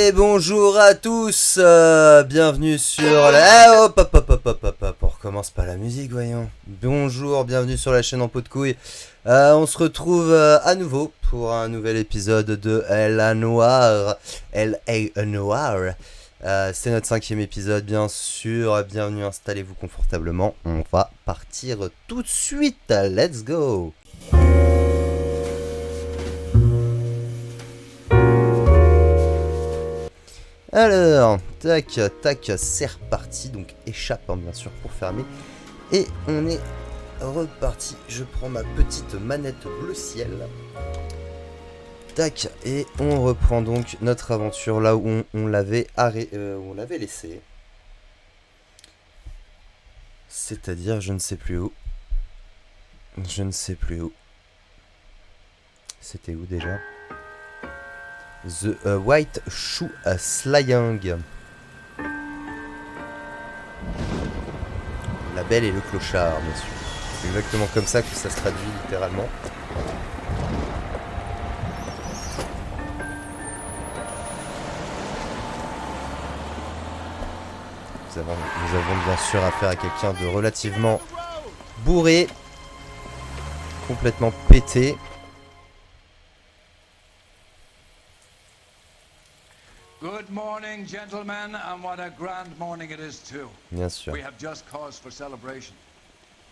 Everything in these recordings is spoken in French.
Et bonjour à tous, bienvenue sur la... hop, hop, hop, hop, hop, hop, hop, on recommence par la musique, voyons. Bonjour, bienvenue sur la chaîne en pot de couille. On se retrouve à nouveau pour un nouvel épisode de L.A.Noire. L.A.Noire. C'est notre 5e épisode, bien sûr. Bienvenue, installez-vous confortablement. On va partir tout de suite. Let's go. Alors, tac, tac, c'est reparti. Donc, échappe, hein, bien sûr, pour fermer. Et on est reparti. Je prends ma petite manette bleu ciel. Tac, et on reprend donc notre aventure là où on l'avait laissé. C'est-à-dire, je ne sais plus où. Je ne sais plus où. C'était où déjà ? The White Shoe Slaying. La Belle et le Clochard, bien sûr. C'est exactement comme ça que ça se traduit littéralement. Nous avons bien sûr affaire à quelqu'un de relativement bourré, complètement pété. Good morning, gentlemen, and what a grand morning it is too. Bien sûr. We have just cause for celebration.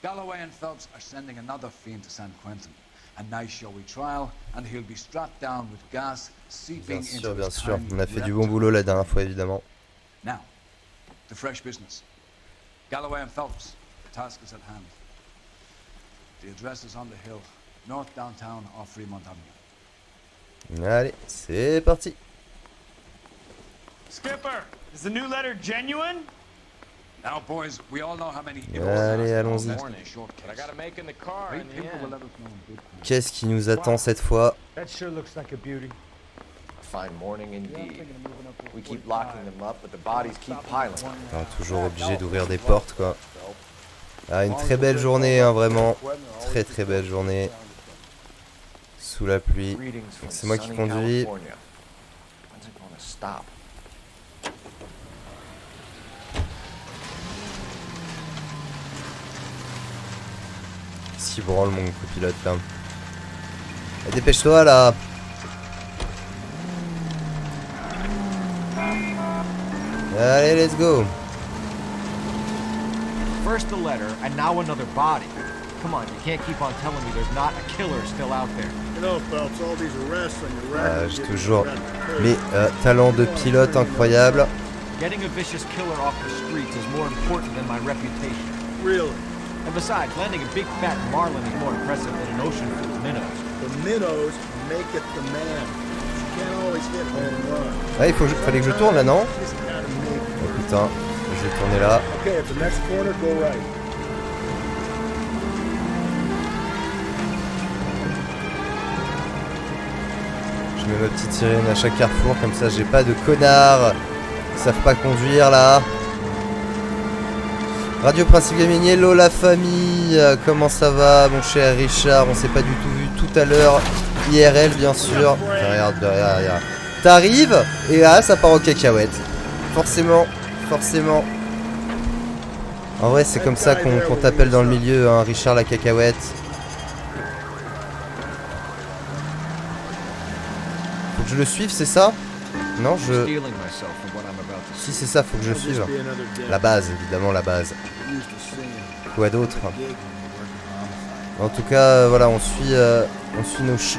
Galloway and Phelps are sending another fiend to San Quentin. A nice showy trial, and he'll be strapped down with gas seeping into Bien his sûr. tiny On a fait du bon rectum. boulot la dernière fois, évidemment. Now, the fresh business. Galloway and Phelps, the task is at hand. The address is on the hill, north downtown off Fremont Avenue. Allez, c'est parti. Skipper, is the new letter genuine? Now, boys, we all know how many Allez, allons-y. Qu'est-ce qui nous attend cette fois? That sure looks like a beauty. Fine morning indeed. We keep locking them up, but the bodies keep piling. Toujours obligé d'ouvrir des portes, quoi. Ah, une très belle journée, hein, vraiment. Très très belle journée. Sous la pluie. C'est moi qui conduis. When's it gonna stop? Qu'est-ce qui branle mon copilote là? Ah, dépêche-toi là! Allez, let's go! First the letter, and now another body. Come on, you can't keep on telling me there's not a killer still out there. You know, Phelps, all these arrests on your record. J'ai toujours mes talents de pilote incroyables. Getting a vicious killer off the streets is more important than my reputation. Really? And besides, landing a big fat marlin is more impressive than an ocean full of minnows. The minnows make it the man. You can't always hit home run. Ah, fallait que je tourne là, non? Just gotta make it. Oh putain, je vais tourner là. Okay, at the next corner, go right. Je mets ma petite sirène à chaque carrefour, comme ça j'ai pas de connards qui savent pas conduire là. Radio Principe Gaming, hello la famille, comment ça va mon cher Richard? On s'est pas du tout vu tout à l'heure, IRL bien sûr. Regarde, regarde. T'arrives et là ça part aux cacahuètes. Forcément. En vrai c'est comme ça qu'on t'appelle dans le milieu, hein, Richard la cacahuète. Faut que je le suive, c'est ça? Non, Si c'est ça, faut que je suive. La base, évidemment, la base. Quoi d'autre? En tout cas, voilà, on suit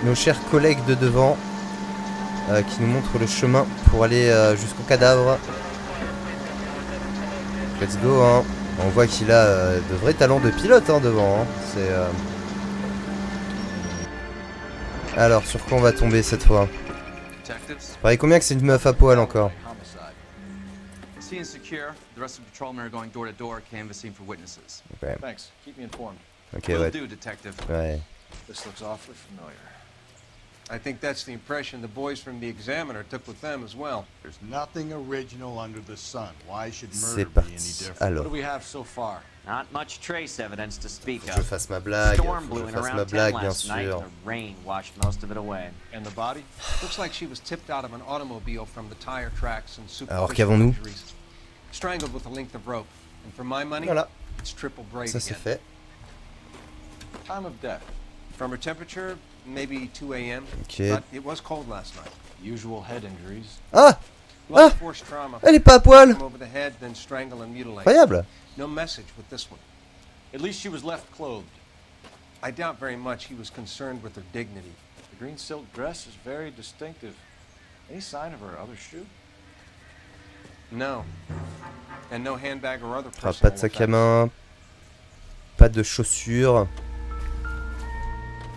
nos chers collègues de devant qui nous montrent le chemin pour aller jusqu'au cadavre. Let's go, hein. On voit qu'il a de vrais talents de pilote, hein, devant. Hein. C'est. Alors, sur quoi on va tomber cette fois? Pareil, combien que c'est une meuf à poil encore? Scene secure. The rest of the patrolmen are going door to door, canvassing for witnesses. Okay. Thanks. Keep me informed. Ok, Will ouais. do, detective. Ouais. This looks awfully familiar. I think that's the impression the boys from the Examiner took with them as well. There's nothing original under the sun. Why should C'est murder be any parti. different? What Alors, do we have so far? Not much trace evidence to speak faut que je of. fasse ma blague. Storm Faut que blew je in fasse ma around 10 blague, bien last night. sûr. The rain washed most of it away. And the body? Looks like she was tipped out of an automobile from the tire tracks and Alors, superficial qu'avons-nous? injuries. Strangled with a length of rope. And for my money, Voilà, it's triple braid ça c'est again. fait. Time of death. From her temperature, maybe 2 a.m. Ok. But it was cold last night. Usual head injuries. Ah, Blunt force trauma. elle est pas à poil. From over the head, then strangle and mutilate. Incroyable. No message with this one. At least she was left clothed. I doubt very much he was concerned with her dignity. The green silk dress is very distinctive. Any sign of her other shoe? No. And no handbag or other Ah, personal pas de sac à effects. main. Pas de chaussures.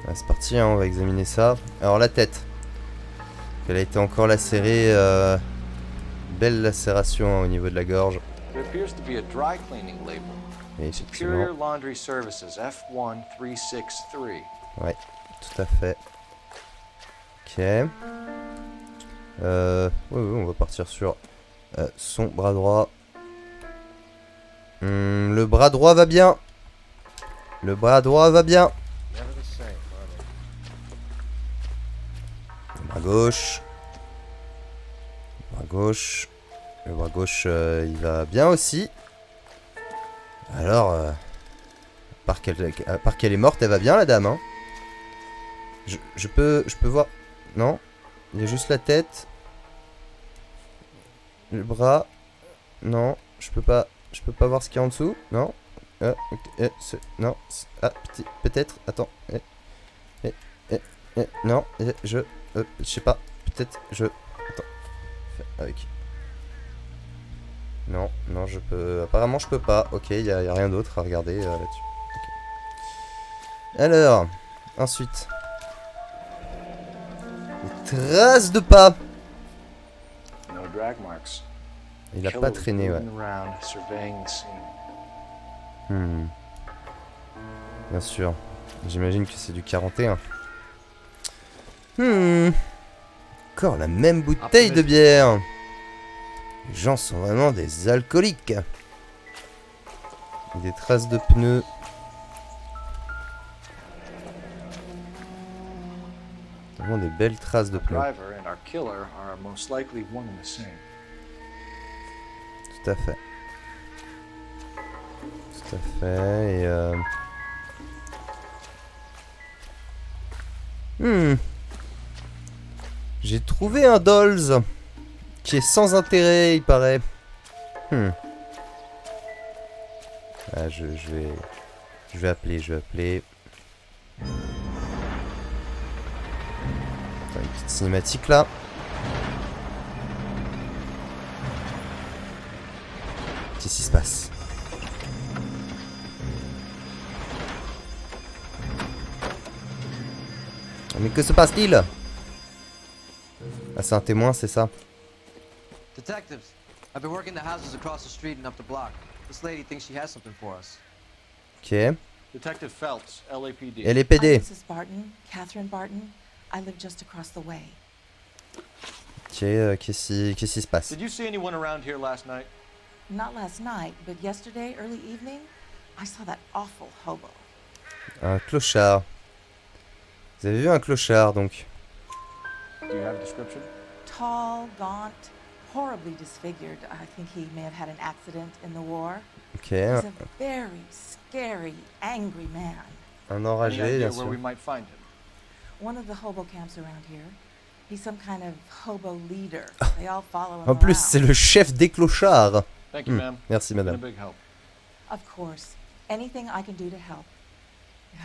Ah, c'est parti, hein, on va examiner ça. Alors la tête. Elle a été encore lacérée. Belle lacération hein, au niveau de la gorge. There appears to be a dry cleaning label. Et Superior effectivement. Laundry Services, F1363. Ouais, tout à fait. Ok. Ouais, on va partir sur son bras droit. Le bras droit va bien. Le bras droit va bien. Never the same, are they? Le bras gauche. Le bras gauche. Le bras gauche, il va bien aussi. Alors, à part qu'elle est morte, elle va bien la dame. Hein. Je peux voir. Non, il y a juste la tête. Le bras. Non, je peux pas voir ce qu'il y a en dessous. Non. Non. Ah, peut-être. Attends. Non, je sais pas. Peut-être je. Attends. Avec. Non, je peux. Apparemment, je peux pas. Ok, y a rien d'autre à regarder là-dessus. Okay. Alors, ensuite. Les traces de pas. No drag marks. Il a Killer pas was traîné, ouais. moving around, surveying the scene. Bien sûr. J'imagine que c'est du 41. Encore la même bouteille de bière. Les gens sont vraiment des alcooliques. Des traces de pneus. Vraiment des belles traces de The pneus. driver and our killer are most likely one and the same. Tout à fait. Tout à fait. Et j'ai trouvé un Dolls qui est sans intérêt, il paraît. Ah, je vais appeler. Attends, une petite cinématique là. Qu'est-ce qui se passe? Mais que se passe-t-il? Ah, c'est un témoin, c'est ça? Detectives, I've been working the houses across the street and up the block. This lady thinks she has something for us. Ok. Detective Phelps, LAPD. LAPD. I'm Mrs. Barton, Catherine Barton. I live just across the way. Ok, qu'est-ce qui se passe? Did you see anyone around here last night? Not last night, but yesterday, early evening, I saw that awful hobo. Un clochard. Vous avez vu un clochard, donc? Do you have a description? Tall, gaunt, horribly disfigured. I think he may have had an accident in the war. Ok, He's a very scary, angry man. un Any enragé, idea bien where we sûr. might find him? One of the hobo camps around here. He's some kind of hobo leader. They all follow him En plus, around. c'est le chef des clochards. Thank you, ma'am. Merci, Been a madame. big help. Of course. Anything I can do to help.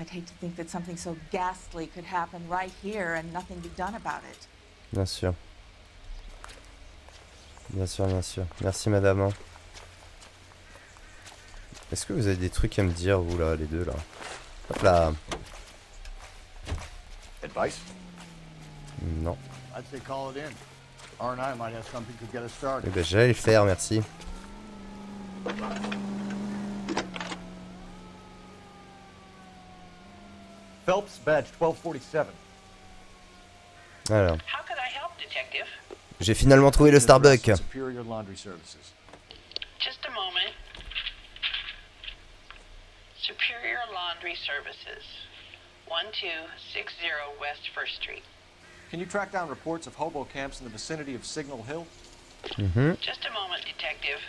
I'd hate to think that something so ghastly could happen right here and nothing be done about it. Bien sûr. Bien sûr. Merci, madame. hein. Est-ce que vous avez des trucs à me dire, vous, là, les deux, là? Hop là. Advice? Non. I'd say call it in. R&I might have something to get us started. Eh ben, j'allais le faire, merci. Phelps, badge 1247. Alors. J'ai finalement trouvé le Starbucks. Superior Laundry Services. Just a moment. Superior Laundry Services, 1260 West 1st Street. Can you track down reports of hobo camps in the vicinity of Signal Hill? Just a moment, Detective.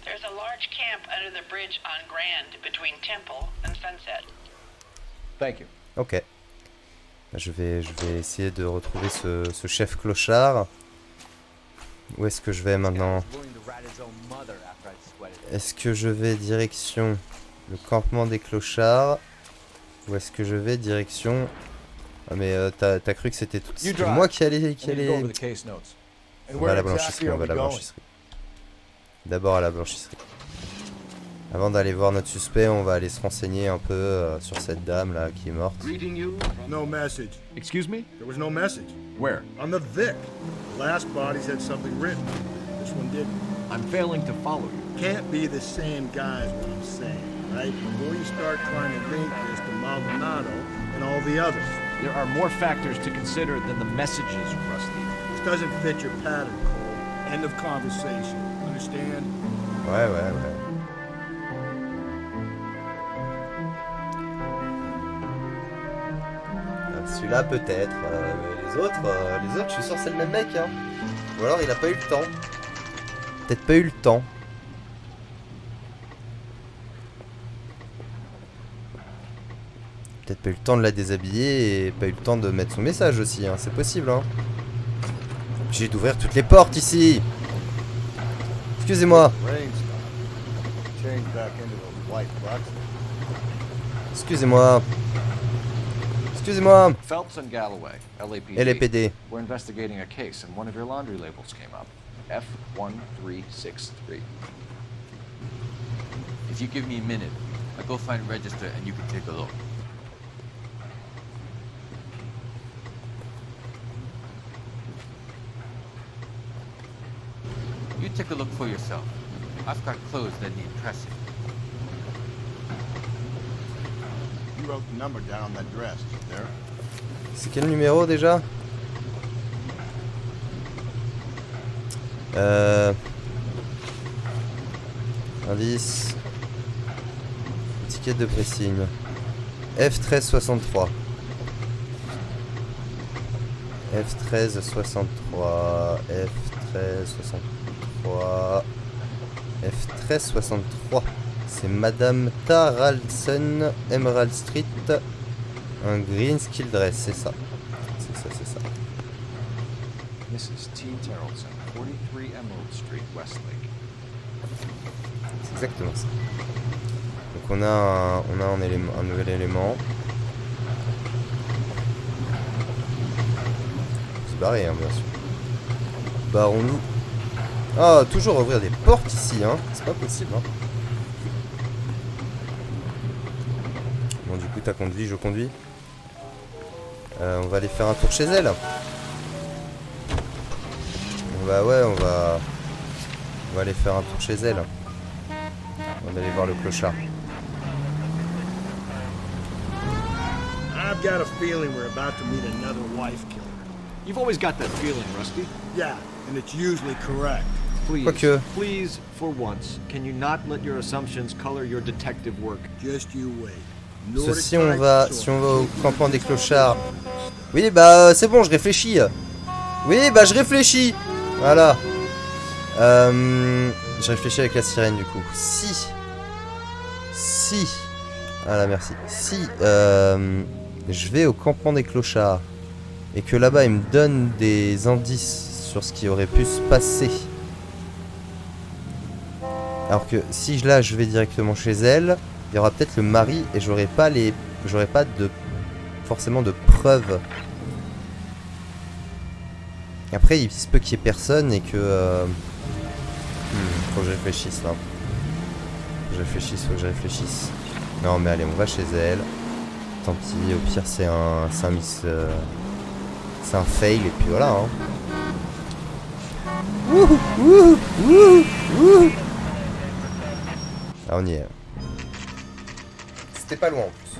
There's a large camp under the bridge on Grand between Temple and Sunset. Thank you. Ok. Je vais essayer de retrouver ce chef clochard. Où est-ce que je vais maintenant? Est-ce que je vais direction le campement des clochards? Ou est-ce que je vais direction... Ah mais t'as cru que c'était moi qui allais... On va à la blanchisserie, D'abord à la blanchisserie. Avant d'aller voir notre suspect, on va aller se renseigner un peu sur cette dame là qui est morte. No message. Excuse me? There was no message. Where? On the Vic. The last bodies had something written. This one didn't. I'm failing to follow you. Can't be the same guy is what I'm saying, right? Before you start trying to link this to Maldonado and all the others. There are more factors to consider than the messages, Rusty. This doesn't fit your pattern, Cole. End of conversation. Understand? Ouais. Celui-là peut-être, mais les autres, je suis sûr c'est le même mec, hein. Ou alors il a pas eu le temps. Peut-être pas eu le temps. Peut-être pas eu le temps de la déshabiller et pas eu le temps de mettre son message aussi, hein. C'est possible, hein. J'ai d'ouvrir toutes les portes ici. Excusez-moi. Excusez-moi. Excusez-moi. Phelps and Galloway, LAPD. We're investigating a case and one of your laundry labels came up. F1363. If you give me a minute, I'll go find a register and you can take a look. You take a look for yourself. I've got clothes that need pressing. You wrote the number down on that dress, there. C'est quel numéro déjà? Indice. Étiquette de pressing. F1363. F1363. F1363. C'est Madame Taraldson, Emerald Street. Un green skill dress, c'est ça. C'est ça. Mrs. T. Taraldson, 43 Emerald Street, Westlake. C'est exactement ça. Donc on a un nouvel élément. On se barrer, hein, bien sûr. Barrons-nous. Ah, toujours ouvrir des portes ici, hein. C'est pas possible, hein. Bon, du coup, t'as conduit, je conduis. On va aller faire un tour chez elle. On va aller faire un tour chez elle. On va aller voir le clochard. I've got a feeling we're about to meet another wife killer. You've always got that feeling, Rusty. Yeah, and it's usually correct. Please, for once, can you not let your assumptions color your detective work? Just you wait. Si on va au campement des clochards. Oui, bah c'est bon, je réfléchis. Oui, bah je réfléchis. Voilà. Je réfléchis avec la sirène du coup. Si. Voilà, merci. Si je vais au campement des clochards et que là-bas il me donne des indices sur ce qui aurait pu se passer. Alors que si là je vais directement chez elle, il y aura peut-être le mari et j'aurai pas forcément de preuves. Après il se peut qu'il y ait personne et que faut que je réfléchisse là. Faut que je réfléchisse. Non mais allez, on va chez elle. Tant pis, au pire c'est un fail et puis voilà, hein. Ah, on y est. C'était pas loin en plus.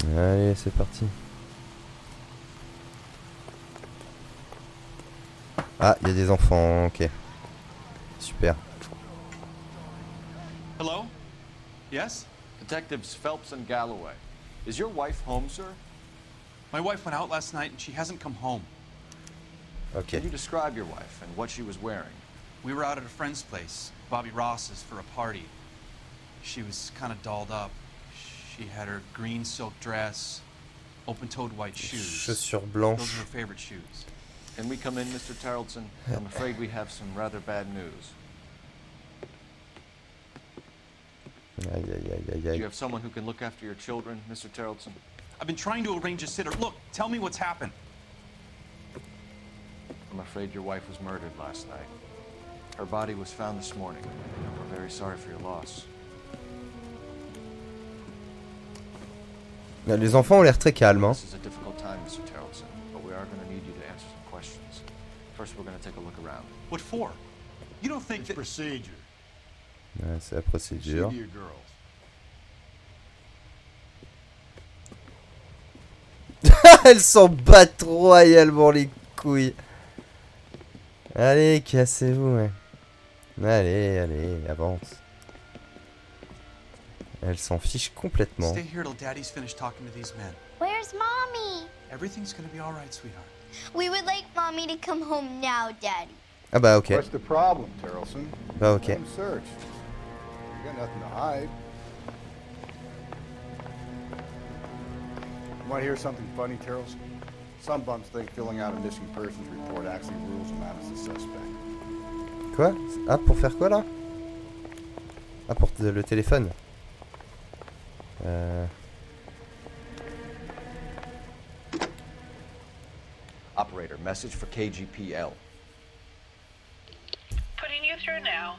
Allez, c'est parti. Ah, il y a des enfants, ok. Super. Hello? Yes? Detectives Phelps and Galloway. Is your wife home, sir? My wife went out last night and she hasn't come home. Ok. Can you describe your wife and what she was wearing? We were out at a friend's place, Bobby Ross's, for a party. She was kind of dolled up. She had her green silk dress, open-toed white shoes. Chaussures Those blanches. are her favorite shoes. Can we come in, Mr. Tarleton? I'm afraid we have some rather bad news. Aïe, aïe, aïe, aïe, Do aïe. you have someone who can look after your children, Mr. Tarleton? I've been trying to arrange a sitter. Look, tell me what's happened. I'm afraid your wife was murdered last night. Her body was found this morning. We're very sorry for your loss. Les enfants ont l'air très calmes, hein. This is a difficult time, Mr. Tarleton, but we are going to need you to answer some questions. First, we're going to take a look around. What for? You don't think It's that... procedure. Ouais, c'est la See procédure. to your girls. Elles s'en battent royalement les couilles. Allez, cassez-vous, ouais. Allez, allez, avance. Elles s'en fichent complètement. Stay here till Daddy's finished talking to these men. Where's Mommy? Everything's gonna be all right, sweetheart. We would like Mommy to come home now, Daddy. Ah bah ok. What's the problem, Tarleton? Bah ok. Let him search. You got nothing to hide. You want to hear something funny, Tarleton? Some bums think filling out a missing persons report actually rules them out as a suspect. Quoi? Ah, pour faire quoi là? Ah, pour le téléphone. Operator, message for KGPL. Putting you through now.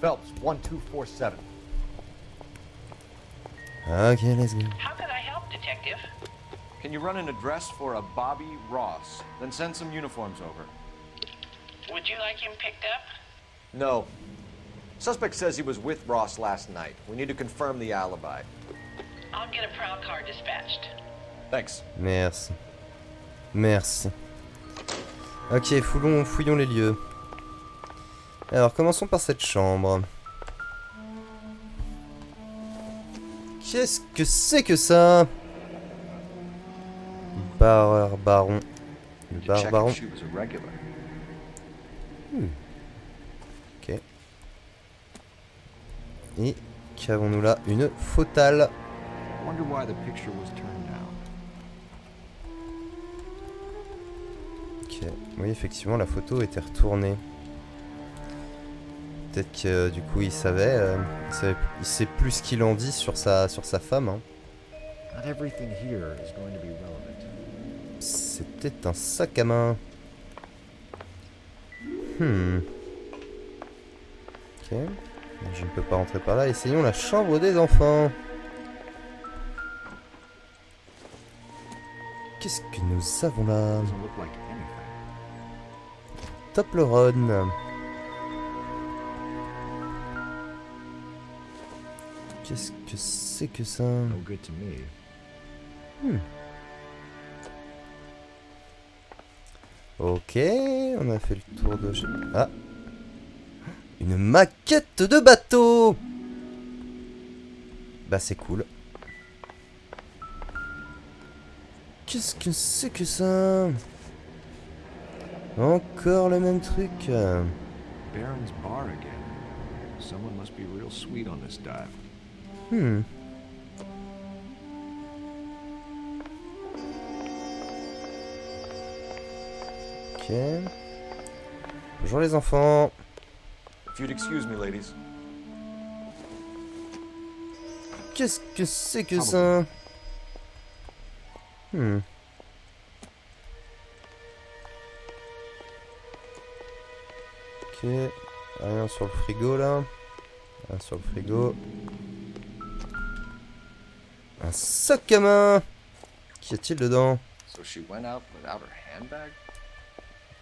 Phelps, 1247. Ok, let's go. How can I help, Detective? Can you run an address for a Bobby Ross? Then send some uniforms over. Would you like him picked up? No. Suspect says he was with Ross last night. We need to confirm the alibi. I'll get a prowl car dispatched. Thanks. Merci. Merci. Ok, fouillons les lieux. Alors, commençons par cette chambre. Qu'est-ce que c'est que ça? Baron. Le baron. Ok. Et qu'avons-nous là? Une fotale. Wonder why the picture was turned down. Ok. Oui, effectivement, la photo était retournée. Peut-être que du coup il sait plus ce qu'il en dit sur sa femme. Hein. Not everything here is going to be relevant. C'était un sac à main. Ok. Je ne peux pas rentrer par là. Essayons la chambre des enfants. Qu'est-ce que nous avons là? Doesn't look like anything. Toblerone. Qu'est-ce que c'est que ça? No good to me. Ok, on a fait le tour de... Ah! Une maquette de bateau! Bah c'est cool. Qu'est-ce que c'est que ça? Encore le même truc. Baron's bar again. Someone must be real sweet on this dive. Ok. Bonjour les enfants. If you'd excuse me, ladies. Qu'est-ce que c'est que ça? Ok. Rien sur le frigo là. Rien sur le frigo. Un sac à main. Qu'y a-t-il dedans? So she went out without her handbag?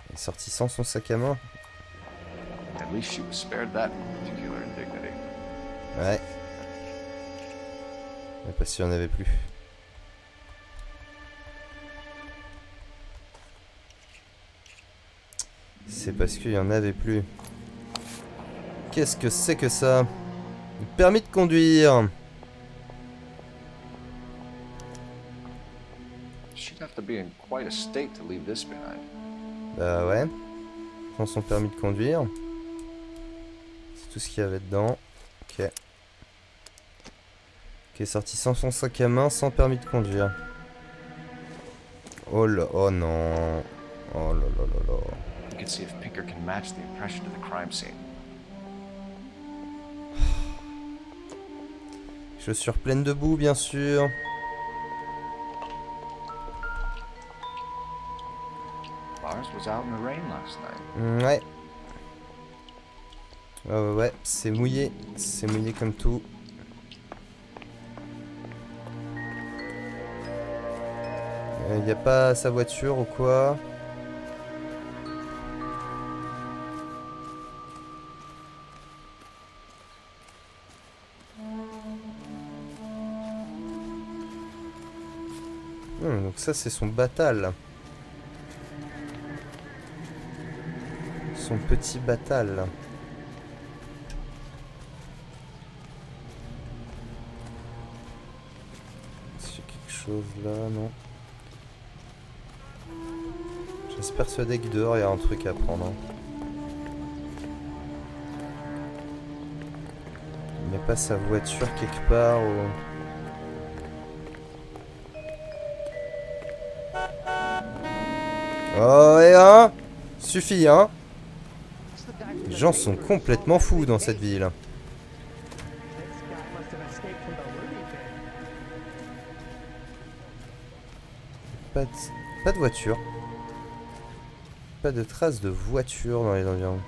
Elle est sortie sans son sac à main. At least she was spared that particular indignity. Ouais. Mais pas s'il y en avait plus. C'est parce qu'il y en avait plus. Qu'est-ce que c'est que ça? Le permis de conduire. She'd have to be in quite a state to leave this behind. Bah ouais. Prends son permis de conduire. C'est tout ce qu'il y avait dedans. Ok. Ok, sorti sans son sac à main, sans permis de conduire. Oh là, oh non. Oh là là là là. We can see if Pinker can match the impression to the crime scene. Chaussures pleines de boue, bien sûr. Lars was out in the rain last night. Ouais. Ouais, c'est mouillé. C'est mouillé comme tout. Y a pas sa voiture ou quoi? Donc ça c'est son batal. Son petit batal. Est-ce qu'il y a quelque chose là? Non. Je suis persuadé que dehors il y a un truc à prendre. Il n'y a pas sa voiture quelque part ou... Oh et hein, suffit hein. Les gens sont complètement fous dans cette ville. Pas de voiture. Pas de traces de voiture dans les environs.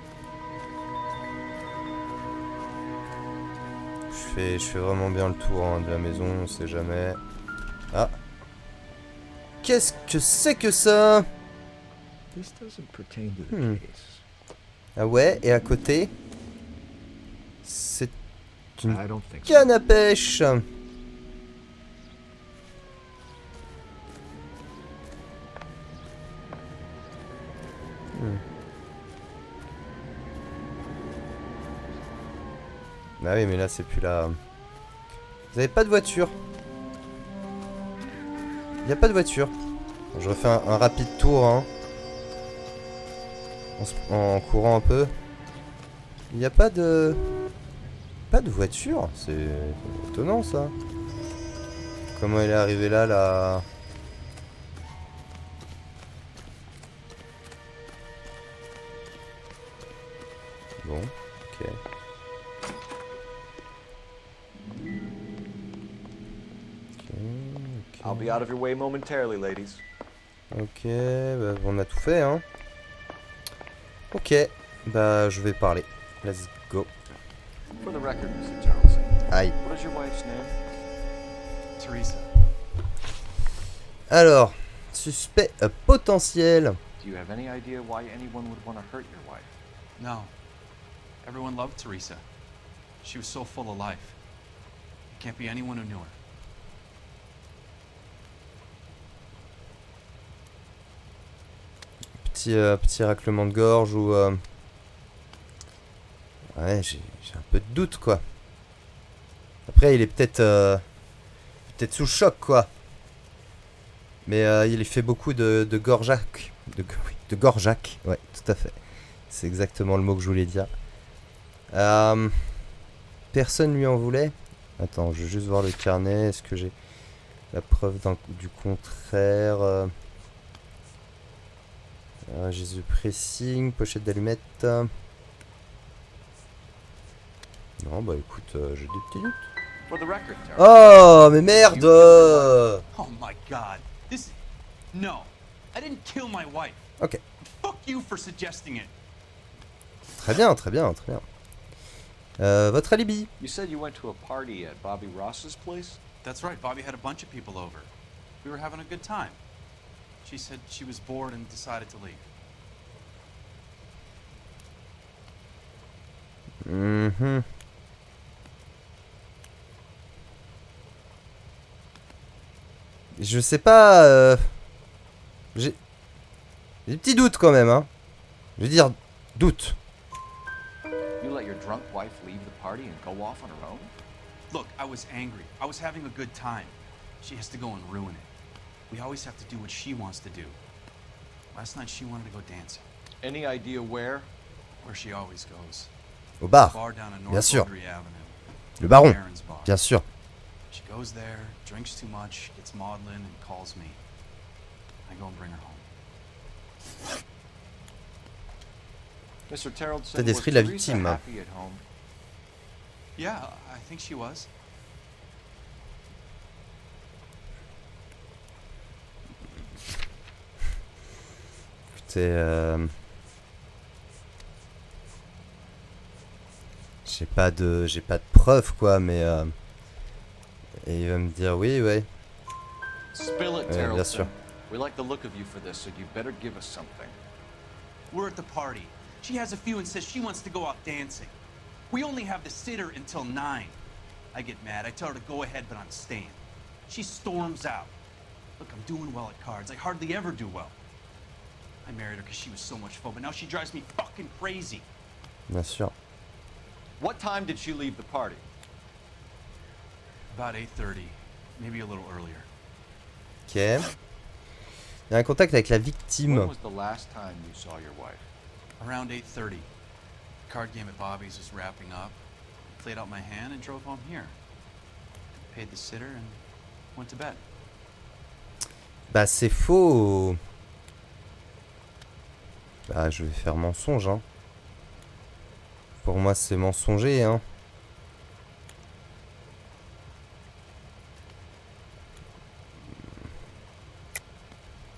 Je fais vraiment bien le tour hein, de la maison, on sait jamais. Ah. Qu'est-ce que c'est que ça? Ah ouais, et à côté, c'est une canne à pêche. Ah oui, mais là c'est plus là. Vous avez pas de voiture? Il n'y a pas de voiture. Bon, je refais un rapide tour hein. En courant un peu. Il n'y a pas de... Pas de voiture. C'est étonnant ça. Comment elle est arrivée là, là? Bon, ok. I'll be out of your way momentarily, ladies. Ok, bah, on a tout fait, hein. Ok, bah je vais parler. Let's go. For the record, Mr. Charles. Aïe. What is your wife's name? Teresa. Alors, suspect potentiel. Do you have any idea why anyone would want to hurt your wife? No. Everyone loved Teresa. She was so full of life. It can't be anyone who knew her. Petit raclement de gorge ou... Ouais, j'ai un peu de doute, quoi. Après, il est peut-être sous choc, quoi. Mais il fait beaucoup de gorgeac. De gorgeac, ouais, tout à fait. C'est exactement le mot que je voulais dire. Personne lui en voulait. Attends, je vais juste voir le carnet. Est-ce que j'ai la preuve du contraire? Jésus pressing, pochette d'allumettes. Non, bah écoute, j'ai des petits doutes. Oh, mais merde! Oh my god. This... No. I didn't kill my wife. Ok. Fuck you for suggesting it. Très bien, très bien, très bien. Votre alibi? You said you went to a party at Bobby Ross's place? That's right. Bobby had a bunch of people over. We were having a good time. She said she was bored and decided to leave. Je sais pas... J'ai des petits doutes quand même, hein. Je veux dire, doute. You let your drunk wife leave the party and go off on her own? Look, I was angry. I was having a good time. She has to go and ruin it. We always have to do what she wants to do. Last night she wanted to go dancing. Any idea where? Where she always goes. Au bar, Bar down on bien North sûr. Audrey Avenue. Le baron, Baron's bar. bien sûr. She goes there, drinks too much, gets maudlin, and calls me. I go and bring her home. Mr. Terrell T'as said was détruit la Teresa victime. happy at home? Yeah, I think she was. Écoutez, j'ai pas de preuves quoi, mais et il va me dire oui, ouais. Spill it, Ouais, bien sûr. Terrell. We like the look of you for this, so you better give us something. We're at the party. She has a few and says she wants to go out dancing. We only have the sitter until 9. I get mad. I tell her to go ahead, but I'm staying. She storms out. Look, I'm doing well at cards. I hardly ever do well. I married her because she was so much fun, but now she drives me fucking crazy. Bien sûr. What time did she leave the party? About 8:30, maybe a little earlier. Ok. Il y a un contact avec la victime. When was the last time you saw your wife? Around 8:30. The card game at Bobby's was wrapping up. Played out my hand and drove home here. Paid the sitter and went to bed. Bah c'est faux. Bah je vais faire mensonge, hein. Pour moi c'est mensonger, hein.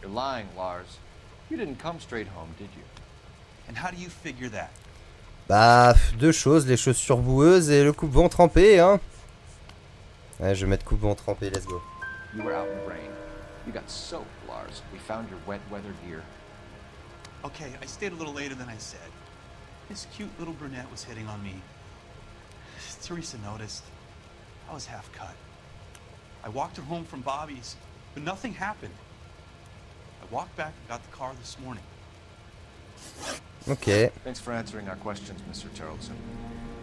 You're lying, Lars. You didn't come straight home, did you? And how do you figure that? Bah deux choses, les chaussures boueuses et le coupe-vent trempé, hein. Ouais, je vais mettre coupe-vent trempé, let's go. You were out in the rain. You got soaked, Lars. We found your wet weather gear. Okay, I stayed a little later than I said. This cute little brunette was hitting on me. Teresa noticed. I was half cut. I walked her home from Bobby's, but nothing happened. I walked back and got the car this morning. Ok. Thanks for answering our questions, Mr. Tarleton.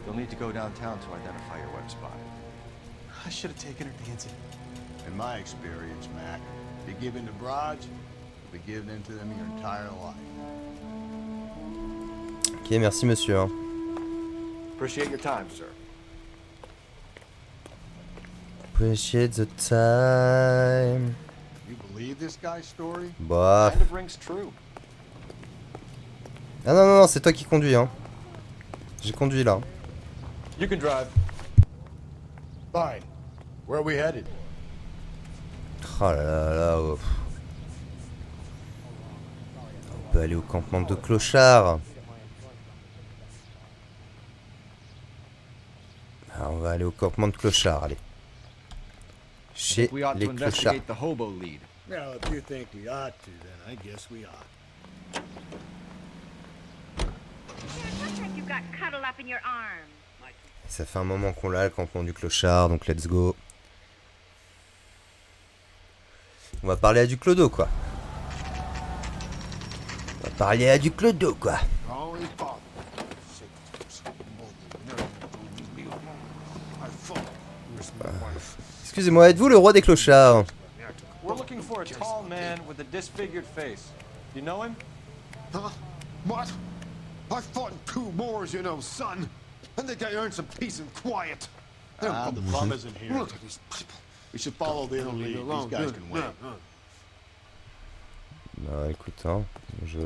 You'll need to go downtown to identify your wet spot. I should have taken her dancing. In my experience, Mac, if you give in to broads, you'll be giving in to them your entire life. Ok, merci monsieur, hein. Appreciate your time, sir. Appreciate the time. You believe this guy's story? Bah. Kind of rings true. Ah non, non, non, c'est toi qui conduis, hein. J'ai conduit là. You can drive. Fine. Where are we headed? Oh là là là. Oh. On peut aller au campement de clochards. Ah, on va aller au campement de clochards, allez. Chez We ought les to clochards. investigate the hobo lead. Well, if you think we ought to, then I guess we ought. Looks like you got cuddled up in your arms. Ça fait un moment qu'on l'a, le campement du clochard, donc let's go. On va parler à du clodo, quoi. On va parler à du clodo, quoi. Excusez-moi, êtes-vous le roi des clochards? We're looking for a tall man with a disfigured face. You know him? Huh? What? I fought in 2 wars, you know, son. I think I earned some peace and quiet. The bum isn't here. Look at these people. We should follow the lead. These guys can wait. Bah écoute, hein, je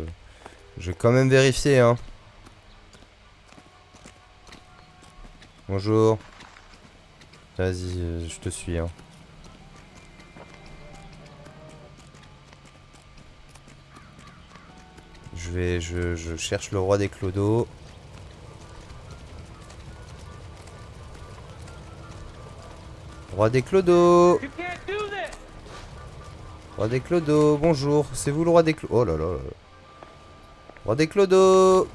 vais quand même vérifier, hein. Bonjour. Vas-y, je te suis, hein. Je cherche le roi des clodos. Roi des clodos. Roi des clodos, bonjour. C'est vous le roi des clodos? Oh là là là. Roi des clodos.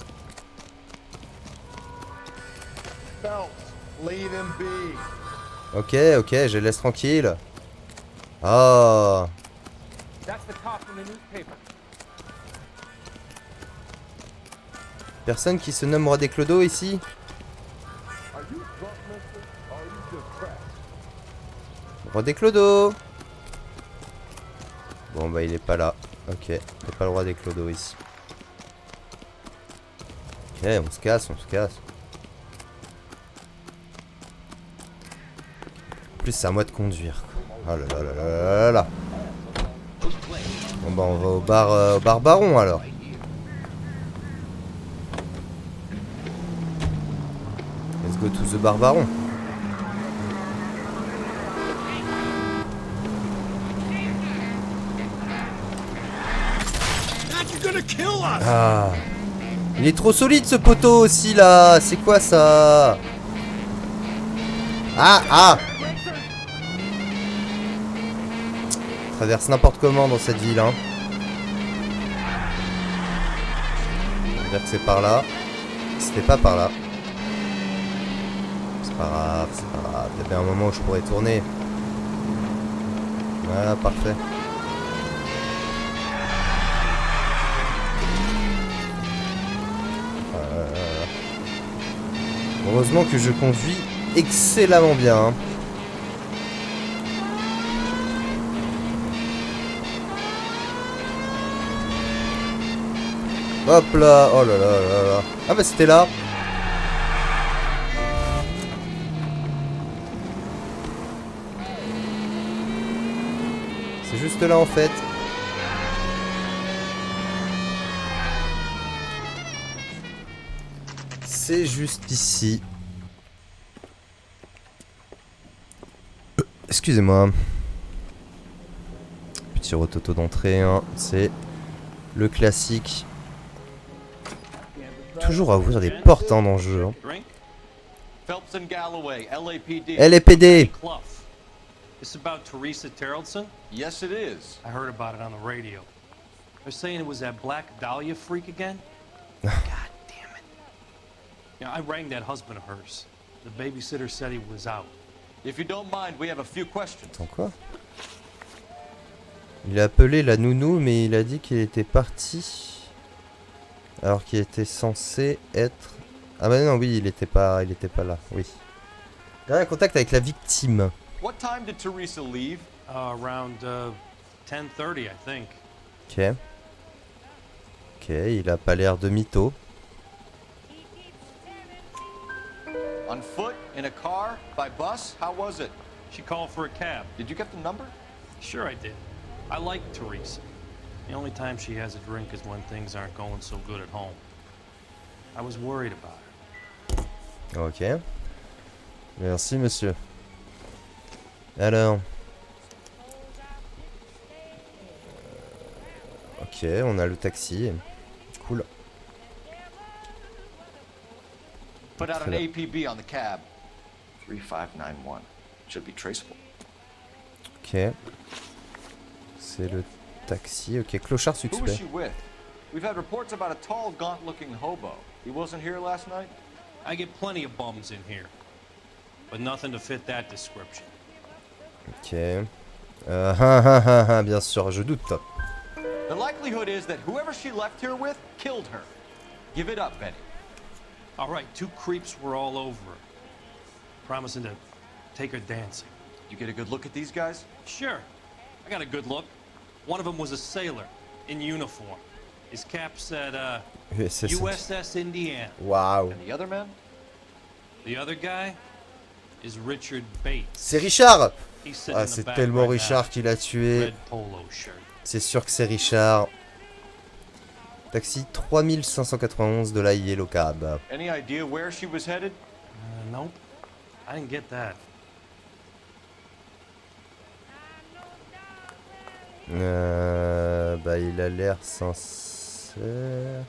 Leave him be. Ok, ok, je laisse tranquille. Oh. Personne qui se nomme Roi des Clodos ici? Roi des Clodos. Bon bah il est pas là. Ok, il n'y a pas le Roi des Clodos ici. Ok, on se casse, on se casse. En plus c'est à moi de conduire quoi. Oh là là là là là là. Bon bah on va au bar Baron alors. Let's go to the bar Baron. Ah. Il est trop solide ce poteau aussi là. C'est quoi ça? Ah ah. On traverse n'importe comment dans cette ville hein. On va dire que c'est par là. C'était pas par là. C'est pas grave, c'est pas grave. Il y avait un moment où je pourrais tourner. Voilà, parfait. Heureusement que je conduis excellemment bien. Hein. Hop là, oh là là là là. Ah bah c'était là. C'est juste là en fait. C'est juste ici. Excusez-moi. Petit rototo d'entrée, hein. C'est le classique. Toujours à ouvrir des portes hein, dans le jeu. Hein. LAPD. This about Teresa Terrellson? Yes, it is. I heard about it on the radio. They're saying it was that Black Dahlia freak again. God damn it. You know, I rang that husband of hers. The babysitter said he was out. If you don't mind, we have a few questions. Attends quoi? Il a appelé la nounou, mais il a dit qu'il était parti. Alors qu'il était censé être... Ah bah non, oui, il était pas là, oui. Dernier contact avec la victime. What time did Teresa leave? Around 10:30, I think. Ok. Ok, il a pas l'air de mytho. On foot, in a car, by bus, how was it? She called for a cab. Did you get the number? Sure I did. I like Teresa. The only time she has a drink is when things aren't going so good at home. I was worried about her. Ok. Merci monsieur. Alors. Ok, on a le taxi. Cool. Put out an APB on the cab. 3591. Should be traceable. Ok. C'est le taxi. Ok, clochard Who was suspect. she with? We've had reports about a tall, gaunt-looking hobo. He wasn't here last night? I get plenty of bums in here, but nothing to fit that description. Ok. Bien sûr, je doute. The likelihood is that whoever she left here with killed her. Give it up, Benny. All right, two creeps were all over her, promising to take her dancing. You get a good look at these guys? Sure. I got a good look. One of them was a sailor in uniform. His cap said, USS Indiana. Wow. And the other man? The other guy is Richard Bates. C'est Richard. He's sitting Ah, in the c'est back tellement right Richard now. qui l'a tué. Red polo shirt. C'est sûr que c'est Richard. Taxi 3591 de la Yellow Cab. Any idea where she was headed? Nope. I didn't get that. Bah il a l'air sincère.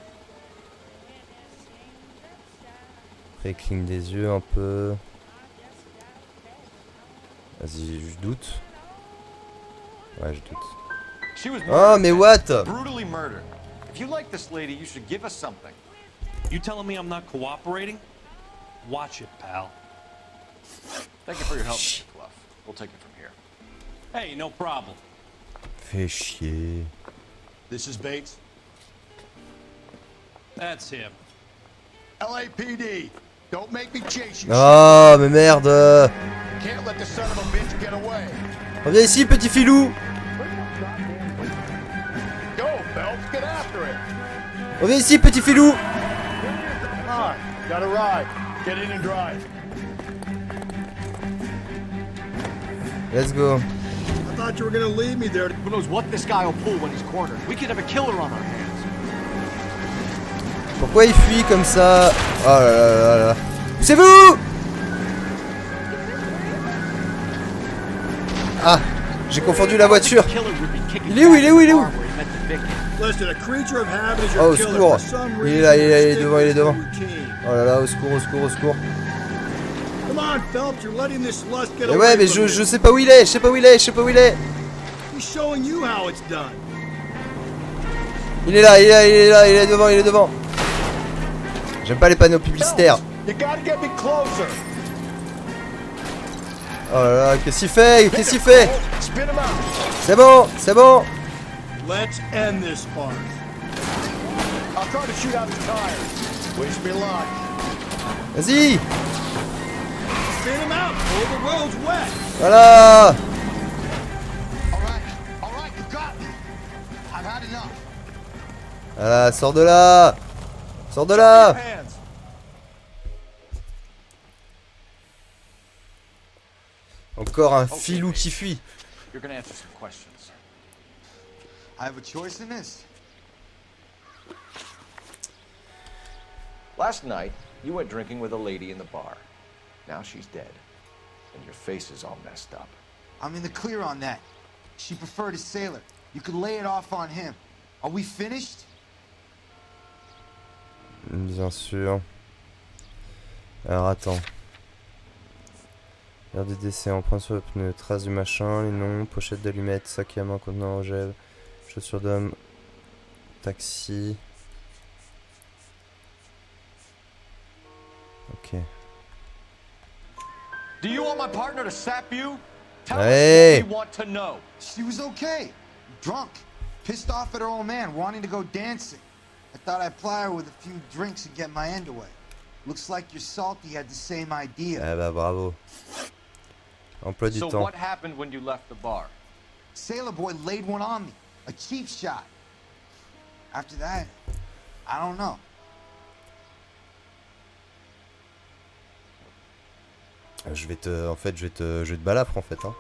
Après il cligne des yeux un peu. Vas-y, je doute. Ouais, je doute. She was Oh mais what? brutally murdered. If you like this lady, you should give us something. You telling me I'm not cooperating? Watch it, pal. Thank you for your help, Mr. Clough. We'll take it from here. Hey, no problem. Fais chier. This is Bates. That's him. LAPD. Don't make me chase you. Oh, mais merde. Can't let the son of a bitch get away. Reviens ici, petit filou. Go, Phelps, get after it. Reviens ici, petit filou. Come on, got a ride. Get in and drive. Let's go. I thought you were gonna leave me there. Who knows what this guy will pull when he's cornered? We could have a killer on our hands. Pourquoi il fuit comme ça? Oh là là là là. C'est vous! Ah, j'ai confondu la voiture. Il est où? Il est où? Il est où? Listen, a creature of habit is Oh, your au killer. secours. For some Il est reason, là, il est là, il est you devant, il est stick devant. with routine. Oh là là, au secours, au secours, au secours. Come on, Phelps, you're letting this lust get Mais away ouais, mais from je you. sais pas où il est, je sais pas où il est, je sais pas où il est. He's showing you how it's done. Il est là, il est là, il est là, il est devant, il est devant. J'aime pas les panneaux publicitaires. You gotta get me closer. Oh là là, qu'est-ce qu'il fait? Qu'est-ce qu'il fait? Spin him out. C'est bon, c'est bon. Let's end this farce. I'll try to shoot out his tires. Wish me luck. Vas-y. Spin him out, or the road's wet. Voilà. All right, you got me. I've had enough. Voilà, sors de là. Sors de là. Encore un filou qui fuit. You're gonna answer some questions. I have a choice in this. Last night, you went drinking with a lady in the bar. Now she's dead. And your face is all messed up. I'm in the clear on that. She preferred a sailor. You could lay it off on him. Are we finished? Bien sûr. Alors attends. L'air des décès, empreinte sur le pneu, traces du machin, les noms, pochette d'allumettes, sac à main contenant Rogel, chaussures d'homme, taxi. Ok. Do you want my partner to sap you? Tell Hey. us what we want to know. She was okay. Drunk. Pissed off at her old man, wanting to go dancing. I thought I'd ply her with a few drinks and get my end away. Looks like your salty had the same idea. Eh bah bravo. Emploi du So temps. what happened when you left the bar? Sailor boy laid one on me. A cheap shot. After that, I don't know. En fait, je vais te balafre en fait. Hein.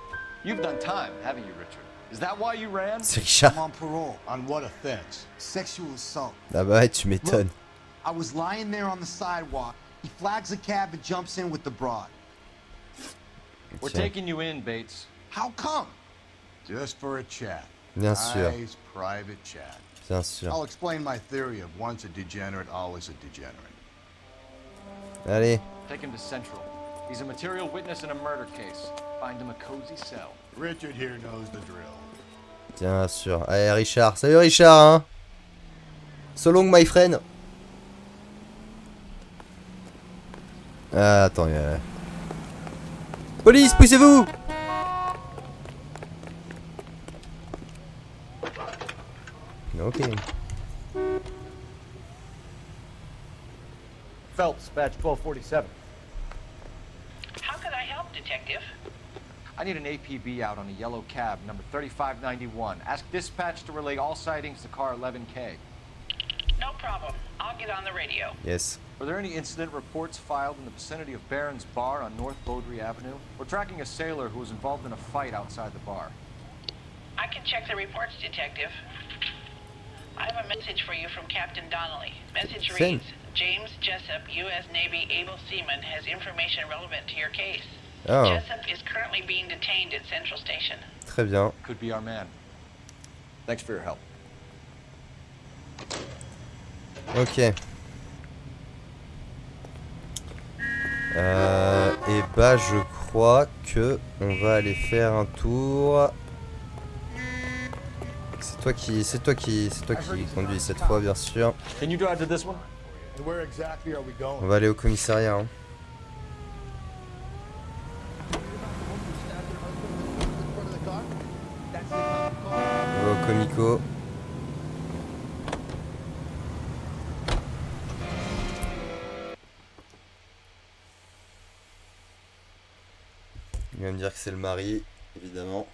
You've done time, haven't you, Richard? Is that why you ran? C'est Richard. I'm on parole. On what offense? Sexual assault. Ah bah ouais, tu m'étonnes. I was lying there on the sidewalk. He flags a cab and jumps in with the broad. We're taking you in, Bates. How come? Just for a chat. Bien sûr. Nice private chat. Bien sûr. I'll explain my theory of once a degenerate, always a degenerate. Allez. Take him to Central. He's a material witness in a murder case. Find him a cozy cell. Richard here knows the drill. Bien sûr. Allez, Richard. Salut Richard, hein. So long, my friend. Ah, attends, Police, poussez-vous. Ok. Phelps, badge 1247. How could I help, Detective? I need an APB out on a yellow cab, number 3591. Ask dispatch to relay all sightings to car 11K. No problem. I'll get on the radio. Yes. Were there any incident reports filed in the vicinity of Barron's Bar on North Beaudry Avenue? We're tracking a sailor who was involved in a fight outside the bar. I can check the reports, Detective. I have a message for you from Captain Donnelly. Message reads, James Jessup, U.S. Navy able seaman, has information relevant to your case. Oh. Jessup is currently being detained at Central Station. Très bien. Could be our man. Thanks for your help. Ok. Et bah je crois que on va aller faire un tour. C'est toi qui conduis cette fois, bien sûr. Can you drive to this one? And where exactly are we going? On va aller au commissariat. Hein. go. Il va me dire que c'est le mari, évidemment.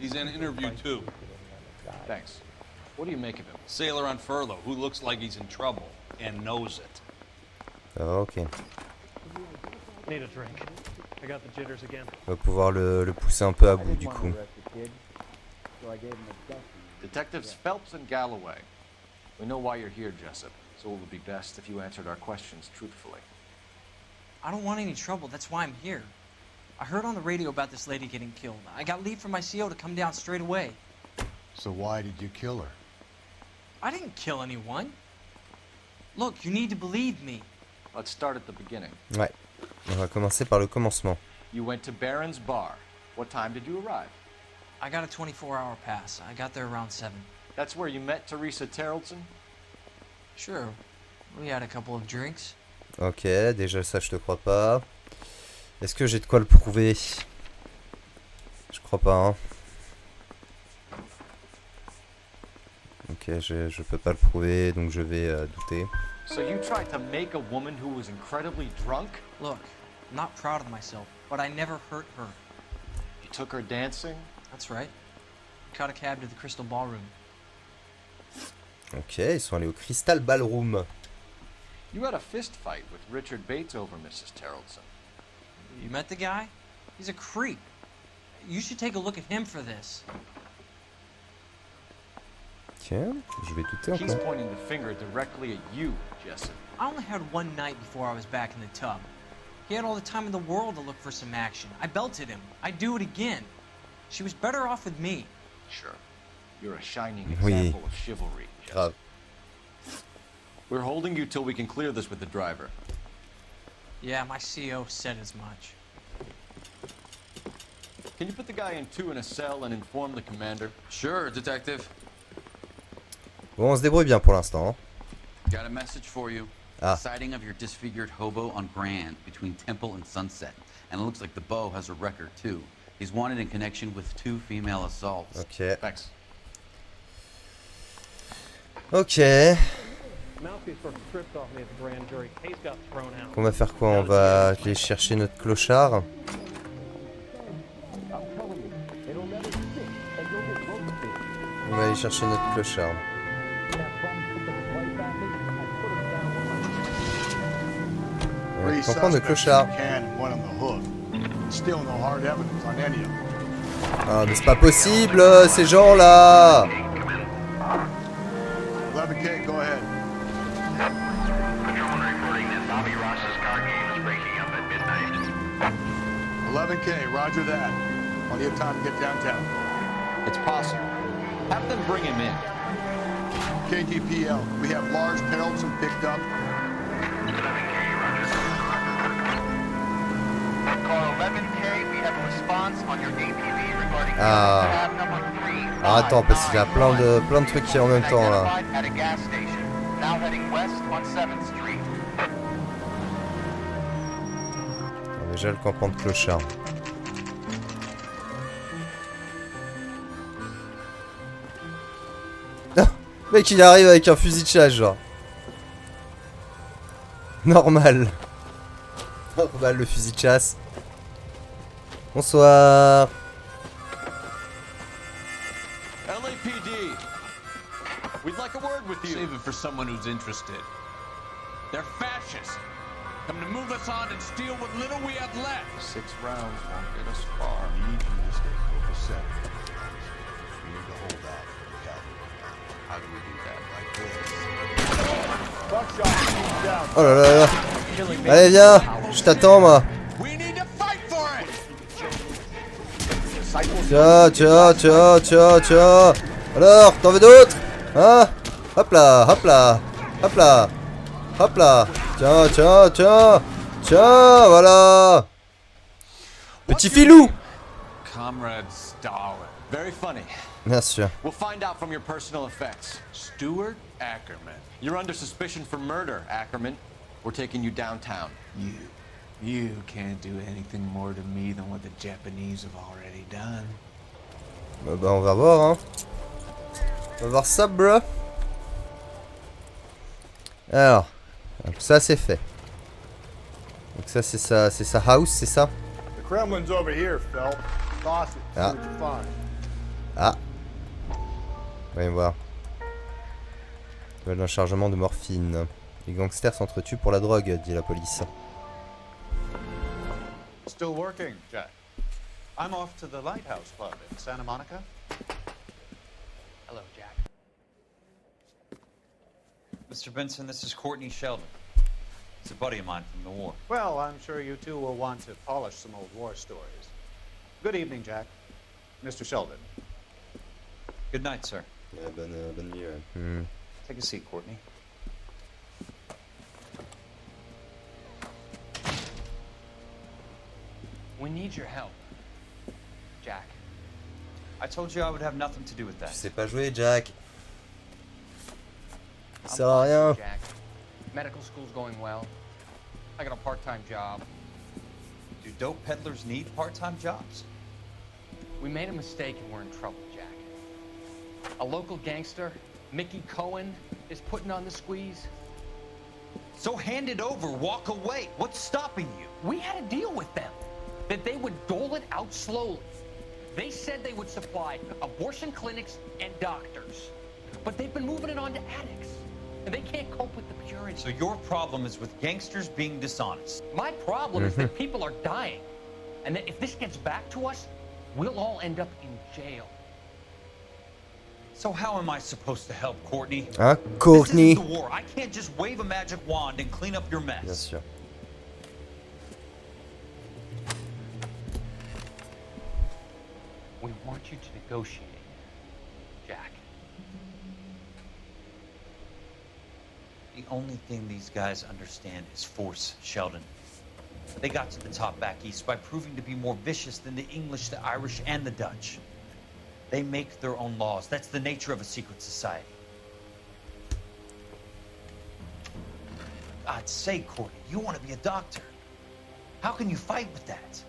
He's in interview too. Thanks. What do you make of him? Sailor on furlough who looks like he's in trouble and knows it. Ok. Need a drink. I got the jitters again. On va pouvoir le pousser un peu à bout du coup. Detectives Phelps and Galloway. We know why you're here, Jessup, so it would be best if you answered our questions truthfully. I don't want any trouble, that's why I'm here. I heard on the radio about this lady getting killed. I got leave from my CO to come down straight away. So why did you kill her? I didn't kill anyone. Look, you need to believe me. Let's start at the beginning. Ouais. On va commencer par le commencement. You went to Barron's Bar. What time did you arrive? I got a 24-hour pass. I got there around 7. That's where you met Teresa Terrelson? Sure. We had a couple of drinks. Ok, déjà ça je te crois pas. Est-ce que j'ai de quoi le prouver? Je crois pas, hein. Ok, je peux pas le prouver, donc je vais douter. So you tried to make a woman who was incredibly drunk? Look, I'm not proud of myself, but I never hurt her. You took her dancing? That's right. Caught a cab to the Crystal Ballroom. Ok, ils sont allés au Crystal Ballroom. You had a fist fight with Richard Bates over Mrs. Terrelson. You met the guy? He's a creep. You should take a look at him for this. Ok, je vais douter He's encore. pointing the finger directly at you, Jessup. I only had one night before I was back in the tub. He had all the time in the world to look for some action. I belted him. I'd do it again. She was better off with me. Sure. You're a shining Oui. example of chivalry, Jessup. Grave. We're holding you till we can clear this with the driver. Yeah, my CO said as much. Can you put the guy in 2 in a cell and inform the commander? Sure, detective. Bon, on se débrouille bien pour l'instant. Got a message for you. Ah. Sighting of your disfigured hobo on Grand between Temple and Sunset. And it looks like the Beau has a record too. He's wanted in connection with 2 female assaults. Ok. Thanks. Ok. Mouthpiece sort of stripped off me at the grand jury. Case got thrown out. On va faire quoi? On va aller chercher notre clochard. On va aller chercher notre clochard. On va prendre le clochard. Ah, mais c'est pas possible, ces gens-là! 11K, go ahead. 11K, roger that. Plenty of time to get downtown. It's possible. Have them bring him in. KTPL, we have Lars Terrelson picked up. Call 11K, we have a response on your APV regarding Ah. tab number 3. Ah, attends, parce qu'il y a plein de trucs qui en même temps là. At a gas station. Now heading west on 7th Street. Alors, déjà le campement de clochard. Ah, mec, il arrive avec un fusil de chasse, genre. Normal. Normal, le fusil de chasse. Bonsoir. LAPD, we'd like a word with you. Save it for someone who's interested. They're fascists. Come to move us on and steal what little we have left. 6 rounds won't get us far. We need you to stay copacetic. We need to hold out for the cavalry. How do we do that? Like this. Oh là là là. Allez, viens. Je t'attends, moi. Tiens, tiens, tiens, tiens, tiens. Alors, t'en veux d'autres? Hein? Hop là, hop là, hop là, hop là. Tiens, tiens, tiens. Tiens, voilà. Petit filou. Comrade Stalin. Very funny. Bien sûr. We'll find out from your personal effects. Stuart Ackerman. You're under suspicion for murder, Ackerman. We're taking you downtown. You can't do anything more to me than what the Japanese have already done. Bah on va voir hein. On va voir ça bro. Alors, ça c'est fait. Donc ça c'est sa house, c'est ça? The Kremlin's over here, Phelps. Toss it. See what you find. Ah. Voyons voir. Un chargement de morphine. Les gangsters s'entretuent pour la drogue, dit la police. Still working, Jack. I'm off to the Lighthouse Club in Santa Monica. Hello, Jack. Mr. Benson, this is Courtney Sheldon. He's a buddy of mine from the war. Well, I'm sure you two will want to polish some old war stories. Good evening, Jack. Mr. Sheldon. Good night, sir. Yeah, bonne nuit. Take a seat, Courtney. We need your help, Jack. I told you I would have nothing to do with that. Tu sais pas jouer, Jack. Ça sert à I'm rien. fine, Jack. Medical school's going well. I got a part-time job. Do dope peddlers need part-time jobs? We made a mistake and we're in trouble, Jack. A local gangster, Mickey Cohen, is putting on the squeeze. So hand it over, walk away. What's stopping you? We had a deal with them that they would dole it out slowly. They said they would supply abortion clinics and doctors, but they've been moving it on to addicts, and they can't cope with the purity. So your problem is with gangsters being dishonest. My problem is that people are dying, and that if this gets back to us, we'll all end up in jail. So how am I supposed to help, Courtney? Hein, Courtney? This isn't the war. I can't just wave a magic wand and clean up your mess. Bien sûr. We want you to negotiate, Jack. The only thing these guys understand is force, Sheldon. They got to the top back east by proving to be more vicious than the English, the Irish, and the Dutch. They make their own laws. That's the nature of a secret society. God's sake, Courtney, you want to be a doctor. How can you fight with that?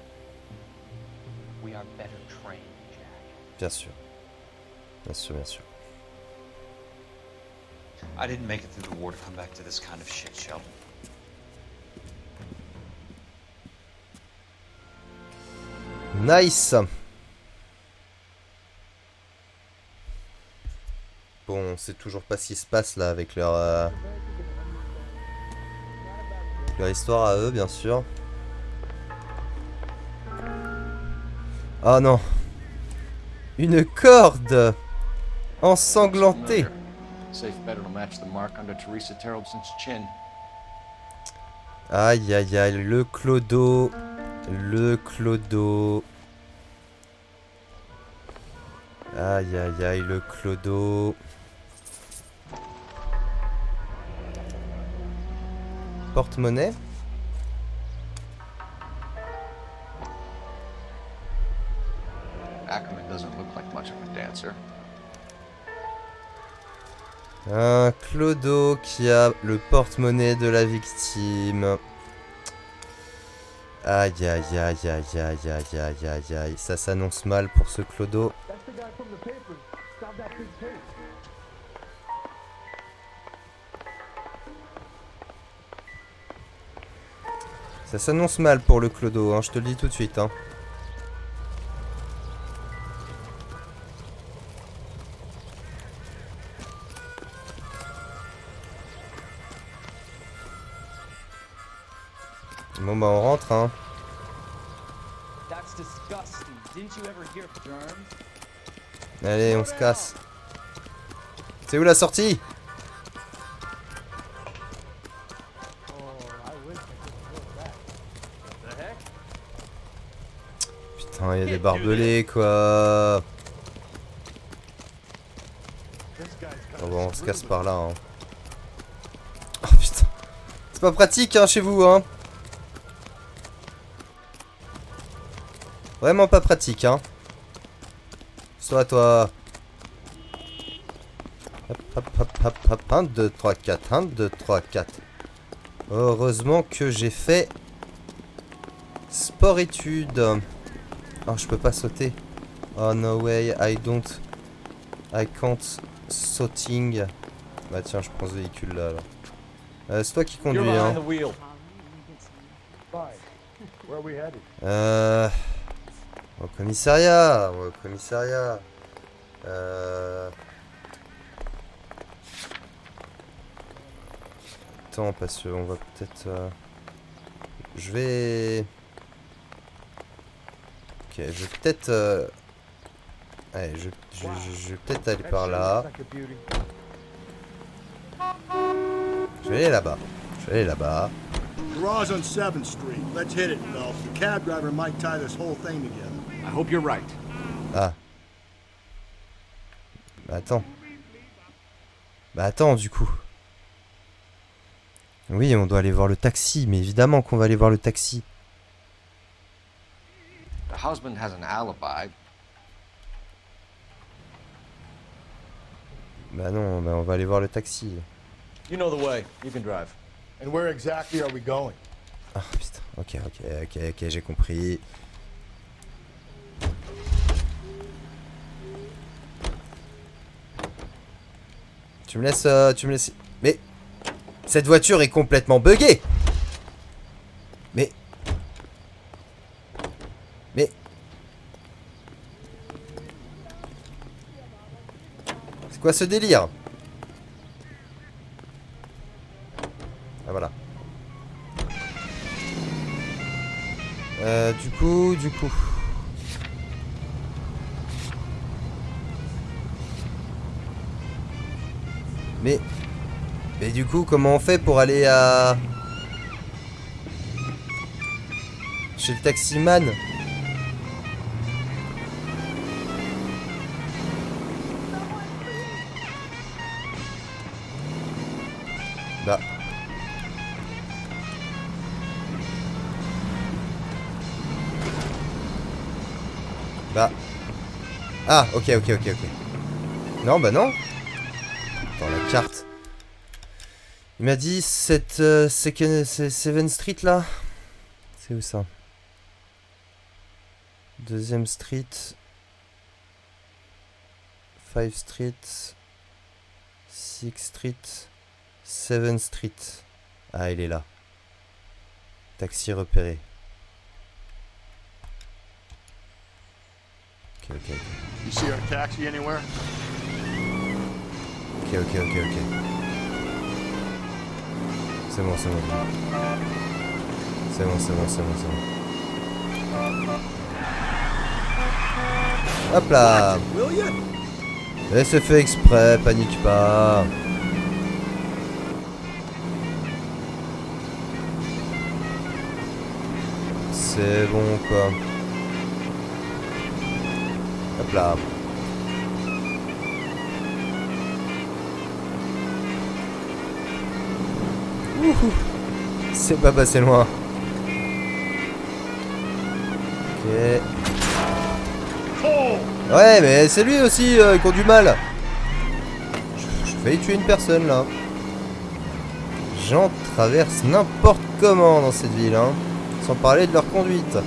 We are better trained, Jack. Bien sûr. Bien sûr, bien sûr. I didn't make it through the war to come back to this kind of shit, Sheldon. Nice. Bon, on sait toujours pas ce qui se passe là avec leur histoire à eux, bien sûr. Oh non. Une corde ensanglantée. Safe bet it'll match the mark under Teresa Terrelson's chin. Aïe aïe aïe, le clodo. Le clodo. Aïe aïe aïe, le clodo. Porte-monnaie. Ackerman doesn't look like much of a dancer. Un clodo qui a le porte-monnaie de la victime. Aïe aïe aïe aïe aïe aïe aïe aïe aïe. Ça s'annonce mal pour ce clodo. Ça s'annonce mal pour le clodo, hein, je te le dis tout de suite. Hein. Bon bah on rentre hein. Allez on se casse. C'est où la sortie? Putain il y a des barbelés quoi. Bon, bah, on se casse par là hein. Oh putain. C'est pas pratique hein chez vous hein. Vraiment pas pratique hein. Casse-toi, toi. Hop, hop, hop, hop, hop. 1, 2, 3, 4. 1, 2, 3, 4. Heureusement que j'ai fait sport-études. Oh, je peux pas sauter. Oh, no way. I can't sauting. Bah tiens, je prends ce véhicule là. C'est toi qui conduis, hein. Au commissariat. Au commissariat. Attends, parce qu'on va peut-être... Je vais... Ok, je vais peut-être... Allez, je vais peut-être aller par là. Je vais aller là-bas. Je vais aller là-bas. Garage on 7th Street. Let's hit it, Phelps. The cab driver might tie this whole thing together. I hope you're right. Ah. Bah attends. Bah attends, du coup. Oui, on doit aller voir le taxi, mais évidemment qu'on va aller voir le taxi. The husband has an alibi. Bah non, bah on va aller voir le taxi. You know the way. You can drive. And where exactly are we going? Ah putain, ok, j'ai compris. Tu me laisses... Mais... Cette voiture est complètement buggée. Mais... C'est quoi ce délire? Ah voilà. Du coup... Mais du coup, comment on fait pour aller à... Chez le taximan? Bah... Bah... Ah, ok. Non, bah non. Dans la carte. Il m'a dit cette... c'est 7th Street là. C'est où ça? 2ème Street. 5th Street. 6th Street. 7th Street. Ah, il est là. Taxi repéré. Ok. You see our taxi anywhere? Ok. C'est bon. Hop là. Et c'est fait exprès, panique pas. C'est bon quoi. Hop là. Wouhou. C'est pas passé loin. Ok. Ouais, mais c'est lui aussi, il conduit mal. Je failli tuer une personne là. J'en traverse n'importe comment dans cette ville, hein. Sans parler de leur conduite.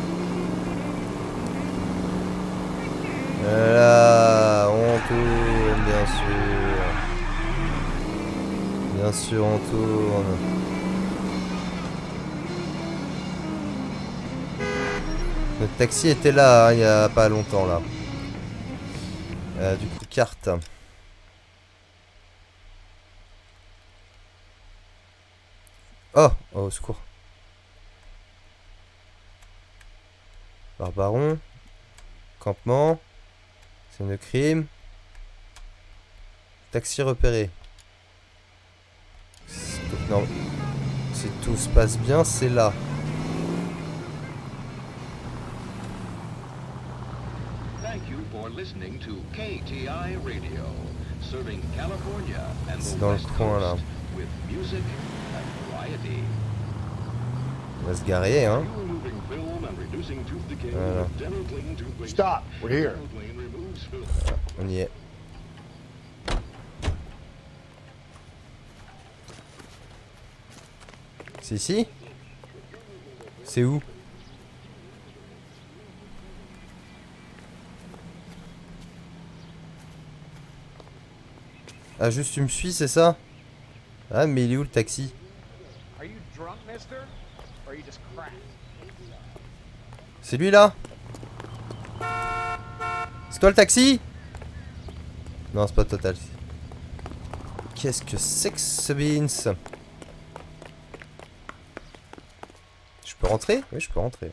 Là, on tourne, bien sûr. Bien sûr, on tourne. Notre taxi était là, hein, il y a pas longtemps là. Du coup, carte. Oh, au secours. Barbaron. Campement. Scène de crime. Taxi repéré. Non. Si tout se passe bien, c'est là. C'est dans le coin là. On va se garer, hein. Voilà. Stop. We're here. Voilà, on y est. C'est ici? C'est où? Ah, juste tu me suis, c'est ça? Ah, mais il est où le taxi? C'est lui là? C'est toi le taxi? Non, c'est pas total. Qu'est-ce que c'est que ce beans? Je peux rentrer? Oui, je peux rentrer.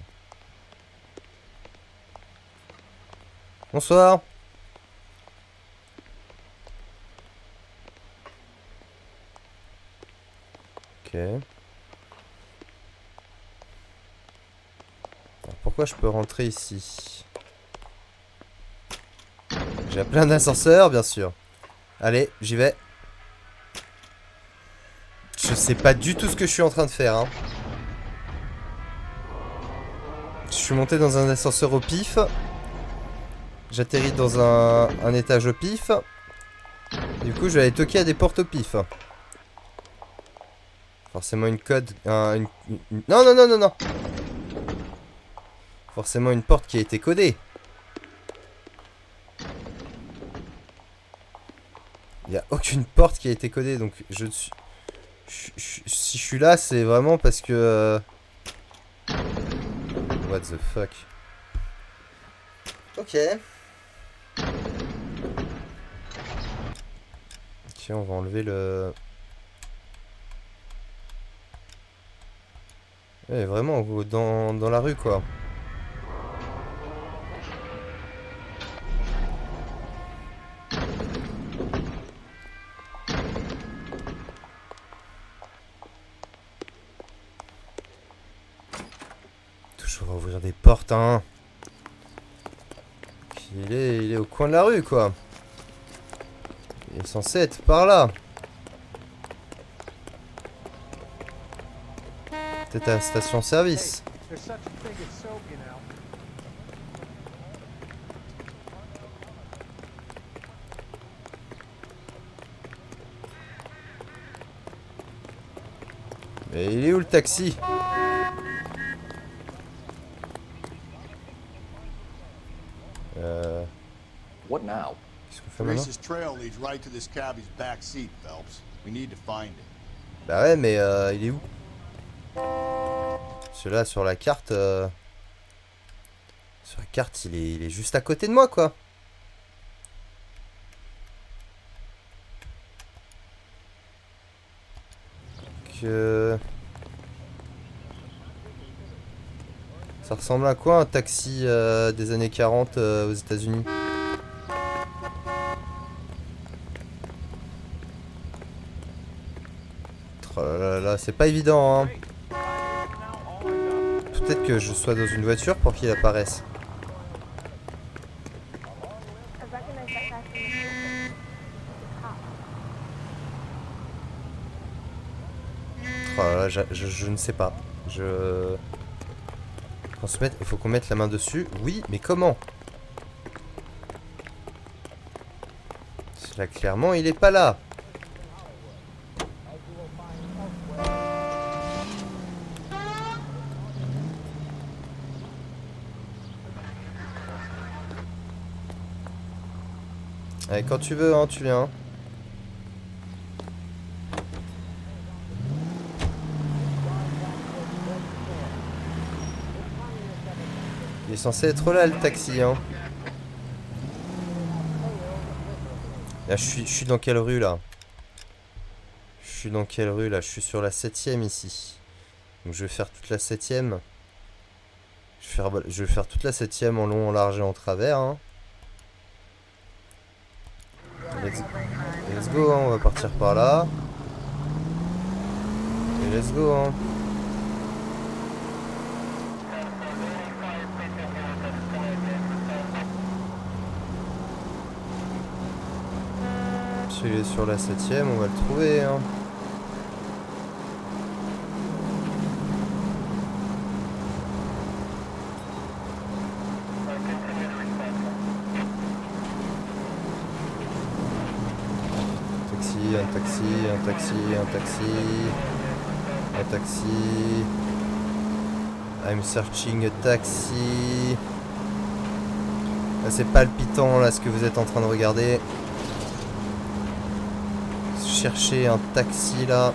Bonsoir. Ok. Alors, pourquoi je peux rentrer ici? J'ai plein d'ascenseurs, bien sûr. Allez, j'y vais. Je sais pas du tout ce que je suis en train de faire, hein. Je suis monté dans un ascenseur au pif. J'atterris dans un étage au pif. Du coup, je vais aller toquer à des portes au pif. Forcément une code... Non, non, non, non, non. Forcément une porte qui a été codée. Il n'y a aucune porte qui a été codée, donc je suis... Si je suis là, c'est vraiment parce que... What the fuck. Ok. Tiens, on va enlever le... Ouais, vraiment, dans la rue, quoi. Toujours ouvrir des portes, hein. Il est au coin de la rue, quoi. Il est censé être par là. Peut-être à la station-service. Mais il est où le taxi? What now? Qu'est-ce qu'on fait maintenant? Teresa's trail leads right to this cabbie's back seat, Phelps. We need to find it. Bah ouais, mais il est où? Celui-là sur la carte... Sur la carte, il est juste à côté de moi, quoi. Ça ressemble à quoi un taxi des années 40 aux États-Unis? Oh là là là, c'est pas évident, hein. Peut-être que je sois dans une voiture pour qu'il apparaisse. Oh là là, je ne sais pas. Il faut qu'on mette la main dessus. Oui, mais comment? Là, clairement, il est pas là. Allez, quand tu veux, hein, tu viens. Il est censé être là, le taxi, hein. Là, je suis dans quelle rue, là? Je suis dans quelle rue, là? Je suis sur la 7ème, ici. Donc, je vais faire toute la 7ème. Je vais faire toute la 7ème en long, en large et en travers, hein. Let's go, hein, on va partir par là. Et let's go, hein. S'il est sur la 7ème, on va le trouver, hein. un taxi, un taxi, un taxi, un taxi. I'm searching a taxi. C'est palpitant là ce que vous êtes en train de regarder. Cherchez un taxi là.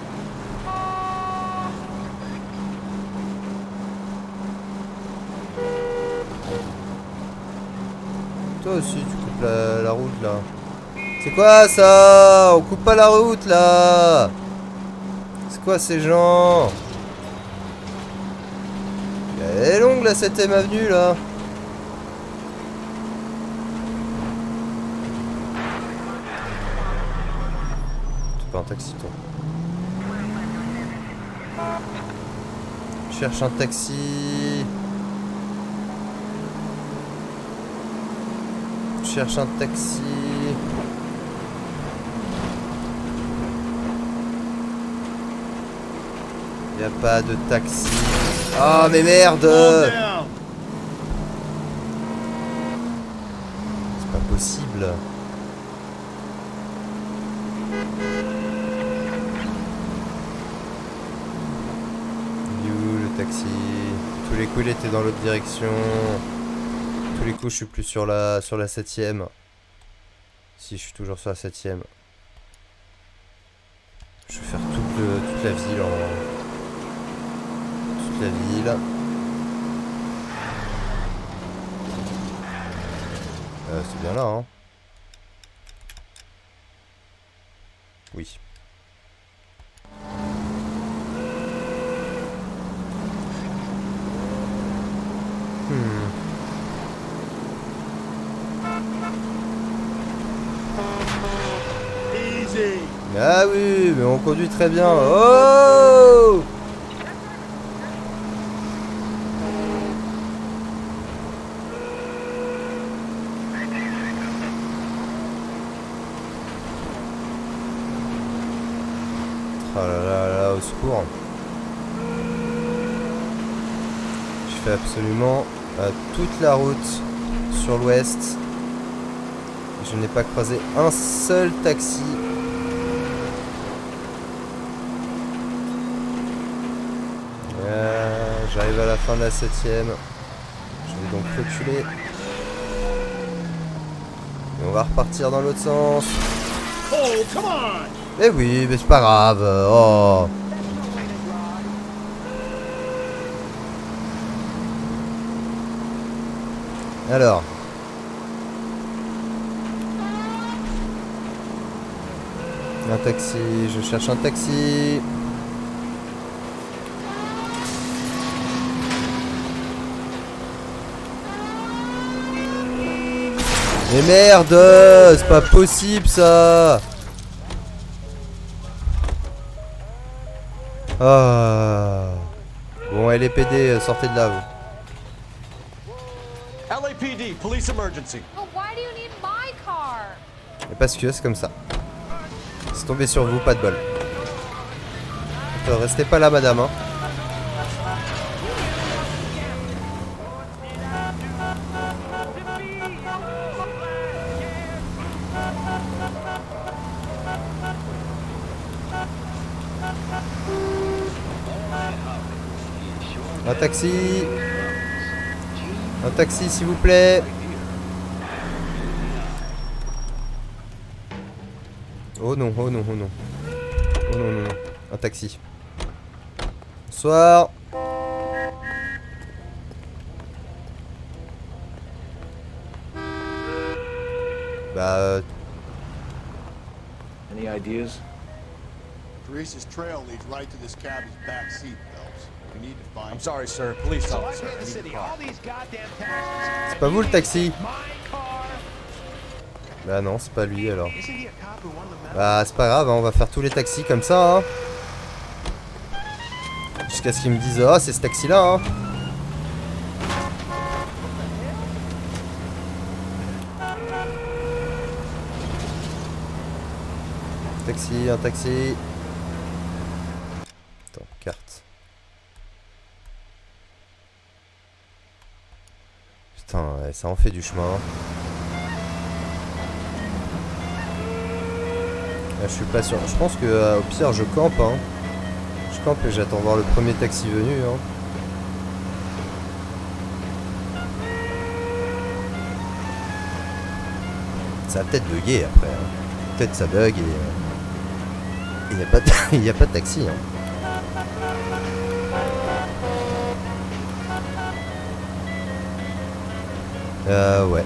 Toi aussi tu coupes la route là. C'est quoi ça? On coupe pas la route là. C'est quoi ces gens? Elle est longue la 7ème avenue là. C'est pas un taxi toi. Je cherche un taxi. Je cherche un taxi. Y a pas de taxi. Oh mais merde! C'est pas possible. Il est où le taxi? Tous les coups il était dans l'autre direction. Tous les coups je suis plus sur la 7ème. Si je suis toujours sur la 7ème. Je vais faire toute la ville en... la ville. C'est bien là, hein. Oui. Easy. Ah oui, mais on conduit très bien. Oh! Oh là là là, au secours. Je fais absolument toute la route sur l'ouest. Je n'ai pas croisé un seul taxi. J'arrive à la fin de la 7ème. Je vais donc reculer. Et on va repartir dans l'autre sens. Oh, come on! Eh oui, mais c'est pas grave. Oh. Alors. Un taxi, je cherche un taxi. Mais merde, c'est pas possible ça. Ah. Bon, LAPD, sortez de là, vous. LAPD, police emergency. Well, why do you need my car? Et parce que c'est comme ça. C'est tombé sur vous, pas de bol. Restez pas là, madame. Hein. Un taxi. Un taxi, s'il vous plaît. Oh non, oh non, oh non. Oh non, non, non. Un taxi. Bonsoir. Bah... Any ideas? Teresa's trail leads right to this cab's back seat, Phelps. We need to find... I'm sorry, sir. Police officer. I need the car. C'est pas vous le taxi? Bah non, c'est pas lui alors. Bah c'est pas grave, hein, on va faire tous les taxis comme ça. Hein. Jusqu'à ce qu'ils me disent, oh c'est ce taxi là. Hein. Taxi, un taxi. Attends, carte. Putain, ouais, ça en fait du chemin. Je suis pas sûr. Je pense que au pire je campe hein. Je campe et j'attends voir le premier taxi venu hein. Ça va peut-être bugger après hein. Peut-être ça bug et il n'y a pas de il n'y a pas de taxi hein. Ouais.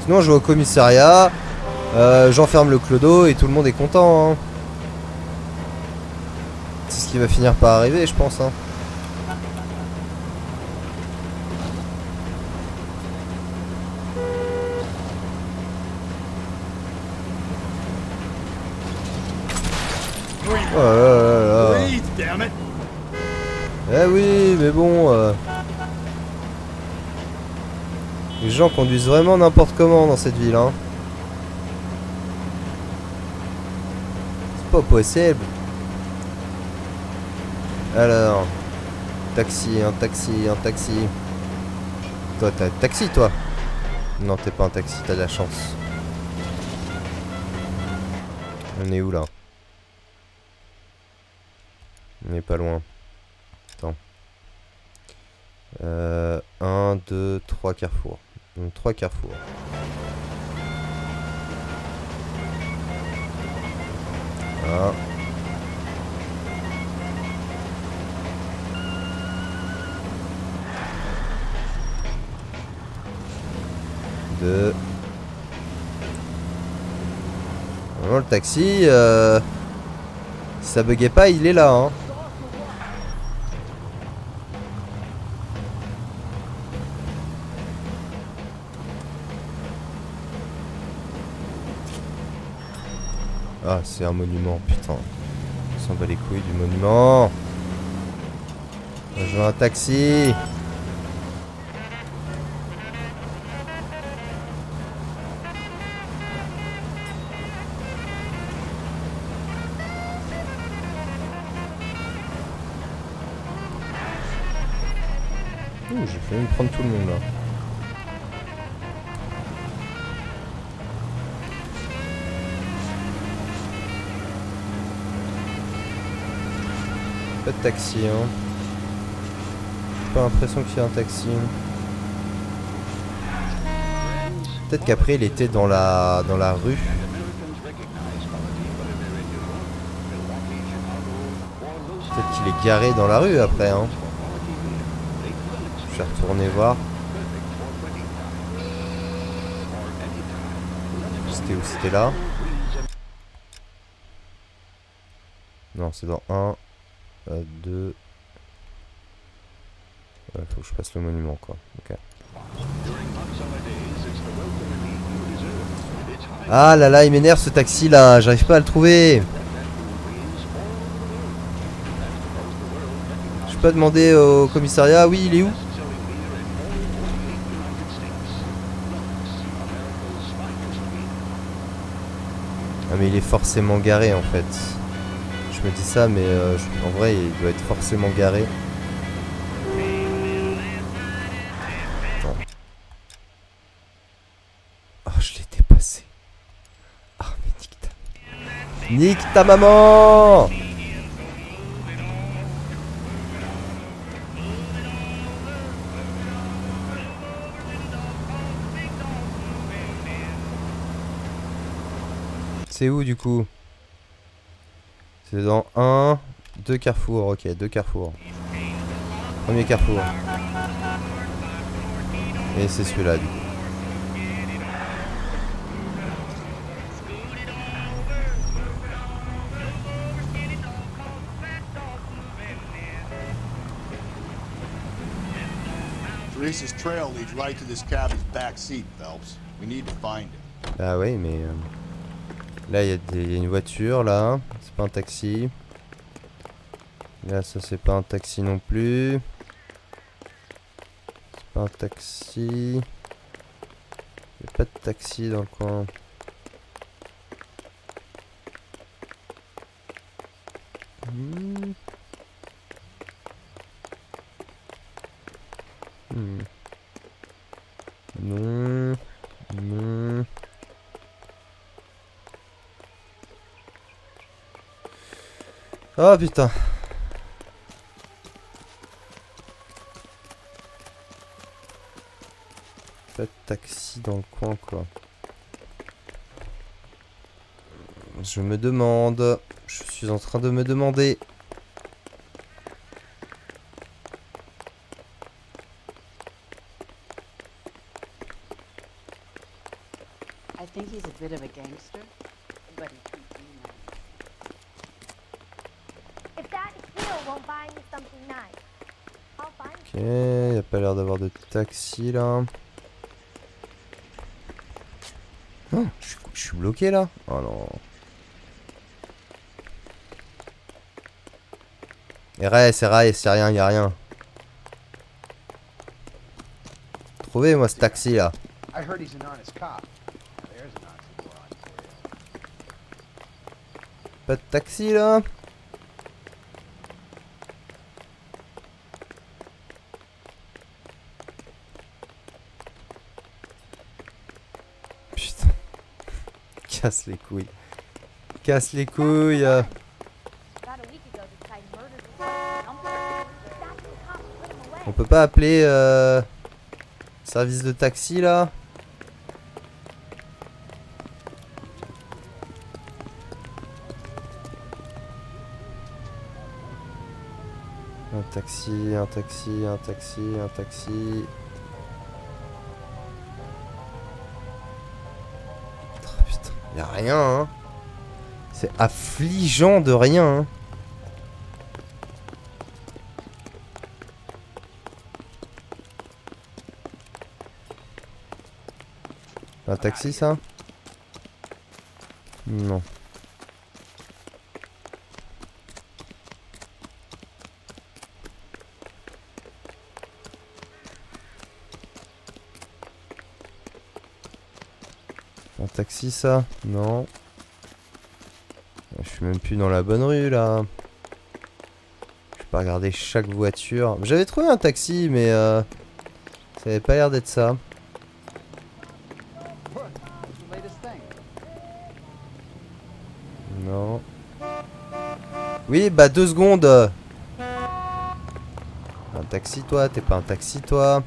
Sinon je vais au commissariat, j'enferme le clodo et tout le monde est content hein. C'est ce qui va finir par arriver je pense hein. Oh là là. Eh oui mais bon les gens conduisent vraiment n'importe comment dans cette ville hein. C'est pas possible. Alors taxi, un taxi. Toi t'as un taxi toi? Non t'es pas un taxi, t'as de la chance. On est où là? On est pas loin. Attends. 1, 2, 3 carrefours. Donc 3 carrefours. Voilà. Deux. Vraiment le taxi, si ça buguait pas, il est là hein. Ah, c'est un monument, putain. On s'en bat les couilles du monument. Je veux un taxi. Ouh, j'ai failli me prendre tout le monde là. Pas de taxi hein. J'ai pas l'impression qu'il y a un taxi. Peut-être qu'après il était dans la rue. Peut-être qu'il est garé dans la rue après hein. Je vais retourner voir. C'était où? C'était là. Non c'est dans 1 2. Ouais, faut que je passe le monument quoi. Ok. Ah là là, il m'énerve ce taxi là, j'arrive pas à le trouver. Je peux pas demander au commissariat, oui il est où? Ah mais il est forcément garé en fait. Je me dis ça mais en vrai il doit être forcément garé. Attends. Oh je l'ai dépassé. Ah mais nique ta maman. C'est où du coup? C'est dans 1, 2 carrefours, ok, 2 carrefours. Premier carrefour. Et c'est celui-là du coup. Teresa's trail leads right to this cabby's back seat, Phelps. We need to find him. Ah oui, mais là il y a une voiture là, c'est pas un taxi. Là ça c'est pas un taxi non plus. C'est pas un taxi. Il y a pas de taxi dans le coin. Non. Non. Oh putain. Pas de taxi dans le coin quoi. Je me demande. Je suis en train de me demander. I think he's a bit of a gangster, but he treats me nice. If that heel won't buy me something nice, I'll find Ok, y a pas l'air d'avoir de taxi là. Oh, je suis bloqué là. Oh non. RS, y'a rien, y'a rien. Trouvez-moi ce taxi là. I heard he's an honest cop. There's an oxymoron for you. Pas de taxi là. Putain. Casse les couilles. Casse les couilles. About a week ago, this guy murdered his wife and dumped her. That's when cops put him away. On peut pas appeler service de taxi là. Un taxi, un taxi, un taxi, un taxi. Oh, putain, y'a rien hein. C'est affligeant de rien hein. Un taxi ça? Non. Un taxi ça? Non. Je suis même plus dans la bonne rue là. Je vais pas regarder chaque voiture. J'avais trouvé un taxi mais ça avait pas l'air d'être ça. Non. Oui, bah 2 secondes. Un taxi toi, t'es pas un taxi toi.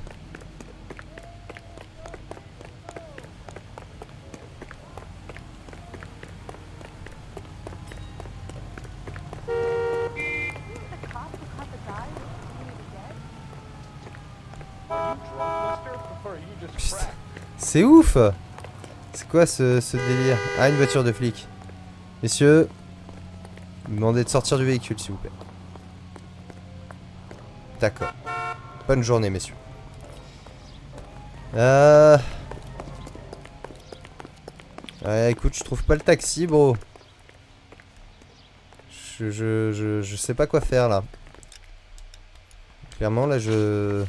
C'est ouf. C'est quoi ce délire? Ah, une voiture de flic. Messieurs, demandez de sortir du véhicule s'il vous plaît. D'accord. Bonne journée messieurs. Ouais, écoute, je trouve pas le taxi bro. Je sais pas quoi faire là. Clairement là je...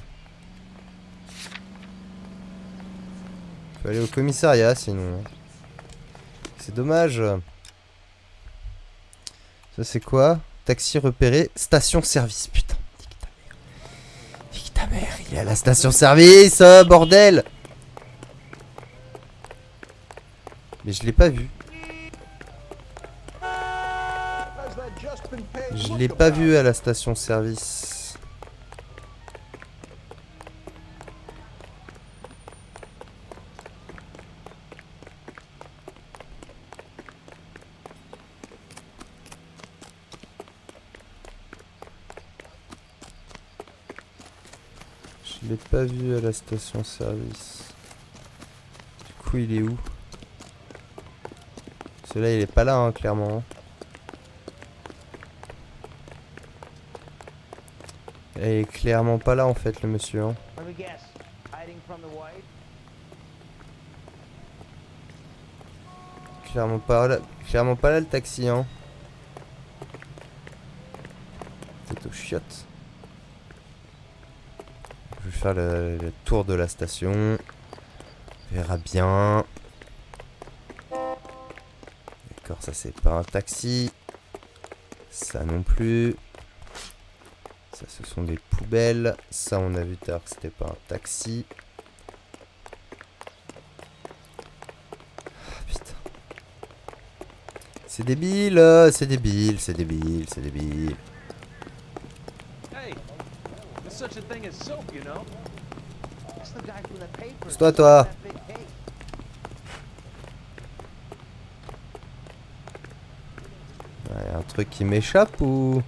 Faut aller au commissariat sinon. C'est dommage. Ça c'est quoi? Taxi repéré, station service. Putain, nique ta mère. Nique ta mère, il est à la station service, bordel. Mais je l'ai pas vu. Je l'ai pas vu à la station service. Je l'ai pas vu à la station service. Du coup il est où? Celui-là il est pas là hein, clairement. Il est clairement pas là en fait le monsieur hein. Clairement pas là le taxi hein. C'est aux chiottes. Je vais faire le tour de la station. On verra bien. D'accord, ça c'est pas un taxi. Ça non plus. Ça ce sont des poubelles. Ça on a vu tout à l'heure que c'était pas un taxi. Ah, putain. C'est débile, c'est débile, c'est débile, c'est débile. Hey, there's such a thing as soap, you know? C'est toi. Ouais, y a un truc qui m'échappe ou...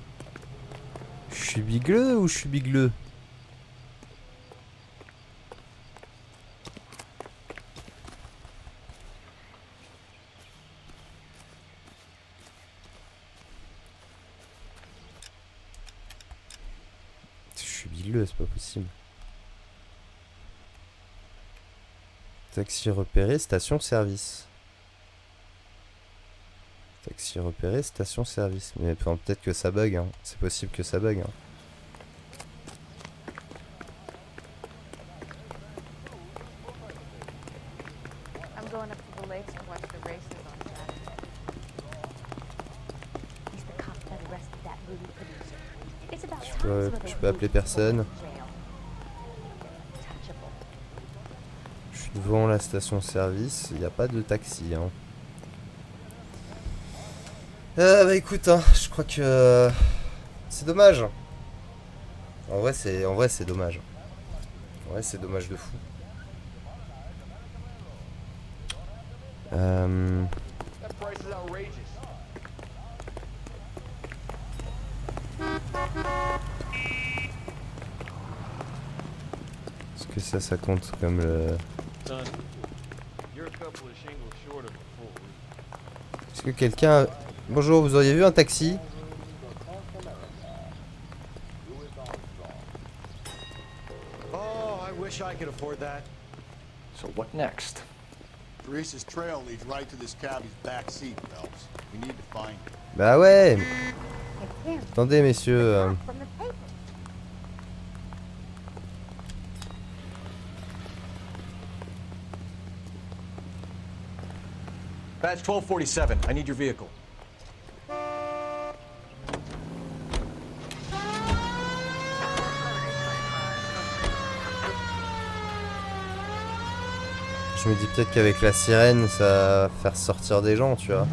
Je suis bigleux ou je suis bigleux? Je suis bigleux, c'est pas possible. Taxi repéré, station service. Taxi repéré, station service. Mais enfin, peut-être que ça bug, hein. C'est possible que ça bug, hein. I'm going up to the lakes to watch the races on Saturday. He's the cop that arrested that movie producer. It's about Je peux appeler personne. Je suis devant la station service, il n'y a pas de taxi, hein. Bah écoute, hein, je crois que c'est dommage. En vrai c'est dommage. En vrai c'est dommage de fou. Est-ce que ça compte comme le... Est-ce que quelqu'un... Bonjour, vous auriez vu un taxi? Oh, I wish I could afford that. So what next? Teresa's trail leads right to this cabbie's back seat, Phelps. We need to find it. Bah ouais. Attendez messieurs. Badge 1247, I need your vehicle. Je me dis peut-être qu'avec la sirène, ça va faire sortir des gens, tu vois.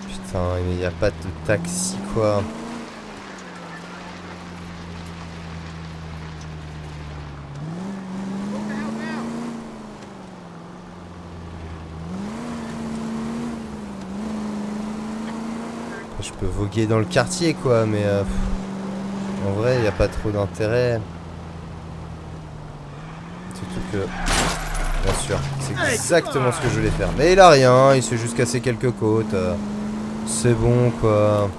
Putain, mais il n'y a pas de taxi, quoi. Je peux voguer dans le quartier quoi, mais en vrai il n'y a pas trop d'intérêt. Surtout que, bien sûr, c'est exactement ce que je voulais faire. Mais il a rien, il s'est juste cassé quelques côtes. C'est bon quoi.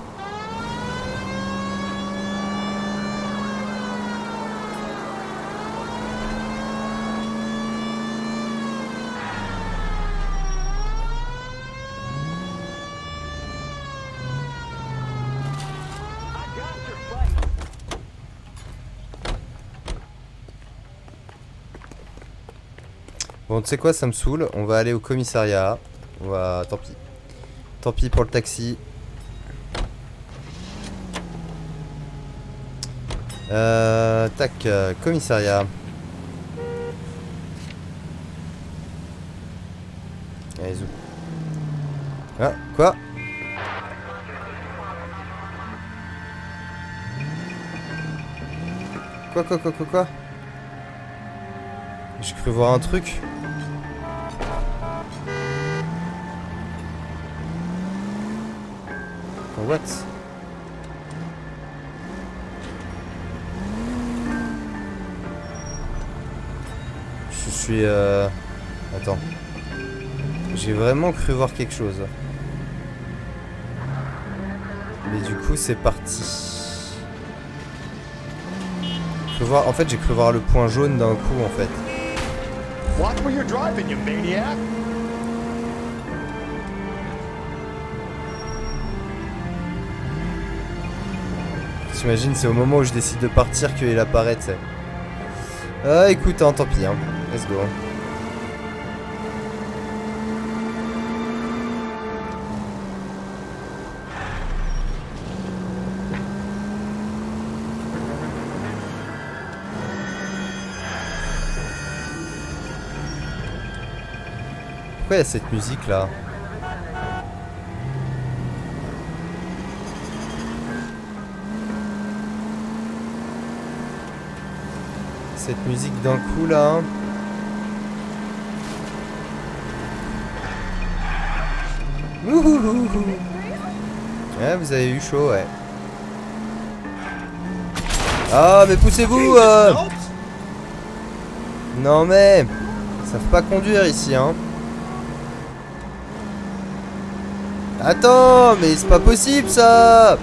Bon, tu sais quoi, ça me saoule. On va aller au commissariat. On va... Tant pis. Tant pis pour le taxi. Tac, commissariat. Allez, zou. Ah, quoi? Quoi? J'ai cru voir un truc. What? Je suis Attends. J'ai vraiment cru voir quelque chose. Mais du coup c'est parti. En fait j'ai cru voir le point jaune d'un coup en fait. Watch where you're driving, you maniac! T'imagines, c'est au moment où je décide de partir qu'il apparaît, tu sais. Ah, écoute, hein, tant pis, hein. Let's go. Pourquoi il y a cette musique là? Cette musique d'un coup là. Wouhouhouhou. Ouais, vous avez eu chaud, ouais. Ah, mais poussez-vous Non mais... Ils savent pas conduire ici, hein. Attends, mais c'est pas possible ça.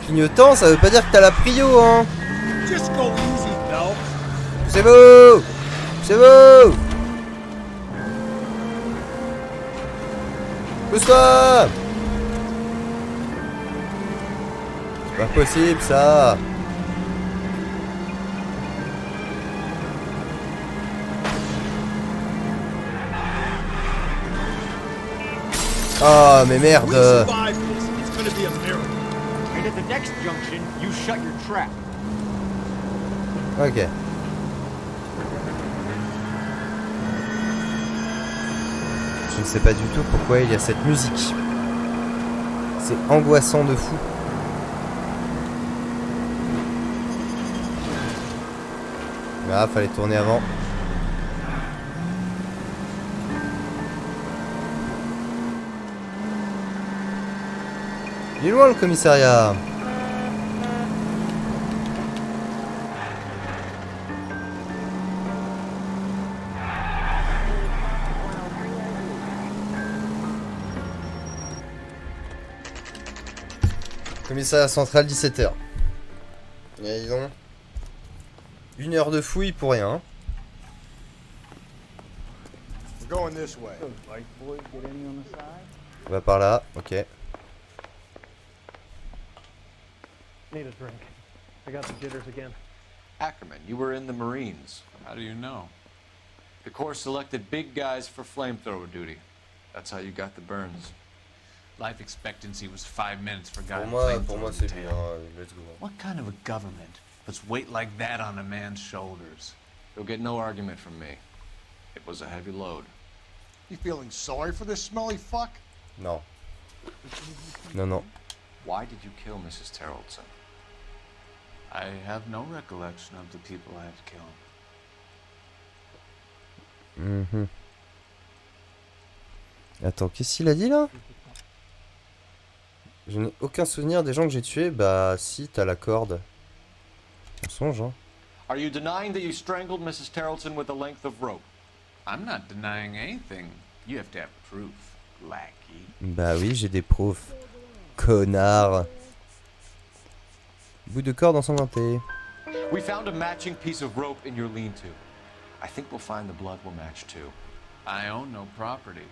Clignotant, ça veut pas dire que t'as la prio, hein. Poussez-vous. Poussez-vous. Pousse-toi. C'est pas possible ça. Oh mais merde. Ok. Je ne sais pas du tout pourquoi il y a cette musique. C'est angoissant de fou. Ah, fallait tourner avant. Il est loin le commissariat. Commissariat central, 17h. Et ils ont 1 heure de fouille pour rien. On va par là, ok. Need a drink. I got the jitters again. Ackerman, you were in the Marines. How do you know? The Corps selected big guys for flamethrower duty. That's how you got the burns. Life expectancy was 5 minutes for guys. Pour moi c'est bien. Let's go. What kind of a government puts weight like that on a man's shoulders? You'll get no argument from me. It was a heavy load. You feeling sorry for this smelly fuck? Non. Non, non. Why did you kill Mrs. Terrellson? I have no recollection of the people I have killed. Attends, qu'est-ce qu'il a dit là? Je n'ai aucun souvenir des gens que j'ai tués. Bah si, t'as la corde. Mensonge, hein. Are you denying that you strangled Mrs. Terrellson with a length of rope? I'm not denying anything. You have to have proof, lackey. Bah oui, j'ai des proof. Connard. Bout de corde ensanglanté. We found a matching piece of rope in your lean-to. I think we'll find the blood will match too. I own no property.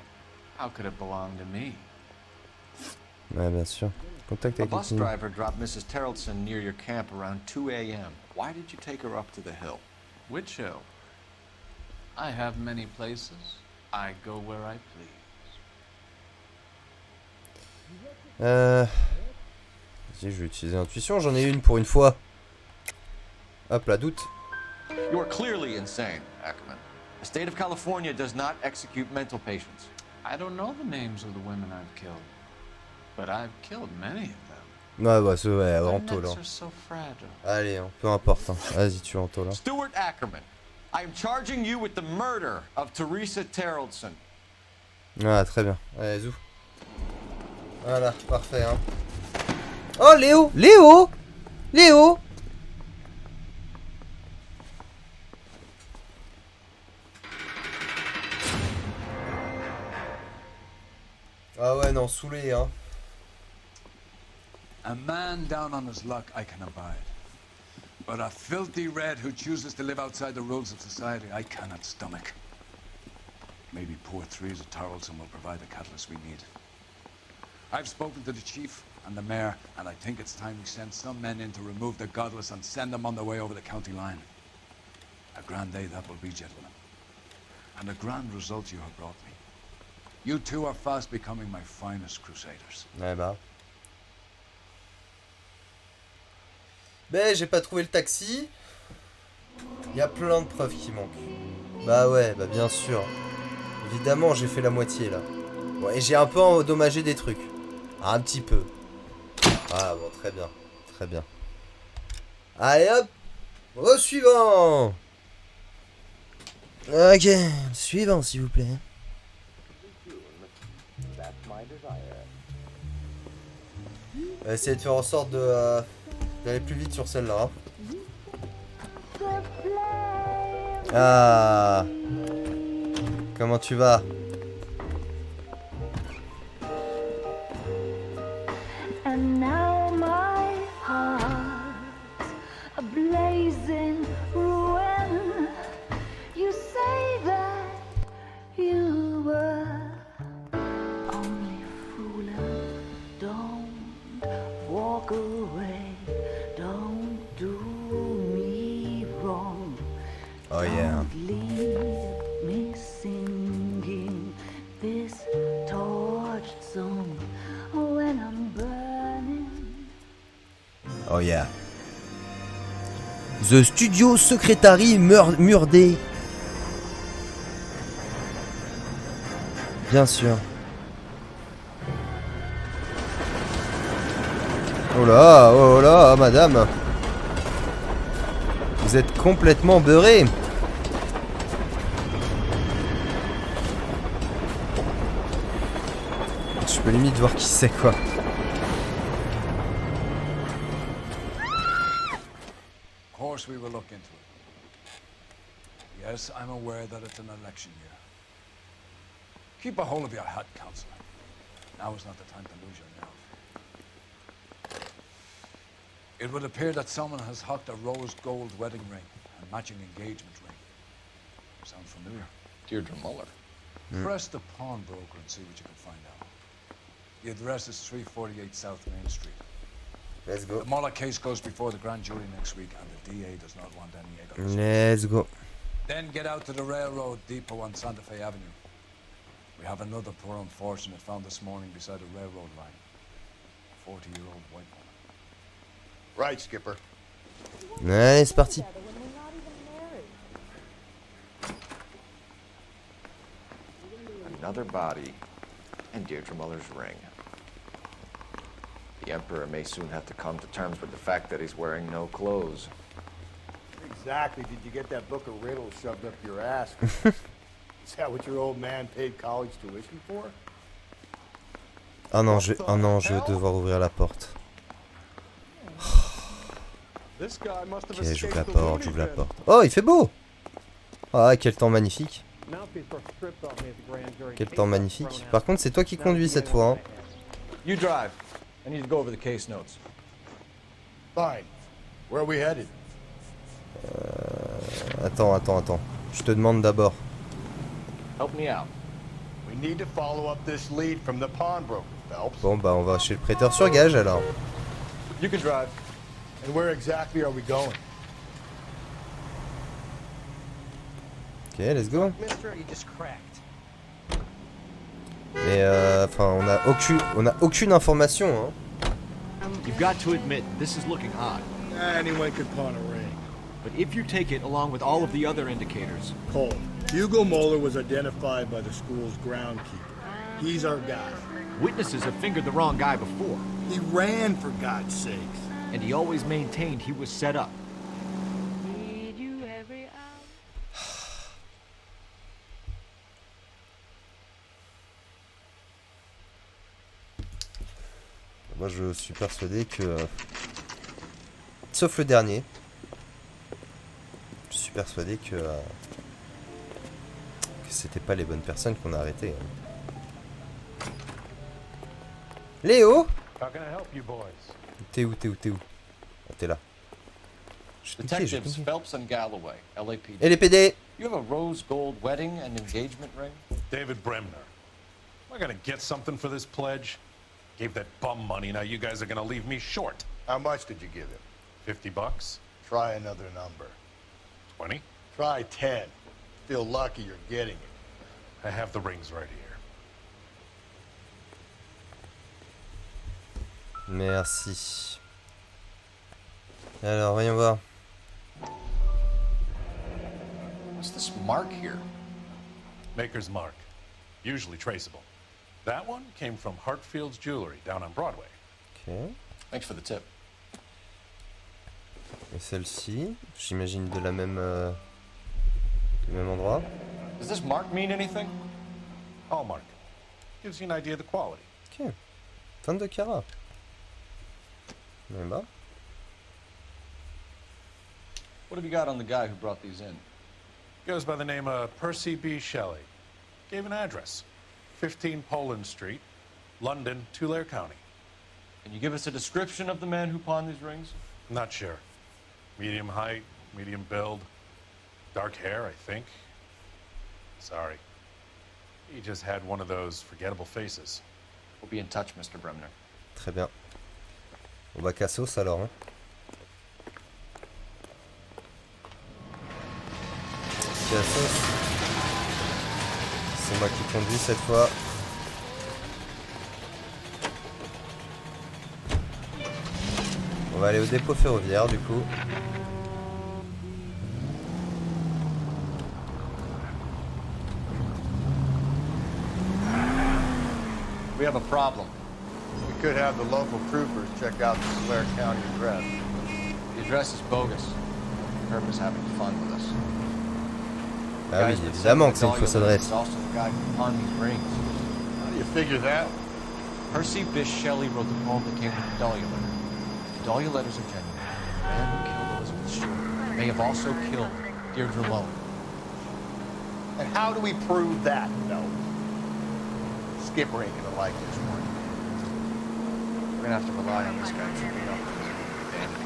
How could it belong to me? Ouais, bien sûr. Contact A avec bus les driver dropped Mrs. Terrellson near your camp around 2 a.m. Why did you take her up to the hill? Which hill? I have many places. I go where I please. Si je vais utiliser l'intuition, j'en ai une pour une fois. Hop là, doute. You are clearly insane, Ackerman. The state of California does not execute mental patients. I don't know the names of the women I've killed, but I've killed many of them. Ouais, bah c'est ouais, en tôle. Necks are so fragile. Allez, hein, peu importe. Hein. Vas-y, tu es en tôle. Hein. Stuart Ackerman, I am charging you with the murder of Teresa Terrellson. Ah, très bien. Allez, zou. Voilà, parfait. Hein. Oh, Léo! Léo! Léo! Ah ouais, non, saoulé, hein. A man down on his luck I can abide. But a filthy red who chooses to live outside the rules of society I cannot stomach. Maybe poor Teresa Terrellson will provide the catalyst we need. I've spoken to the chief and the mayor, and I think it's time we send some men in to remove the godless and send them on their way over the county line. A grand day that will be, gentlemen. And a grand result you have brought me. You two are fast becoming my finest crusaders. Ouais bah. Ben, j'ai pas trouvé le taxi. Il y a plein de preuves qui manquent. Bah ouais, bah bien sûr. Évidemment, j'ai fait la moitié là. Ouais, j'ai un peu endommagé des trucs. Un petit peu. Ah bon, très bien. Très bien. Allez hop. Au suivant. Ok, suivant s'il vous plaît. On va essayer de faire en sorte d'aller plus vite sur celle-là. Ah. Comment tu vas? And now my heart's a blazing ruin. You say that you were only fooling. Don't walk away. Don't do me wrong. Oh yeah. Don't leave me singing this torched song when I'm burning. Oh yeah. The Studio Secretary Murdé. Bien sûr. Oh là, madame. Vous êtes complètement beurré. Je peux limite voir qui c'est quoi. Of course we will look into it. Yes, I'm aware that it's an election year. Keep a hold of your hat, Counselor. Now is not the time to lose your nerve. It would appear that someone has hocked a rose gold wedding ring and matching engagement ring. Sound familiar? Deirdre Muller. Press the pawnbroker and see what you can find out. The address is 348 South Main Street. Let's go. The Muller case goes before the grand jury next week, and the DA does not want any egos. Let's go. Then get out to the railroad depot on Santa Fe Avenue. We have another poor unfortunate found this morning beside a railroad line. A 40-year-old white woman. Right, Skipper. Allez, c'est parti. Another body, and Deirdre Muller's ring. The Emperor may soon have to come to terms with the fact that he's wearing no clothes. Exactly. Did you get that book of riddles shoved up your ass? Is that what your old man paid college tuition for? Oh non, je vais devoir ouvrir la porte. Ok, j'ouvre la porte. Oh, il fait beau! Ah, quel temps magnifique. Quel temps magnifique. Par contre, c'est toi qui conduis cette fois. Hein. You drive. I need to go over the case notes. Fine. Where are we headed? Attends. Je te demande d'abord. Help me out. We need to follow up this lead from the pawnbroker, Phelps. Bon, bah, on va chez le prêteur sur gage alors. You can drive. And where exactly are we going? Ok, let's go. Mister, you just cracked. Mais enfin, on a aucune information. Hein. You've got to admit, this is looking odd. Anyone could pawn a ring. But if you take it along with all of the other indicators... Cole, Hugo Moeller was identified by the school's groundkeeper. He's our guy. Witnesses have fingered the wrong guy before. He ran, for God's sakes. And he always maintained he was set up. Moi je suis persuadé que... Sauf le dernier. Je suis persuadé que c'était pas les bonnes personnes qu'on a arrêtées. Hein. Léo? T'es où? Oh, t'es là. Detectives Phelps and Galloway, LAPD. Et les PD? You have a rose gold wedding and engagement ring? David Bremner. Am I gonna get something for this pledge? Gave that bum money, now you guys are gonna leave me short. How much did you give him? $50? Try another number. 20? Try 10. Feel lucky you're getting it. I have the rings right here. Merci. Alors, voyons voir. What's this mark here? Maker's mark. Usually traceable. That one came from Hartfield's Jewelry down on Broadway. Ok. Thanks for the tip. Et celle-ci, j'imagine de la même... du même endroit. Does this mark mean anything? Hallmark. Gives you an idea of the quality. Ok. 22 carats. Eh ben. What have you got on the guy who brought these in? Goes by the name of Percy B. Shelley. Gave an address. 15 Poland Street, London, Tulare County. Can you give us a description of the man who pawned these rings? Not sure. Medium height, medium build. Dark hair, I think. Sorry. He just had one of those forgettable faces. We'll be in touch, Mr. Bremner. Très bien. On va cassos alors. Hein. Cassos. C'est moi qui conduis cette fois. On va aller au dépôt ferroviaire du coup. We have a problem. We could have the local troopers check out the Tulare County address. The address is bogus. Herb is having fun with us. Ah oui, évidemment que c'est une fausse adresse. Also the guy who pawned these rings. How do you figure that? Percy Bysshe Shelley wrote the poem that came with the Dahlia letter. The Dahlia letters are genuine. The man who killed Elizabeth Short may have also killed Deirdre Lowe. And how do we prove that, though? Skipper ain't gonna like this one. We're gonna have to rely on this guy tripping up his identity.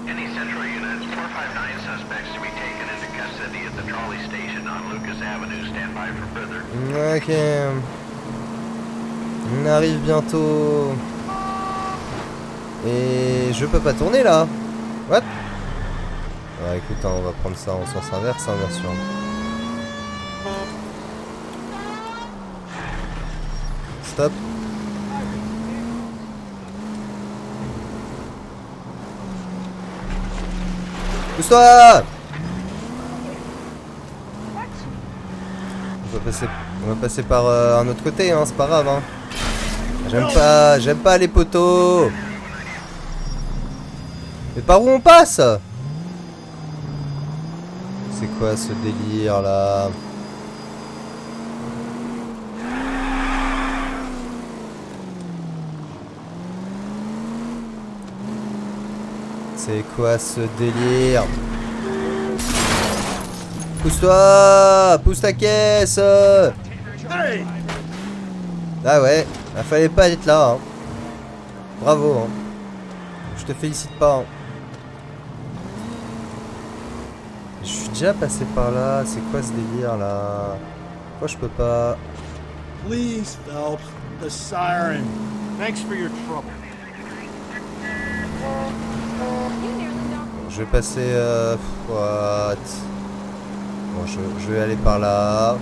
Any central units, 459 suspects to be taken into custody at the trolley station on Lucas Avenue. Stand by for further. Ok. On arrive bientôt. Et je peux pas tourner là. What? Ah, écoute, hein, on va prendre ça en sens inverse, hein, bien sûr. Stop. Pousse-toi! On va passer par un autre côté, hein, c'est pas grave, hein. J'aime pas les poteaux. Mais par où on passe? C'est quoi ce délire là? C'est quoi ce délire? Pousse-toi! Pousse ta caisse! Ah ouais, il fallait pas être là. Hein. Bravo. Hein. Je te félicite pas. Hein. Je suis déjà passé par là. C'est quoi ce délire là? Pourquoi je peux pas? Please, Phelps. The siren. Thanks for your trouble. Je vais passer... what? Bon, je vais aller par là.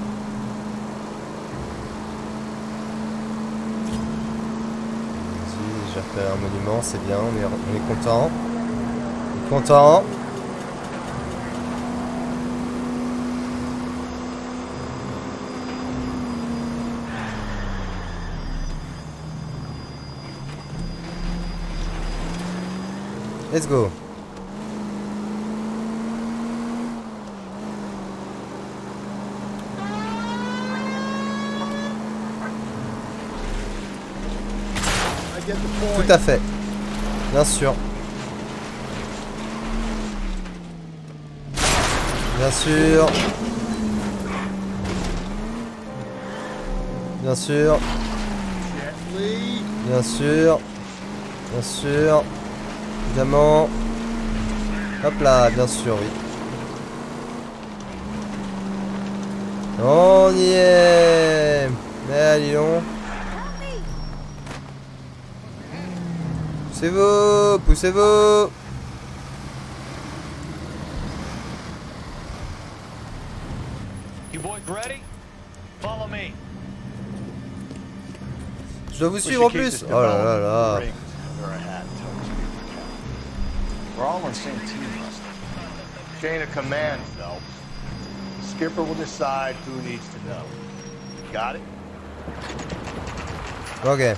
Vas-y, j'ai repéré un monument, c'est bien, on est content. On est content. Let's go. Tout à fait. Bien sûr. Bien sûr. Bien sûr. Bien sûr. Bien sûr. Évidemment. Hop là, bien sûr, oui. On y est. Mais allez donc. Poussez-vous, poussez-vous. You boys ready? Follow me. Je dois vous suivre en plus. Oh là là là. We're all on the same team, Rusty. Chain of command, though. skipper will decide who needs to know. Got it? Ok.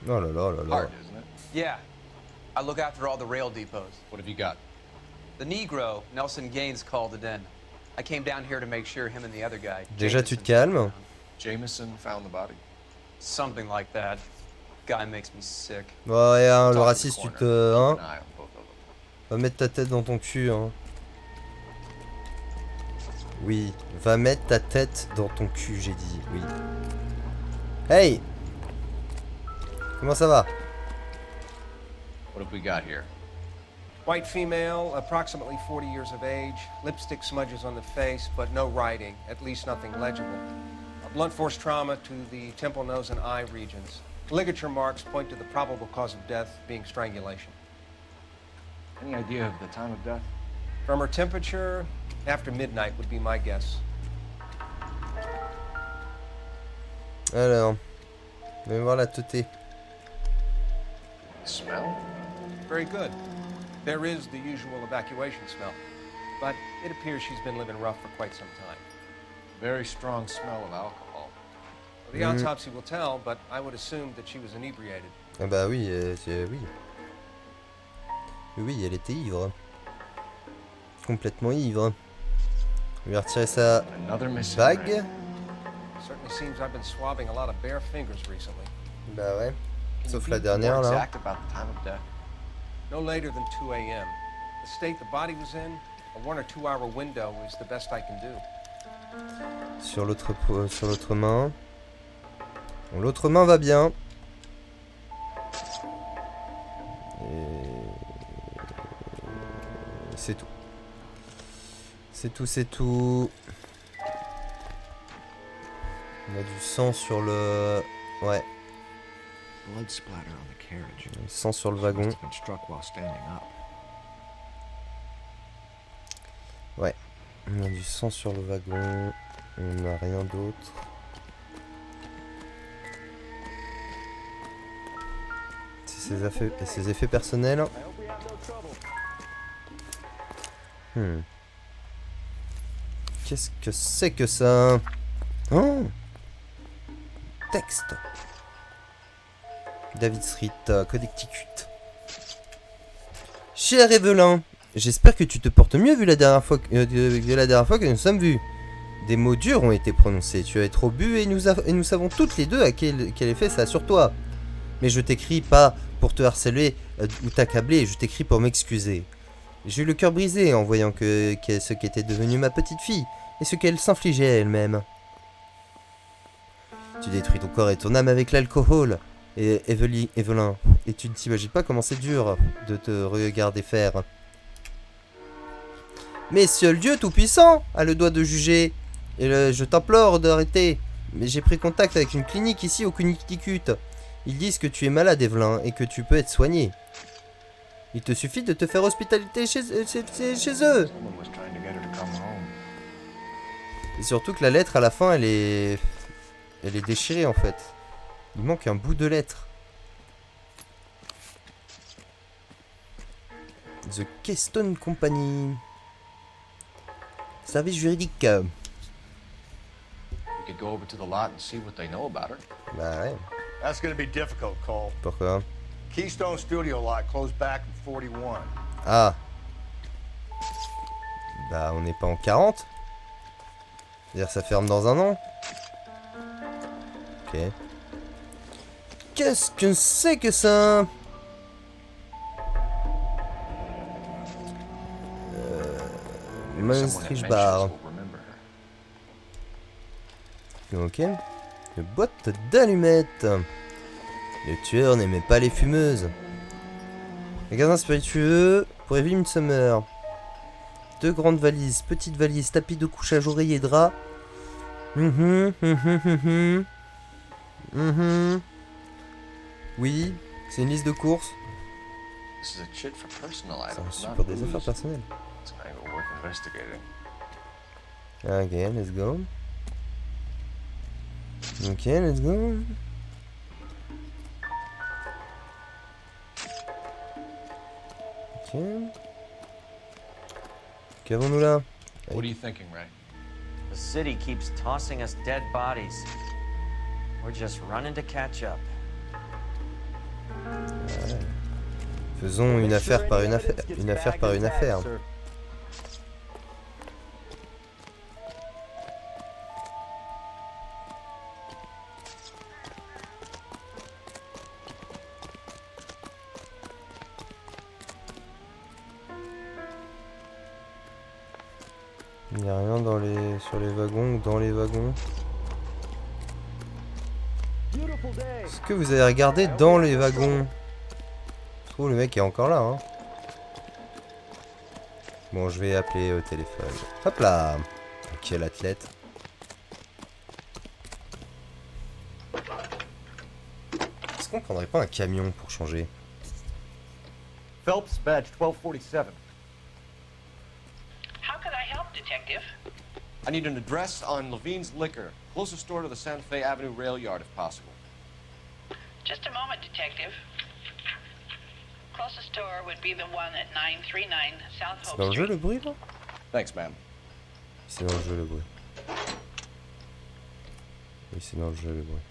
Oh là là là là. Hard, isn't it? Yeah. I look after all the rail depots. What have you got? The Negro, Nelson Gaines, called it in. I came down here to make sure him and the other guy. Déjà tu te calmes. Jameson found the body. Something like that. Guy makes me sick. Ouais, hein, le raciste, tu te... Hein, va mettre ta tête dans ton cul, hein. Oui, va mettre ta tête dans ton cul, j'ai dit, oui. Hey! Comment ça va? What have we got here? White female, approximately 40 years of age, lipstick smudges on the face, but no writing, at least nothing legible. A blunt force trauma to the temple, nose, and eye regions. Ligature marks point to the probable cause of death being strangulation. Any idea of the time of death? From her temperature, after midnight would be my guess. Alors, on va voir la teuté. Smell? Very good. There is the usual evacuation smell, but it appears she's been living rough for quite some time. Very strong smell of alcohol. Well, the autopsy will tell, but I would assume that she was inebriated. Ah bah oui, oui. Oui, elle était ivre. Complètement ivre. On lui a retiré sa bague. Certainly seems I've been swabbing a lot of bare fingers recently. Bah ouais. Sauf la dernière là. Exact about the time of death. No later than 2 a.m. The state the body was in, a 1 or 2 hour window is the best I can do. Sur l'autre main. Bon, l'autre main va bien. Et c'est tout. C'est tout. On a du sang sur le... Ouais. Blood splatter on the carriage. Du sang sur le wagon. Ouais. On a du sang sur le wagon. On n'a rien d'autre. C'est ses effets personnels. Qu'est-ce que c'est que ça? Oh! Texte. David Street, Connecticut. Cher Evelyn, j'espère que tu te portes mieux vu la dernière fois que nous sommes vus. Des mots durs ont été prononcés. Tu avais trop bu et nous savons toutes les deux à quel effet ça a sur toi. Mais je t'écris pas pour te harceler ou t'accabler, je t'écris pour m'excuser. J'ai eu le cœur brisé en voyant ce qu'était devenue ma petite fille et ce qu'elle s'infligeait à elle-même. Tu détruis ton corps et ton âme avec l'alcool. Et Evelyn, et tu ne t'imagines pas comment c'est dur de te regarder faire. Mais seul Dieu Tout-Puissant a le droit de juger. Et je t'implore d'arrêter. Mais j'ai pris contact avec une clinique ici au Connecticut. Ils disent que tu es malade, Evelyn, et que tu peux être soigné. Il te suffit de te faire hospitalité chez eux. Et surtout que la lettre à la fin, elle est déchirée en fait. Il manque un bout de lettre. The Keystone Company. Service juridique. We could go over to the lot and see what they know about her. Bah ouais. That's gonna be difficult, Cole. Pourquoi? Keystone Studio lot closed back in 41. Ah. Bah on n'est pas en 40. C'est-à-dire ça ferme dans un an. Ok. Qu'est-ce que c'est que ça? Maastricht Bar. Ok. Une boîte d'allumettes. Le tueur n'aimait pas les fumeuses. Magasin spiritueux pour Evelyn Summer. 2 grandes valises, petites valises, tapis de couchage, oreiller, drap. Oui, c'est une liste de courses. C'est un support des affaires personnelles. Ok, let's go. Ok, let's go. Ok. Qu'avons-nous là? What are you thinking, Ray? The city keeps tossing us dead bodies. We're just running to catch up. Ouais. Faisons une affaire par une affaire. Une affaire par une affaire. Il n'y a rien sur les wagons ou dans les wagons. Est-ce que vous avez regardé dans les wagons? Je trouve le mec est encore là. Hein. Bon, je vais appeler au téléphone. Hop là. Quel athlète. Est-ce qu'on prendrait pas un camion pour changer? Phelps, badge 1247. How could I help, Detective? I need an address on Levine's Liquor. Closest store to the Santa Fe Avenue rail yard, if possible. Just a moment, Detective. Closest store would be the one at 939 South C'est Hope dans le jeu Street. le bruit là? Thanks, ma'am. C'est dans le jeu le bruit. Oui, c'est dans le jeu le bruit.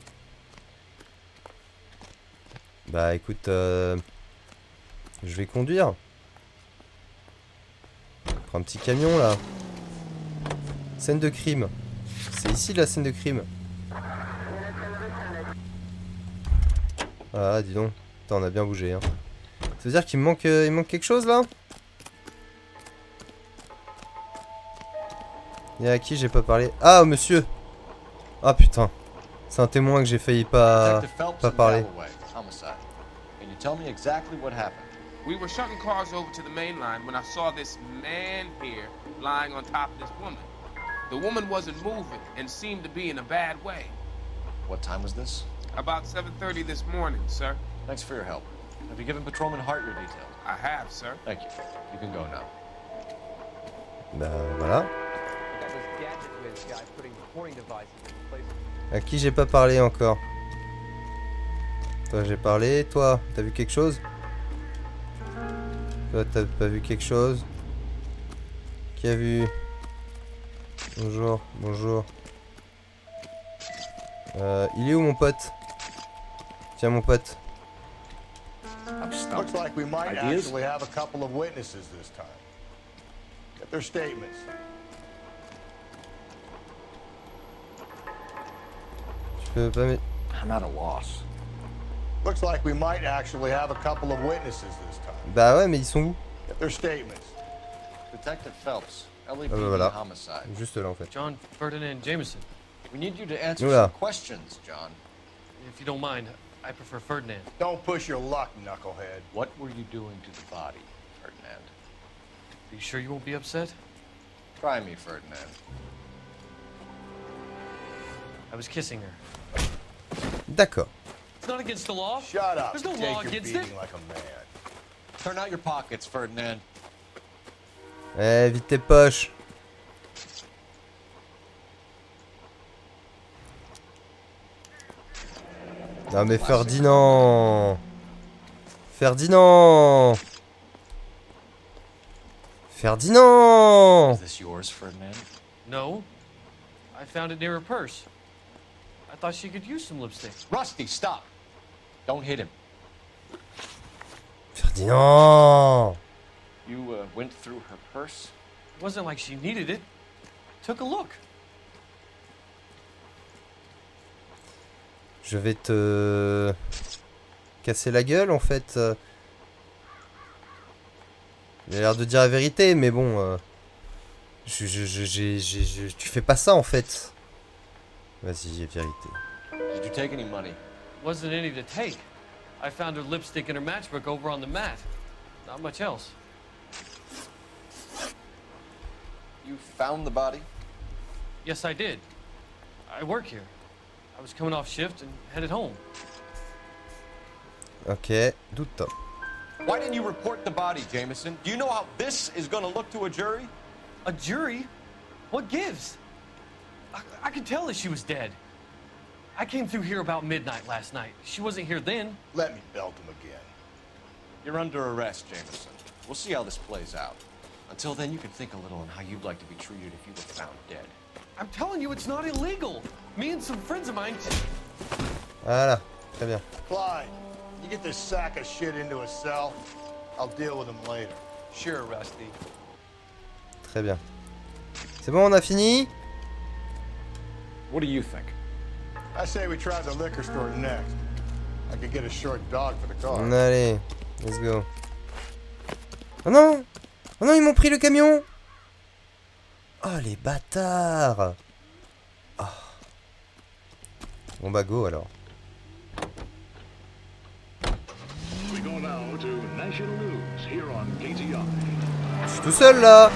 Bah écoute, je vais conduire. Prends un petit camion là. Scène de crime. C'est ici la scène de crime. Ah dis donc. Attends, on a bien bougé hein. Ça veut dire qu'il me manque quelque chose là? Et à qui j'ai pas parlé? Ah monsieur. Ah putain. C'est un témoin que j'ai failli pas parler. Can you tell me exactly what happened? We were shuttling cars over to the main line when I saw this man here lying on top of this woman. The woman wasn't moving and seemed to be in a bad way. What time was this? About 7:30 this morning, sir. Thanks for your help. Have you given Patrolman Hart your details? I have, sir. Thank you. You can go now. Bah voilà. À qui j'ai pas parlé encore? Toi j'ai parlé, toi t'as vu quelque chose? Toi t'as pas vu quelque chose? Qui a vu? Bonjour, bonjour. Il est où mon pote? Tiens mon pote. Looks like we might actually have a couple of witnesses this time. Get their statements. Tu peux pas mettre... I'm at a loss. Looks like we might actually have a couple of witnesses this time. Bah ouais mais ils sont où? Get their statements. Detective Phelps, Ah LAPD bah voilà. homicide. Juste là en fait. John Ferdinand Jameson. We need you to answer Oula. some questions, John. If you don't mind, I prefer Ferdinand. Don't push your luck, knucklehead. What were you doing to the body, Ferdinand? Are you sure you won't be upset? Try me, Ferdinand. I was kissing her. D'accord. It's not against the law. Shut up. There's no Take law your against beating it. like a man. Turn out your pockets, Ferdinand. Eh, vite tes poches. Non mais Ferdinand. Ferdinand. Ferdinand. Is this yours, Ferdinand? No. I found it near her purse. I thought she could use some lipstick. Rusty, stop. Don't hit him. Ferdinand. You went through her purse? It wasn't like she needed it. Took a look. Je vais te casser la gueule en fait. Il a l'air de dire la vérité, mais bon, tu fais pas ça en fait. Vas-y, vérité. Did you take any money? Wasn't any to take. I found her lipstick in her matchbook over on the mat. Not much else. You found the body? Yes, I did. I work here. I was coming off shift and headed home. Ok, doute. Why didn't you report the body, Jameson? Do you know how this is going to look to a jury? A jury? What gives? I could tell that she was dead. I came through here about midnight last night. She wasn't here then. Let me belt him again. You're under arrest, Jameson. We'll see how this plays out. Until then, you can think a little on how you'd like to be treated if you were found dead. I'm telling you, it's not illegal. Me and some friends of mine. Voilà, très bien. Clyde, you get this sack of shit into a cell. I'll deal with him later. Sure, Rusty. Très bien. C'est bon, on a fini? What do you think? I say we try the liquor store next. I could get a short dog for the car. Allez, let's go. Oh non! Oh non, ils m'ont pris le camion! Oh, les bâtards! Oh. Bon bah go alors. We go now to National News here on KTI. Je suis tout seul là!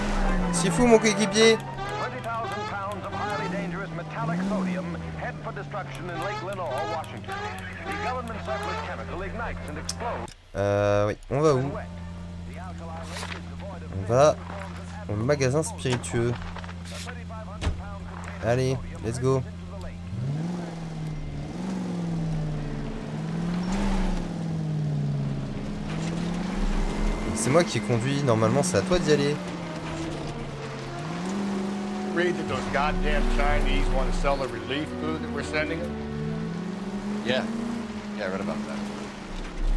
C'est fou mon coéquipier! 20,000 pounds of highly dangerous metallic sodium head for destruction in Lake Lenore, Washington. The government surplus chemical ignites and explodes. Oui, on va où? On va au magasin spiritueux. Allez, let's go. C'est moi qui conduis, normalement c'est à toi d'y aller. Read that those goddamn Chinese want to sell the relief food that we're sending them? Yeah. Yeah, I read about that.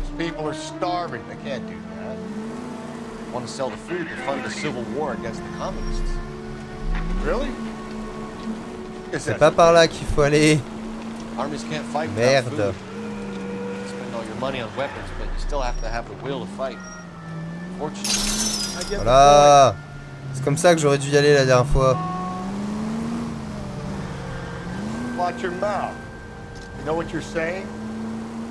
These people are starving. They can't do that. Want to sell the food to fund the civil war against the communists. Really? C'est pas par là qu'il faut aller. Armies can't fight without Merde. food. You spend all your money on weapons, but you still have to have the will to fight. Fortunately. Voilà. C'est comme ça que j'aurais dû y aller la dernière fois. Watch your mouth. You know what you're saying?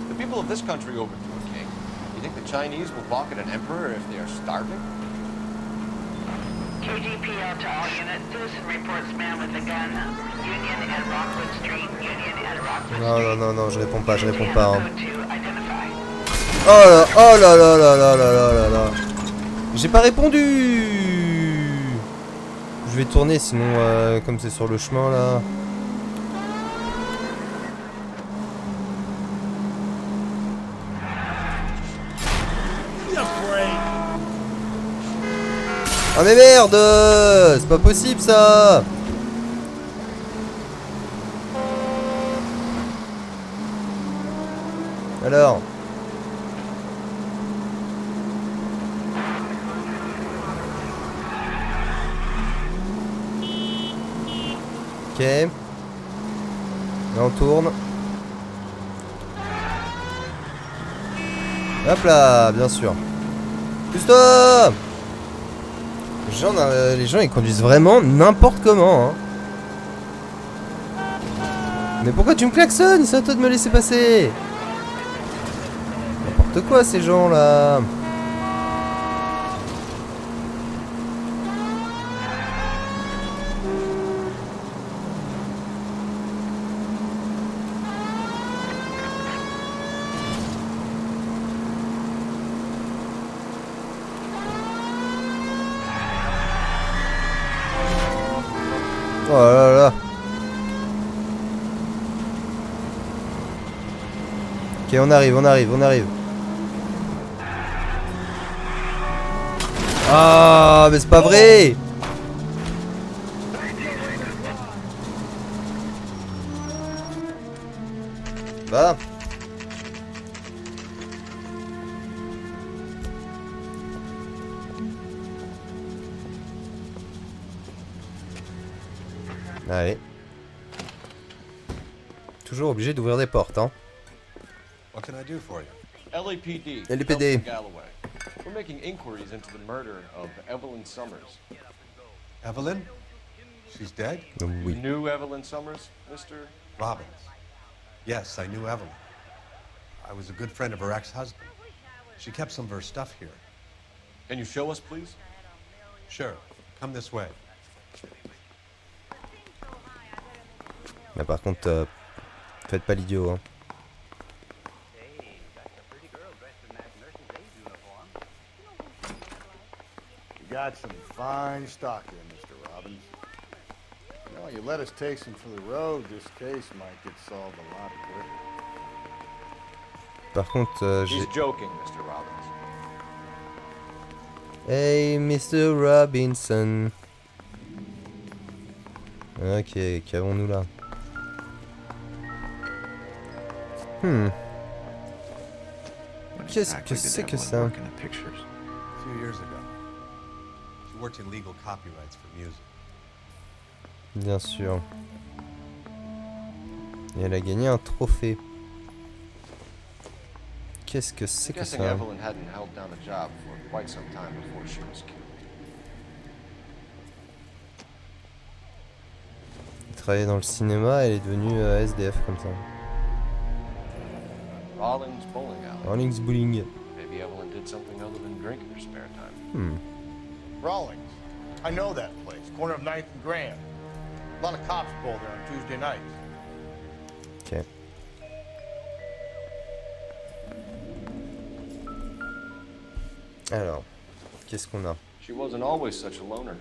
The people of this country overthrew a king. You think the Chinese will balk at an emperor if they are starving? KGPL to all units. Citizen reports man with a gun. Union and Rockwood Street. Union and Rockwood Street. Non, je réponds pas. Hein. Oh là. J'ai pas répondu. Je vais tourner sinon comme c'est sur le chemin là. Ah mais merde! C'est pas possible ça! Alors? Ok. Là on tourne. Hop là, bien sûr. Pousse-toi! Les gens ils conduisent vraiment n'importe comment hein. Mais pourquoi tu me klaxonnes? C'est à toi de me laisser passer. N'importe quoi ces gens là. Oh là là. Ok, on arrive. Ah, mais c'est pas vrai. Bah. Allez. Toujours obligé d'ouvrir des portes, hein. What can I do for you? LAPD. LAPD. Galloway. We're making inquiries into the murder of Evelyn Summers. Evelyn? She's dead? Oui. You knew Evelyn Summers, Mr. Robbins. Yes, I knew Evelyn. I was a good friend of her ex-husband. She kept some of her stuff here. Can you show us, please? Sure. Come this way. Mais par contre, faites pas l'idiot, hein. You got some fine stock here, Mr. Robbins. You know, you let us take some for the road, this case might get solved a lot quicker. Par contre, j'ai... He's joking, Mr. Robbins. Hey, Mr. Robinson. Ok, qu'avons-nous là? Qu'est-ce que c'est que ça? A few years ago, she worked in legal copyrights for music. Bien sûr. Et elle a gagné un trophée. Qu'est-ce que c'est que Guessing ça? Evelyn hadn't held down a job for quite some time before she was killed. Elle travaillait dans le cinéma, elle est devenue SDF comme ça. Rawlings bowling alley. Rawlings Bowling. Maybe Evelyn did something other than drink in her spare time. Rawlings. I know that place. Corner of 9th and Grand. A lot of cops bowl there on Tuesday nights. Ok. Alors, qu'est-ce qu'on a? She wasn't always such a loner.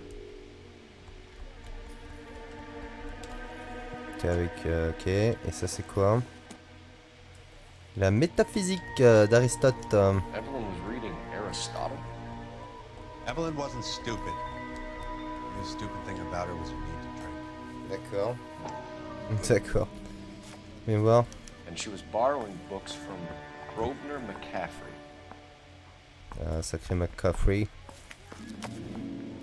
Ok, avec... ok, et ça c'est quoi? La métaphysique d'Aristote. Evelyn was reading Aristotle. Evelyn wasn't stupid. The only stupid thing about her was her need to drink. D'accord. D'accord. Mais voir. And she was borrowing books from Grosvenor McCaffrey. Sacré McCaffrey.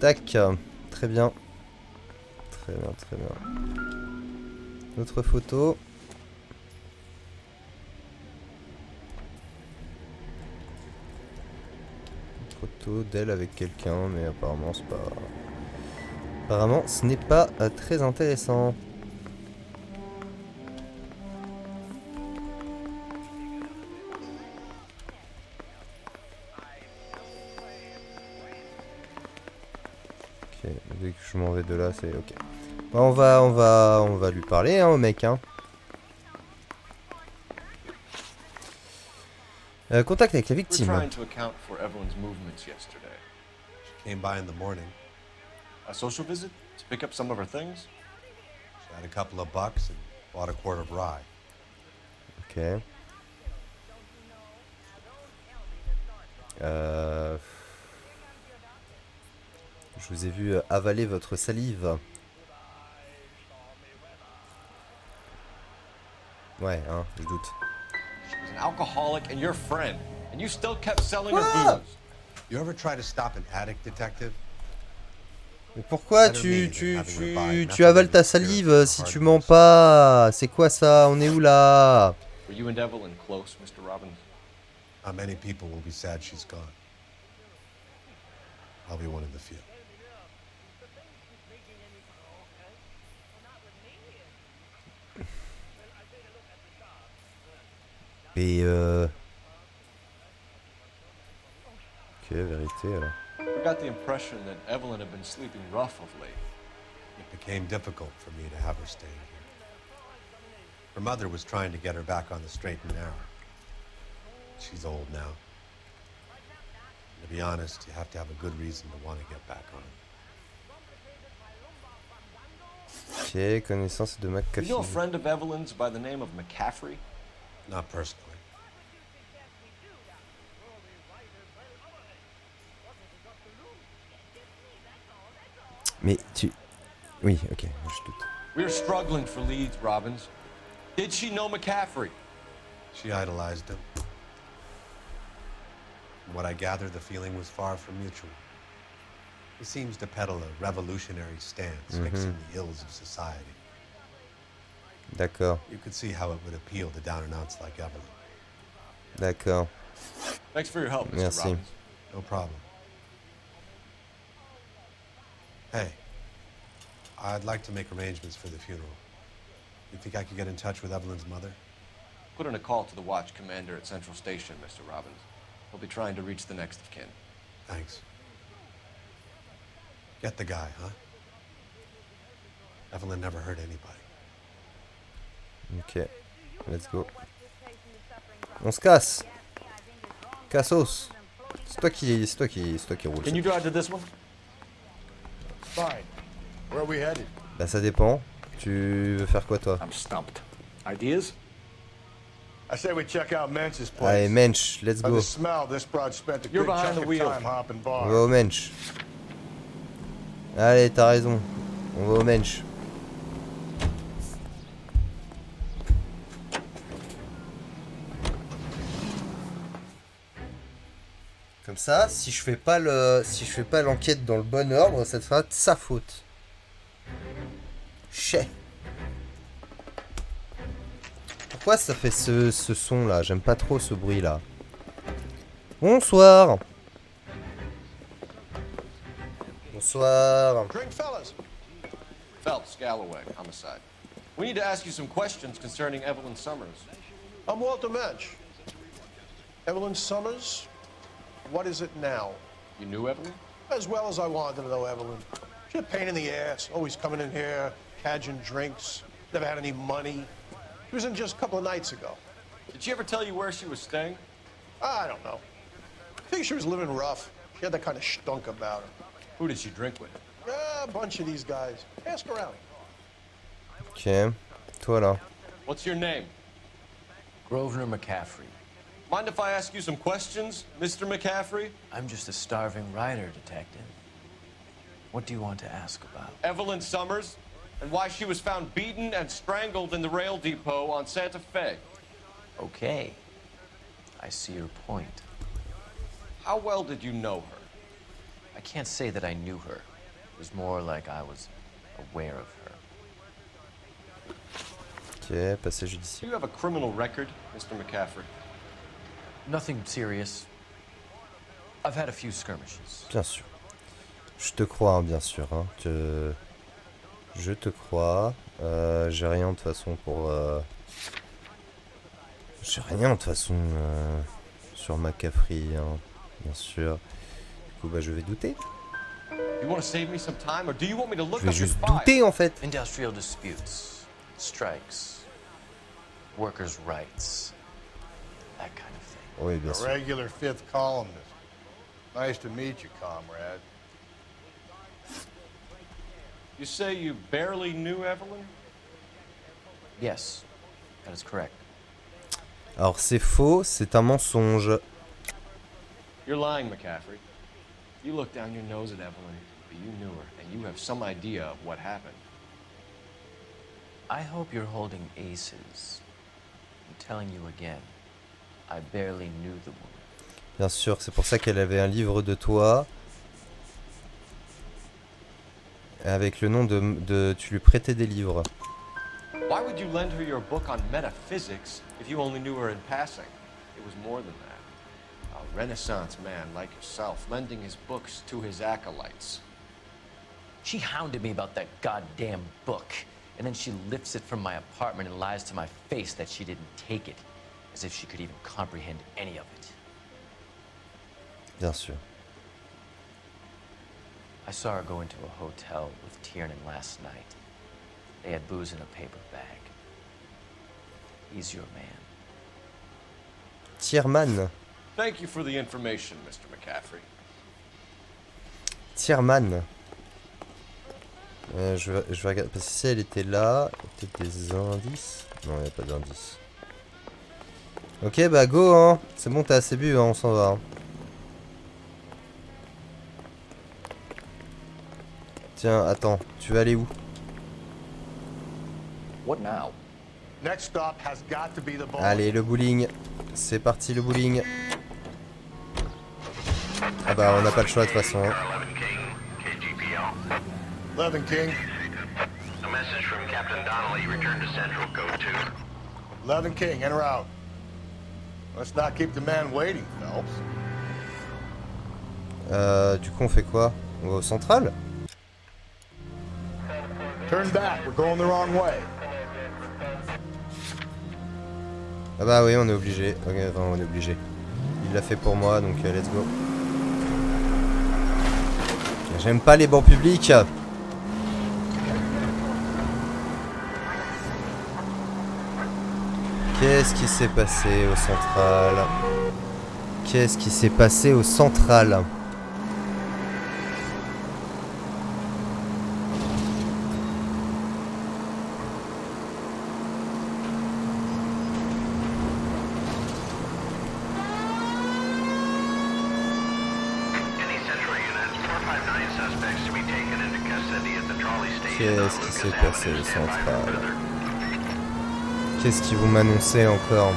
Tac. Très bien. Très bien, très bien. Autre photo. Photo d'elle avec quelqu'un, mais apparemment c'est pas... Apparemment ce n'est pas très intéressant. Ok, dès que je m'en vais de là, c'est ok. Bon, on va lui parler hein, au mec hein. Contact avec la victime. We're trying to account for Evelyn's movements yesterday. She came by in the morning. A social visit to pick up some of her things? She had a couple of bucks and bought a quart of rye. Ok. Je vous ai vu avaler votre salive. Ouais, hein, je doute. She was an alcoholic and your friend, and you still kept selling her booze. You ever try to stop an addict, detective? Mais pourquoi tu avales ta salive si tu mens pas? C'est quoi ça? On est où là? Were you and Evelyn close, Mr. Robbins? Not many people will be sad she's gone. I'll be one of the few. Et ok, vérité alors. I got the impression that Evelyn had been sleeping rough of late. It became difficult for me to have her staying here. Her mother was trying to get her back on the straight and narrow. She's old now. And to be honest, you have to have a good reason to want to get back on. Ok, connaissance de McCaffrey. You know a friend of Evelyn's by the name of McCaffrey? Not personally. Mais tu... Oui, ok, je doute. We're struggling for leads, Robbins. Did she know McCaffrey? She idolized him. From what I gather, the feeling was far from mutual. He seems to peddle a revolutionary stance, fixing the ills of society. D'accord. You could see how it would appeal to down-and-outs like Evelyn. D'accord. Thanks for your help, Mr. Merci. Robbins. No problem. Hey, I'd like to make arrangements for the funeral. You think I could get in touch with Evelyn's mother? Put in a call to the watch commander at Central Station, Mr. Robbins. He'll be trying to reach the next of kin. Thanks. Get the guy, huh? Evelyn never hurt anybody. Ok, let's go. On se casse. Cassos. C'est toi qui roule. Can you drive to this one? Fine. Where are we headed? Bah ça dépend. Tu veux faire quoi toi? I'm stumped. Ideas? I say we check out Mensch's place. Allez, Mensch, let's By go. the smell, this broad spent a You're good behind chunk the of wheel. time hopping On bars. va au Mensch. Allez, t'as raison. On va au Mensch. Comme ça, si je fais pas l'enquête dans le bon ordre, ça te fera de sa faute. Chais. Pourquoi ça fait ce son là? J'aime pas trop ce bruit là. Bonsoir. Bonsoir. Drink, fellas. Phelps, Galloway, homicide. We need to ask you some questions concerning Evelyn Summers. I'm Walter Mensch. Evelyn Summers? What is it now? You knew Evelyn? As well as I wanted to know Evelyn. She's a pain in the ass, always coming in here, cadging drinks, never had any money. She was in just a couple of nights ago. Did she ever tell you where she was staying? I don't know. I think she was living rough. She had that kind of stunk about her. Who did she drink with? A bunch of these guys. Ask around. Ok. Toi là. What's your name? Grosvenor McCaffrey. Mind if I ask you some questions, Mr. McCaffrey? I'm just a starving writer, detective. What do you want to ask about? Evelyn Summers, and why she was found beaten and strangled in the rail depot on Santa Fe. Okay. I see your point. How well did you know her? I can't say that I knew her. It was more like I was aware of her. Ok, passé Do judiciaire. you have a criminal record, Mr. McCaffrey? Nothing serious. I've had a few skirmishes. Bien sûr. Je te crois, hein, bien sûr. Hein. Je te crois. J'ai rien de toute façon pour... J'ai rien de toute façon sur McCaffrey, hein, bien sûr. Du coup, bah, je vais douter. You want to save me some time, or do you want me to look Je vais up your juste file? douter en fait. Industrial disputes, strikes, workers' rights, that kind of thing. Oui, bien A sûr. regular fifth columnist. Nice to meet you, comrade. You say you barely knew Evelyn? Yes, that is correct. Alors c'est faux, c'est un mensonge. You're lying, McCaffrey. You look down your nose at Evelyn, but you knew her, and you have some idea of what happened. I hope you're holding aces. I'm telling you again, I barely knew the woman. Bien sûr, c'est pour ça qu'elle avait un livre de toi. Avec le nom de... Tu lui prêtais des livres. Why would you lend her your book on metaphysics if you only knew her in passing? It was more than that. A Renaissance man like yourself, lending his books to his acolytes. She hounded me about that goddamn book, and then she lifts it from my apartment and lies to my face that she didn't take it, as if she could even comprehend any of it. Bien sûr. I saw her go into a hotel with Tiernan last night. They had booze in a paper bag. He's your man. Tierman. Thank you for the information, Mr. McCaffrey. Tierman. Je vais regarder. Parce que si elle était là, il y a peut-être des indices. Non, il n'y a pas d'indices. Ok, bah go, hein. C'est bon, t'as assez bu, hein, on s'en va. Hein. Tiens, attends, tu vas aller où? What now? Next stop has got to be the ball. Allez, le bowling. C'est parti, le bowling. Ah bah, on n'a pas le choix de toute façon. 11 King. A message from Captain Donnelly. Return to Central. Code 2. 11 King, in or out? Let's not keep the man waiting, Phelps. Du coup, on fait quoi? On va au central? Turn back, we're going the wrong way. Ah bah oui, on est obligé. Ok, enfin, on est obligé. Il l'a fait pour moi, donc let's go. J'aime pas les bancs publics. Qu'est-ce qui s'est passé au central? Qu'est-ce qui s'est passé au central? Qu'est-ce qui s'est passé au central? Qu'est-ce qu'ils vont m'annoncer encore?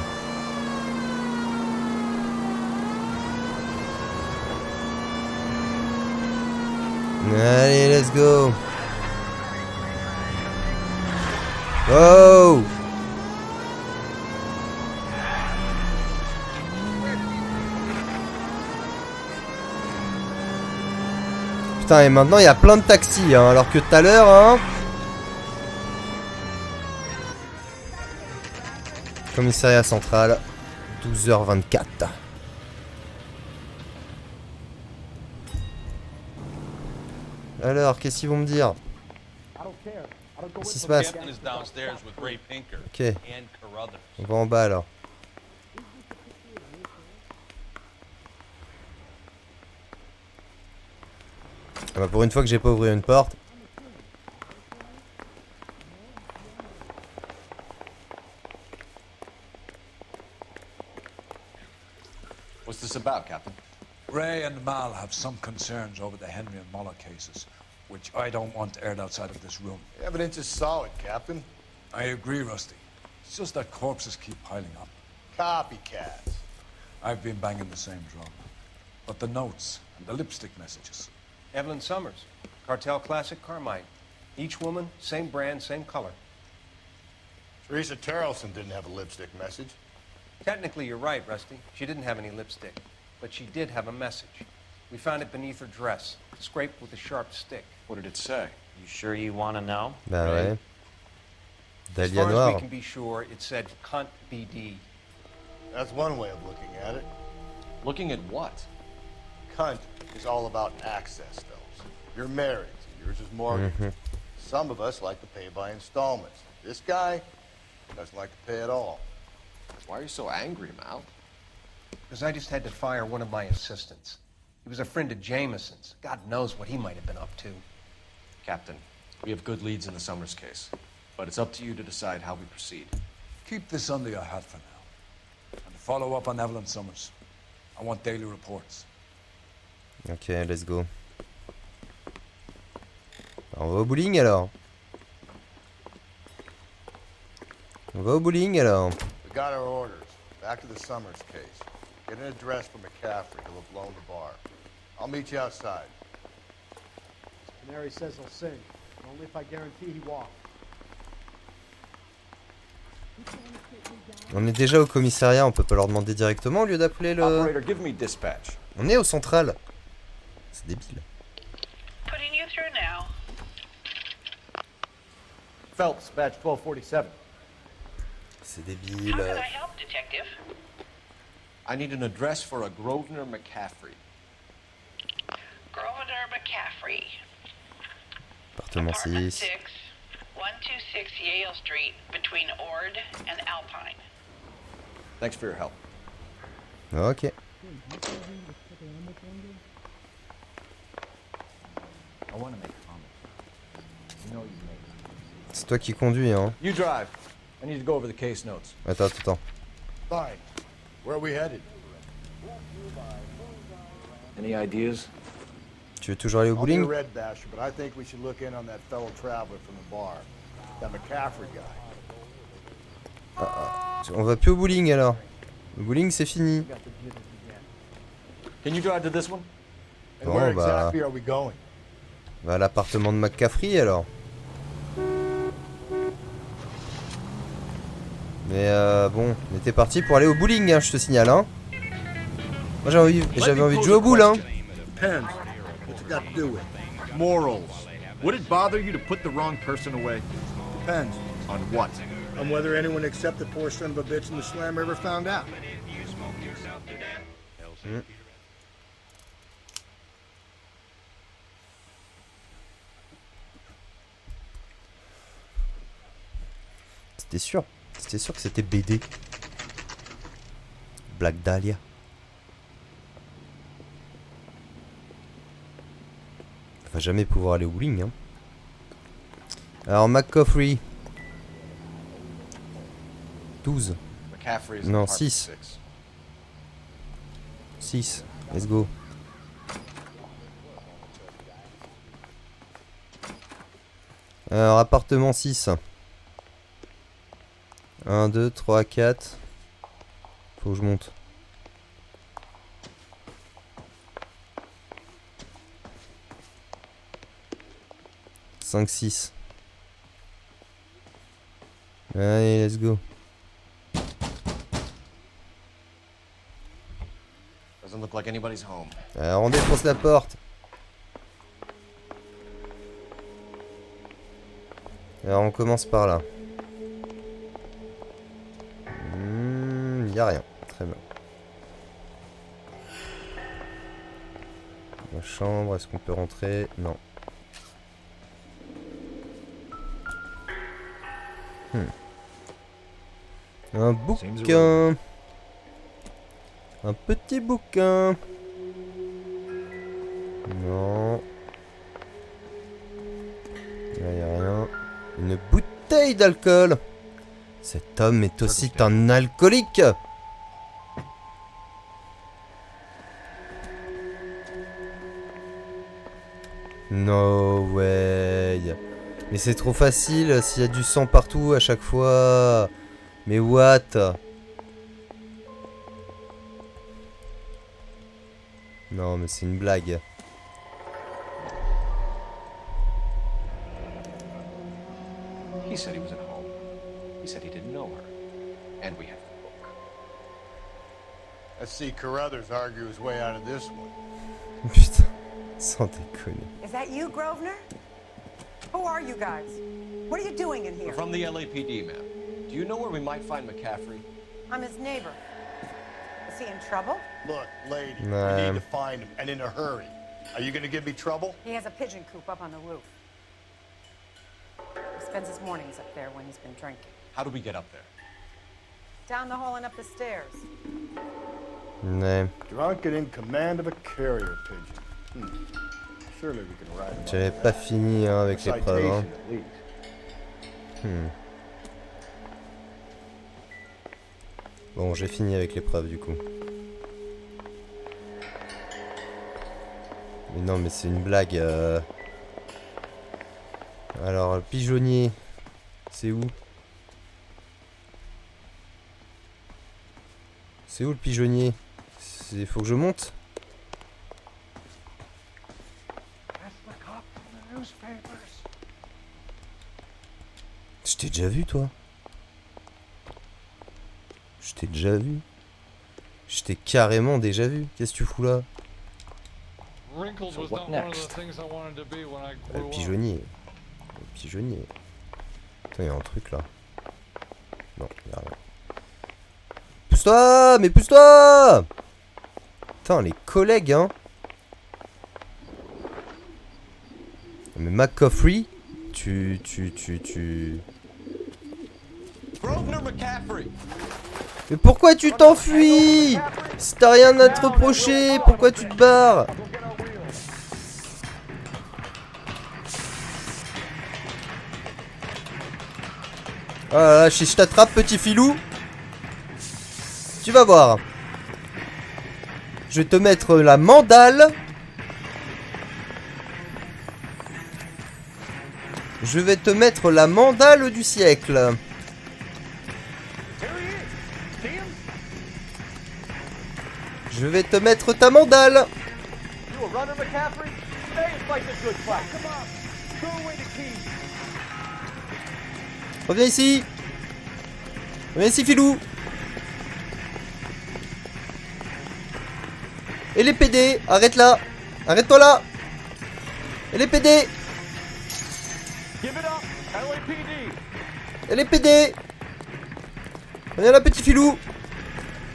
Allez, let's go! Oh! Putain, et maintenant il y a plein de taxis, hein, alors que tout à l'heure, hein. Commissariat central, 12h24. Alors, qu'est-ce qu'ils vont me dire? Qu'est-ce qui se passe? Ok. On va en bas alors. Ah bah pour une fois que j'ai pas ouvert une porte. What's this about, Captain? Ray and Mal have some concerns over the Henry and Muller cases, which I don't want aired outside of this room. The evidence is solid, Captain. I agree, Rusty. It's just that corpses keep piling up. Copycats. I've been banging the same drum. But the notes and the lipstick messages. Evelyn Summers, Cartel Classic Carmine. Each woman, same brand, same color. Teresa Terrelson didn't have a lipstick message. Technically, you're right, Rusty. She didn't have any lipstick. But she did have a message. We found it beneath her dress, scraped with a sharp stick. What did it say? You sure you want to know? Bah ouais. As far as we L.A.Noire. can be sure, it said cunt BD. That's one way of looking at it. Looking at what? Cunt is all about access, though. You're married, so yours is mortgage. Some of us like to pay by installments. This guy doesn't like to pay at all. Why are you so angry, Mal? Because I just had to fire one of my assistants. He was a friend of Jameson's. God knows what he might have been up to. Captain, we have good leads in the Summers case, but it's up to you to decide how we proceed. Keep this under your hat for now. And follow up on Evelyn Summers. I want daily reports. Ok, let's go. On va au bowling alors. On va au bowling alors. We got our orders. Back to the Summers case. Get an address for McCaffrey. He'll have blown the bar. I'll meet you outside. Canary says he'll sing. Only if I guarantee he walks. On est déjà au commissariat, on peut pas leur demander directement au lieu d'appeler le... Operator, give me dispatch. On est au central. C'est débile. Putting you through now. Phelps, badge 1247. C'est débile. How can I help, detective? I need an address for a Grosvenor McCaffrey. Grosvenor McCaffrey. Appartement 6. 126 Yale Street, between Ord and Alpine. Thanks for your help. Ok. I want to make a comment. You know you make. C'est toi qui conduis, hein. You drive. I need to go over the case notes. Attends. Fine. Where are we headed? Any ideas? Tu veux toujours aller au I'll be a bowling? red basher, but I think we should look in on that fellow traveler from the bar. That McCaffrey guy. On va plus au bowling alors. Le bowling c'est fini. Can you drive to this one? And Bon, where bah, exactly are we going? va à l'appartement de McCaffrey alors. Mais bon, on était parti pour aller au bowling, hein, je te signale, hein. Moi j'avais envie de jouer au boule, hein. Depends. What's it got to do with? Morals. Would it bother you to put the wrong person away? Depends. On what? On whether anyone except the poor son of a bitch in the slammer ever found out. C'était sûr que c'était BD. Black Dahlia. On va jamais pouvoir aller au bowling, hein. Alors McCaffrey. 12. Non, 6. 6. Let's go. Alors, appartement 6. 1, 2, 3, 4. Faut que je monte. « 5, 6. Allez, let's go. Doesn't look like anybody's home. Alors, on défonce la porte. Alors, on commence par là. Y a rien. Très bien. La chambre, est-ce qu'on peut rentrer? Non. Un bouquin. Un petit bouquin. Non. Là, y a rien. Une bouteille d'alcool. Cet homme est aussi un alcoolique. No way. Mais c'est trop facile s'il y a du sang partout à chaque fois. Mais what? Non mais c'est une blague. He said he was at home. He said he didn't know her. And we have the book. Let's see Carruthers argue his way out of this one. Putain, sans déconner. Is that you, Grosvenor? Who are you guys? What are you doing in here? We're from the LAPD, ma'am. Do you know where we might find McCaffrey? I'm his neighbor. Is he in trouble? Look, lady, we need to find him, and in a hurry. Are you gonna give me trouble? He has a pigeon coop up on the roof. He spends his mornings up there when he's been drinking. How do we get up there? Down the hall and up the stairs. Ouais. Drunk and in command of a carrier pigeon. Surely we can ride him. J'avais pas fini hein, avec l'épreuve. Hein. Bon, j'ai fini avec l'épreuve du coup. Mais non, mais c'est une blague. Alors, le pigeonnier, c'est où? C'est où le pigeonnier? Il faut que je monte? Je t'ai déjà vu, toi? Je t'ai déjà vu? Je t'ai carrément déjà vu. Qu'est-ce que tu fous là? So what next? Le pigeonnier. Le pigeonnier. Attends, il y a un truc là. Non, il n'y a rien. Pousse-toi! Mais pousse-toi! Putain, les collègues, hein. Mais McCaffrey, tu... Grosvenor McCaffrey! Mais pourquoi tu t'enfuis? Si t'as rien à te reprocher, pourquoi tu te barres? Oh là là, si je t'attrape, petit filou, tu vas voir. Je vais te mettre la mandale. Je vais te mettre la mandale du siècle. Je vais te mettre ta mandale. Reviens ici. Reviens ici, filou. Et les PD, arrête là. Arrête-toi là. Et les PD. Et les PD. Reviens là, petit filou.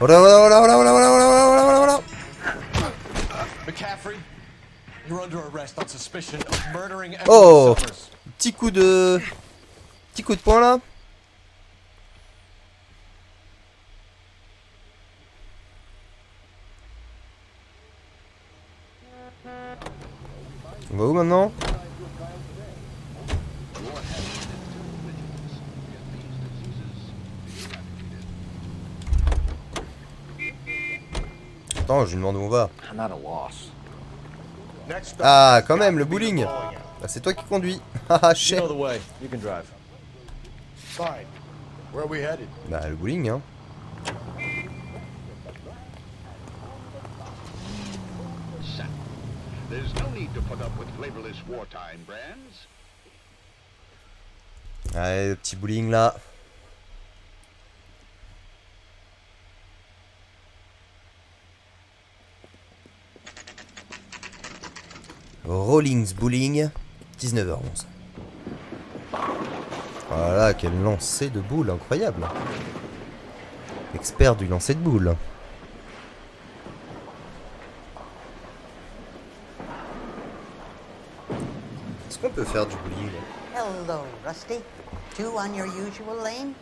Voilà, voilà, voilà, voilà, voilà, voilà, voilà, voilà, voilà. McCaffrey, you're under arrest on suspicion of murdering Emily Oh, Summers. petit coup de poing là. On va où maintenant? Attends, je lui demande où on va. Ah, quand même, le bowling. Bah c'est toi qui conduis. Haha, You chef. know the way. You can drive. Fine. Where are we headed? Bah le bowling hein. There's no need to put up with flavorless wartime brands. Allez, le petit bowling là. Rawlings Bowling, 19h11. Voilà, quel lancer de boules incroyable. Expert du lancer de boules. Est-ce qu'on peut faire du bowling? Hello, Rusty. Two on your usual lane?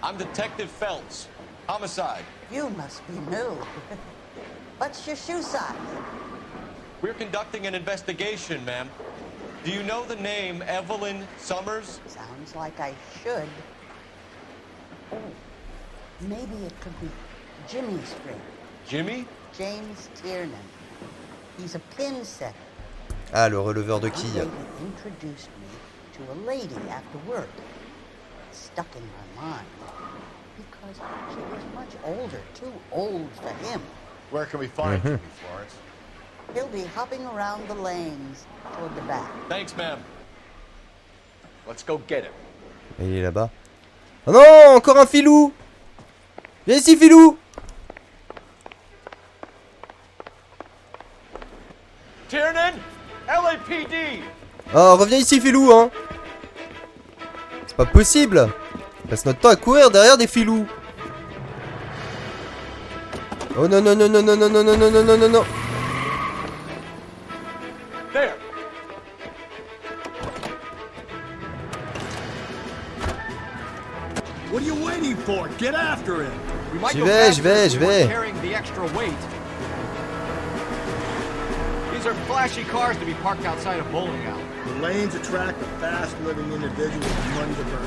I'm Detective Phelps. Homicide. You must be new. What's your shoe size? We're conducting an investigation, ma'am. Do you know the name Evelyn Summers? Sounds like I should. Oh, maybe it could be Jimmy's friend. Jimmy? James Tiernan. He's a pin setter. Ah, le releveur de He quilles. introduced me to a lady after work. It stuck in my mind because she was much older, too old for him. Where can we find Jimmy, Florence? He'll be hopping around the lanes toward the back. Thanks, ma'am. Let's go get him. Et il est là-bas. Oh non, encore un filou. Viens ici, filou. Tiernan, LAPD. Oh, reviens ici, filou, hein. C'est pas possible. On passe notre temps à courir derrière des filous. Oh non, non, non, non, non, non, non, non, non, non, non, non, non. There. What are you waiting for? Get after him. We might J'y go vais, faster j'y vais, if j'y we weren't vais. carrying the extra weight. These are flashy cars to be parked outside a bowling alley. The lanes attract a fast-living individual with money to burn.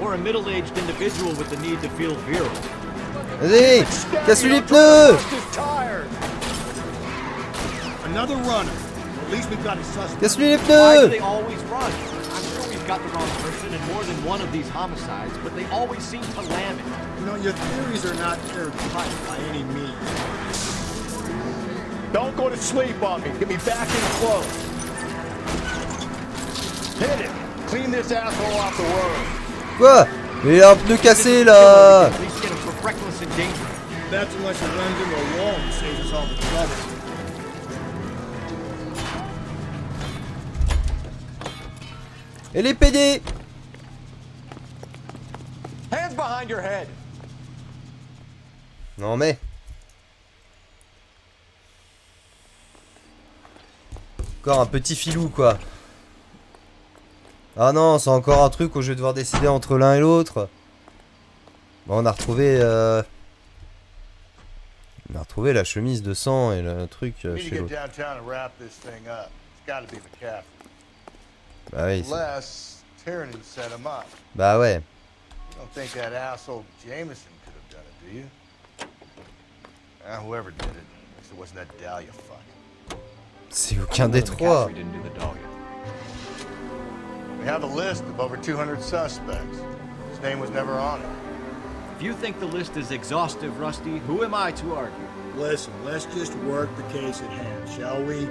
Or a middle-aged individual with the need to feel virile. Vas-y, casse-lui les pneus. Another runner. At least we've got a suspect. Casse-lui les Why do pneus. they always run? I'm sure we've got the wrong person in more than one of these homicides, but they always seem to lam it. You know, your theories are not airtight by any means. Don't go to sleep on me. Get me back in close. Hit it. Clean this asshole off the road. Quoi? Mais il a un pneu cassé là. At least get him for reckless endangerment. That's unless it runs into a wall and saves us all the trouble. Et les PD. Hands behind your head. Non mais. Encore un petit filou quoi. Ah non, c'est encore un truc où je vais devoir décider entre l'un et l'autre. Bon, on a retrouvé la chemise de sang et le truc We need to chez get l'autre. downtown and wrap this thing up. It's got to be McCaffrey. Bah oui. Unless Tiernan set him up. Bah ouais. You don't think that asshole Jameson could have done it, do you? Whoever did it. At least it wasn't that Dahlia fuck. C'est aucun des trois. We have a list of over 200 suspects. His name was never on it. If you think the list is exhaustive, Rusty, who am I to argue? Listen, let's just work the case at hand, shall we?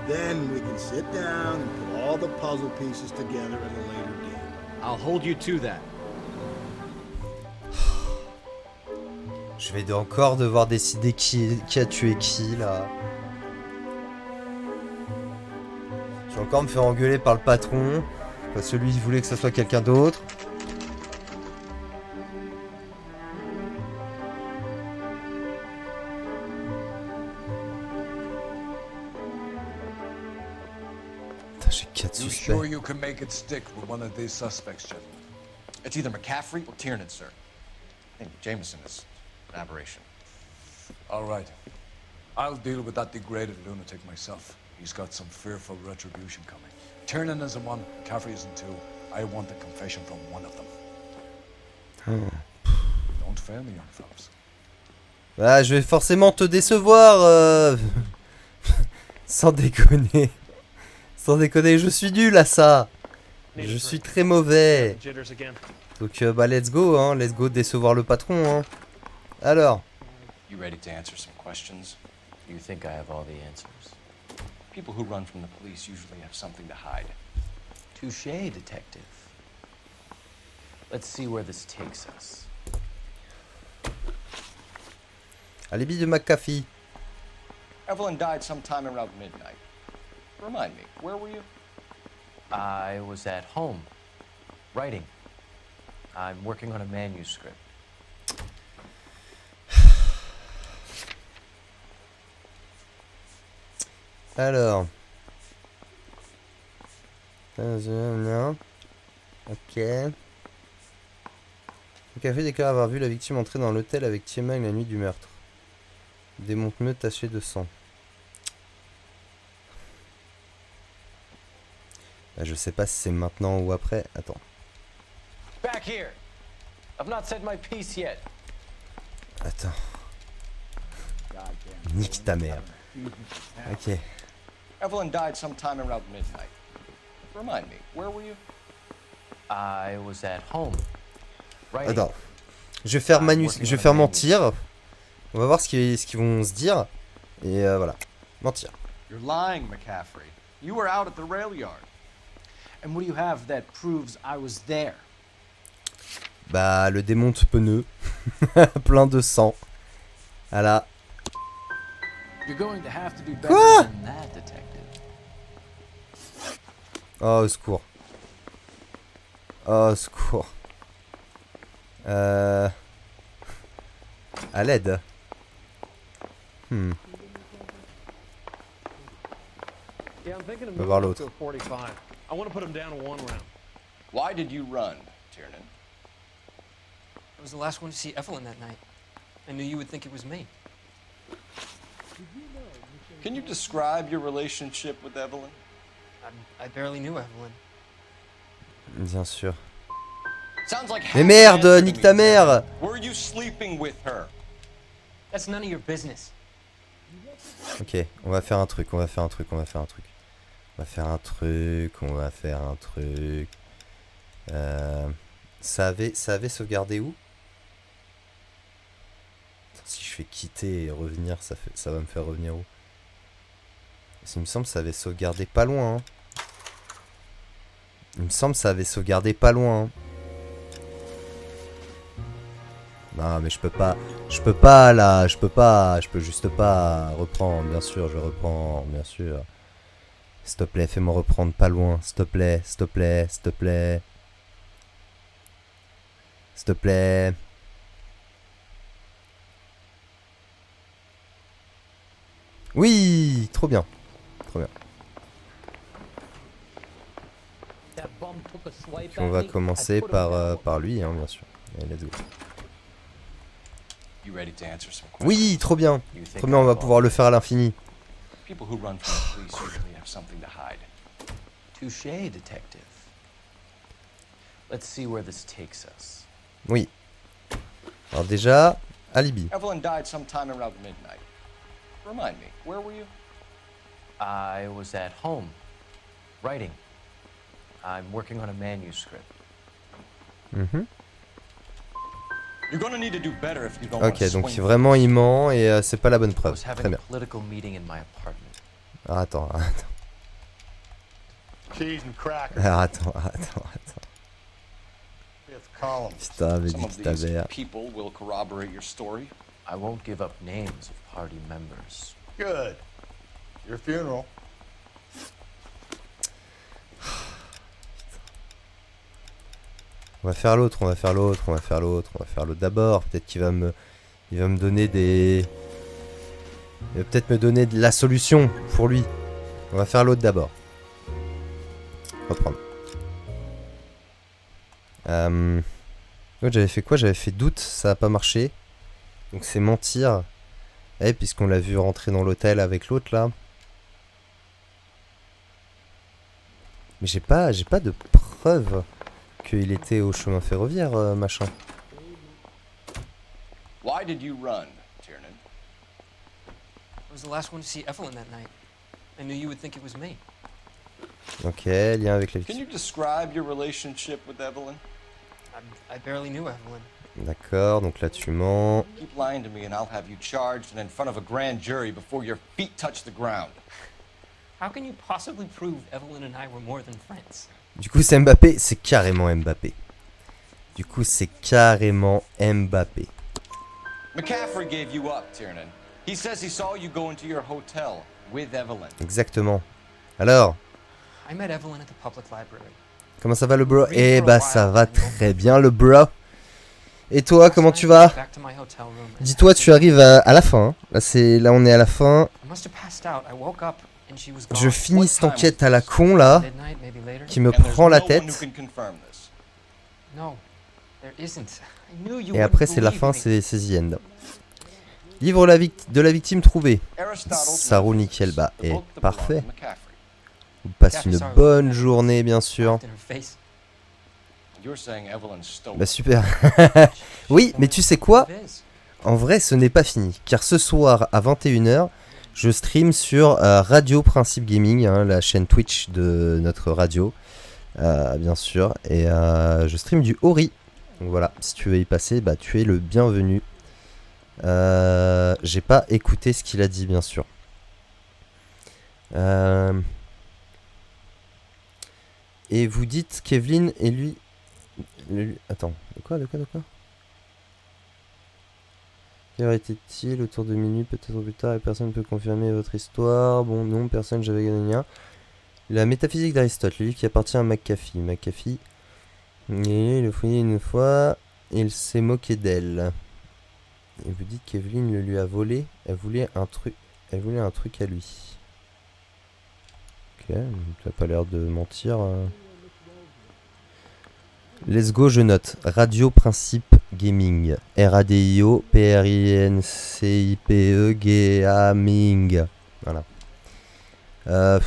Then we can sit down and put all the puzzle pieces together at a later date. I'll hold you to that. Je vais encore devoir décider qui a tué qui là. Je vais encore me faire engueuler par le patron. Parce que lui il voulait que ça soit quelqu'un d'autre. Putain, j'ai 4 You suspects. sure you can make it stick with one of these suspects, gentlemen? It's either McCaffrey or Tiernan, sir. I think Jameson is an aberration. All right. I'll deal with that degraded lunatic myself. He's got some fearful retribution coming. Tiernan isn't one, McCaffrey isn't two. I want a confession from one of them. Don't fail me, young fellas. Ah, je vais forcément te décevoir. Sans déconner. Sans déconner, je suis nul à ça. Je suis très mauvais. Donc bah let's go, hein. Let's go décevoir le patron, hein. Alors. You ready to answer some questions? You think I have all the answers? People who run from the police usually have something to hide. Touché, detective. Let's see where this takes us. Alibi de McAfee. Evelyn died sometime around midnight. Remind me, where were you? I was at home, writing. I'm working on a manuscript. Alors. Ok. Le café déclare avoir vu la victime entrer dans l'hôtel avec Tiemang la nuit du meurtre. Démonte-me taché de sang. Bah, je sais pas si c'est maintenant ou après. Attends. Back here. I've not said my piece yet. Attends. Nique ta mère. Ok. Evelyn died sometime around midnight. Remind me, where were you? I was at home. Writing. Attends. Je vais faire mentir. On va voir ce qu'ils vont se dire. Et voilà. Mentir. You're lying, McCaffrey. You were out at the rail yard. And what do you have that proves I was there? Bah, le démonte pneu. Plein de sang. Voilà. You're going to have to do better Quoi? than that, detective. Oh, au secours. Oh, au secours. À l'aide. On va voir l'autre. I want to put him down to 1 round. Why did you run, Tiernan? I was the last one to see Evelyn that night. I knew you would think it was me. Can you describe your relationship with Evelyn? I barely knew Evelyn. Bien sûr. Sounds like Mais merde, nique ta mère. Were you sleeping with her? That's none of your business. Ok, on va faire un truc. Ça avait sauvegardé où? Attends, si je fais quitter et revenir, ça va me faire revenir où? Parce qu'il me semble que ça avait sauvegardé pas loin. Hein. Non mais je peux juste pas reprendre, bien sûr, je reprends, bien sûr. S'il te plaît, fais-moi reprendre pas loin, s'il te plaît. Oui, trop bien. Puis on va commencer par lui, hein, bien sûr. Allez, let's go. Oui, trop bien, on va pouvoir le faire à l'infini. Touché, detective. Let's see where this takes us. Oui. Alors déjà, alibi. Evelyn died sometime around midnight. Remind me, where were you? I was at home, writing. I'm working on a manuscript. Ok, donc vraiment il ment et c'est pas la bonne preuve. Très bien. Ah, attends. Ah, attends. Putain, mais nique ta mère. I won't give up names of party members. Good. Your funeral. On va faire l'autre d'abord. Peut-être qu'il va me donner des... Il va peut-être me donner de la solution pour lui. On va faire l'autre d'abord. Reprendre. J'avais fait quoi? J'avais fait doute, ça a pas marché. Donc c'est mentir. Puisqu'on l'a vu rentrer dans l'hôtel avec l'autre là. Mais j'ai pas de preuve qu'il était au chemin ferroviaire, machin. Why did you run, Tiernan? I was the last one to see Evelyn that night. I knew you would think it was me. Ok, lien avec la Can victime. you describe your relationship with Evelyn? I barely knew Evelyn. D'accord, donc là tu mens. Keep lying to me and I'll have you charged and in front of a grand jury before your feet touch the ground. How can you possibly prove Evelyn and I were more than friends? Du coup c'est Mbappé, c'est carrément Mbappé. Du coup c'est carrément Mbappé. McCaffrey gave you up, Tiernan. He says he saw you go into your hotel with Evelyn. Exactement. Alors, I met Evelyn at the public library. comment ça va le bro? Eh bah ça va très bien le bro. Et toi, comment tu vas? Dis-toi, tu arrives à la fin. Hein. Là on est à la fin. Je finis cette enquête à la con là, qui me prend la tête. Et après c'est la fin, c'est The End. Livre de la victime trouvée. Ça roule nickel, bah et parfait. On passe une bonne journée bien sûr. Bah super. Oui, mais tu sais quoi? En vrai, ce n'est pas fini. Car ce soir à 21h, je stream sur Radio Principe Gaming, hein, la chaîne Twitch de notre radio. Bien sûr. Et je stream du Ori. Donc voilà, si tu veux y passer, bah tu es le bienvenu. J'ai pas écouté ce qu'il a dit, bien sûr. Et vous dites qu'Evelyn et lui... Attends, de quoi? Quelle heure était-il? Autour de minuit, peut-être plus tard, et personne ne peut confirmer votre histoire. Bon, non, personne, j'avais gagné rien. La métaphysique d'Aristote, le livre qui appartient à McAfee. McAfee, il le fouillé une fois, et il s'est moqué d'elle. Et vous dites qu'Evelyn le lui a volé. Elle voulait un truc à lui. Ok, t'as pas l'air de mentir. Let's go, je note. Radio Principe Gaming. R-A-D-I-O P-R-I-N-C-I-P-E Gaming. Voilà. T'as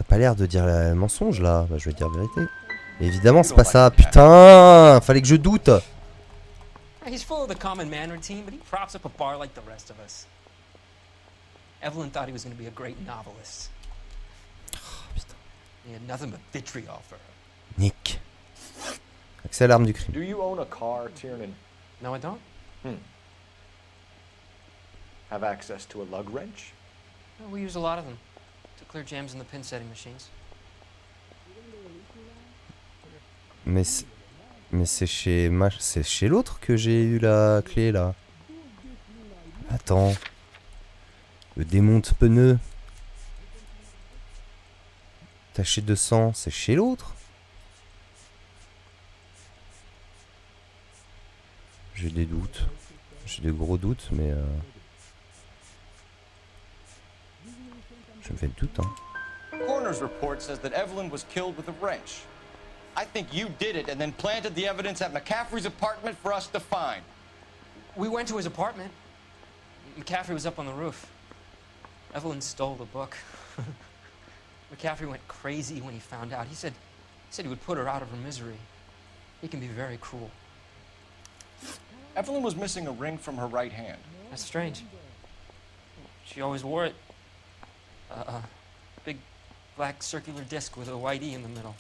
pas l'air de dire le mensonge là. Bah, je vais dire la vérité. Évidemment, c'est pas ça. Putain, fallait que je doute. He's full of the common man routine, but he props up a bar like the rest of us. Evelyn thought he was going to be a great novelist. He had nothing but vitriol for her. Nick. Accès à l'arme du crime. Do you own a car, Tiernan? No, I don't. Have access to a lug wrench? No, we use a lot of them to clear jams in the pin setting machines. Mais c'est chez l'autre que j'ai eu la clé là. Attends. Le démonte pneu. Taché de sang, c'est chez l'autre. J'ai des doutes. J'ai des gros doutes, mais je me fais le doute, hein. Coroner's report says that Evelyn was killed with a wrench. I think you did it and then planted the evidence at McCaffrey's apartment for us to find. We went to his apartment. McCaffrey was up on the roof. Evelyn stole the book. McCaffrey went crazy when he found out. He said he would put her out of her misery. He can be very cruel. Evelyn was missing a ring from her right hand. That's strange. She always wore it. Big black circular disc with a white E in the middle.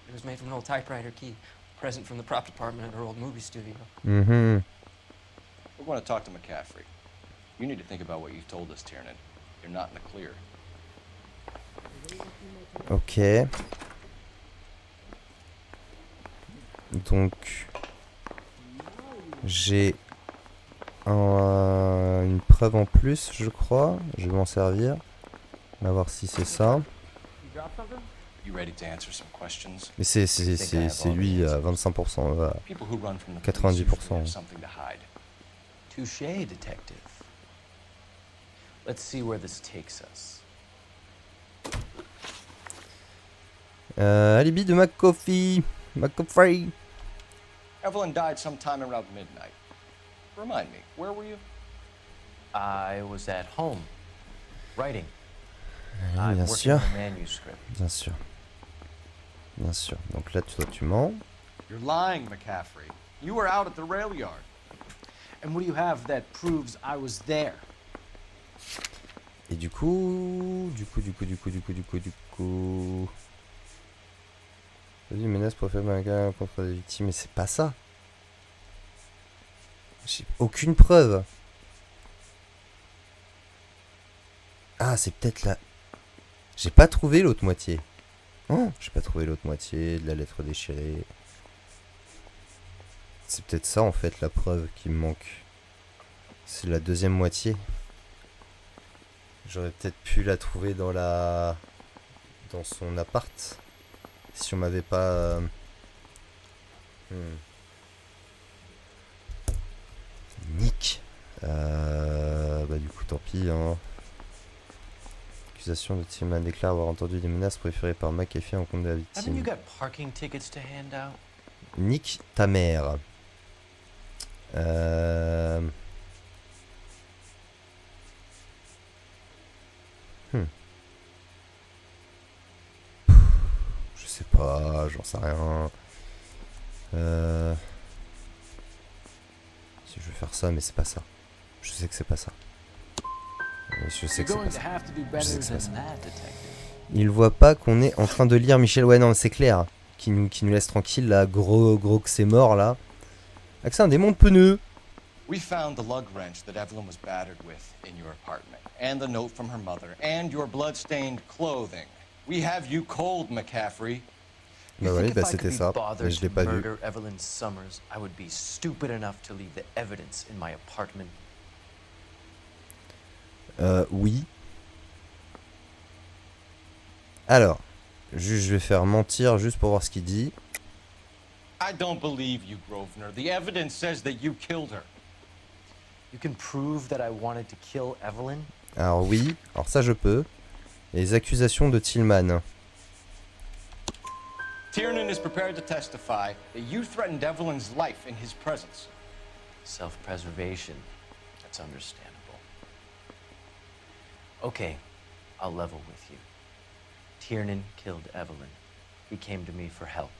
It was made from an old typewriter key, present from the prop department at her old movie studio. Mm-hmm. We're going to talk to McCaffrey. You need to think about what you've told us, Tiernan. You're not in the clear. Ok. Donc, j'ai une preuve en plus, je crois. Je vais m'en servir. On va voir si c'est ça. Mais c'est lui à 25%, à 90%. Touché, detective. Let's see where this takes us. Alibi de McCaffrey. Evelyn died sometime around midnight. Remind me, where were you? I was at home, writing. Oui, bien sûr. Manuscript. Bien sûr. Bien sûr. Donc là, toi, tu mens. You're lying, McCaffrey. You were out at the rail yard. And what do you have that proves I was there? Et du coup... Vas-y, menace pour faire un gars contre des victimes, mais c'est pas ça. J'ai aucune preuve. Ah, c'est peut-être là. J'ai pas trouvé l'autre moitié. Oh, j'ai pas trouvé l'autre moitié de la lettre déchirée. C'est peut-être ça en fait la preuve qui me manque. C'est la deuxième moitié. J'aurais peut-être pu la trouver dans son appart. Si on m'avait pas... Nick. Bah du coup tant pis hein. Accusation de Tillman déclare avoir entendu des menaces préférées par McAfee en compte de la victime. Nick ta mère. Je sais pas, j'en sais rien. Si je vais faire ça, mais c'est pas ça. Je sais que c'est pas ça. Je sais que c'est pas ça. Je sais que c'est pas ça. Il voit pas qu'on est en train de lire Michel. Ouais, non, c'est clair. Qui nous laisse tranquille là. Gros que c'est mort là. Ah, que c'est un démon de pneus. We found the lug wrench that Evelyn was battered with in your apartment, and the note from her mother, and your blood-stained clothing. We have you cold, McCaffrey. Bah oui, bah c'était ça, mais je l'ai pas vu. Evelyn Summers, I would be stupid enough to leave the evidence in my apartment. Oui. Alors, je vais faire mentir juste pour voir ce qu'il dit. I don't believe you, Grosvenor. The evidence says that you killed her. You can prove that I wanted to kill Evelyn? Alors oui, alors ça je peux. Les accusations de Tillman. Tiernan is prepared to testify that you threatened Evelyn's life in his presence. Self-preservation. That's understandable. Okay, I'll level with you. Tiernan killed Evelyn. He came to me for help.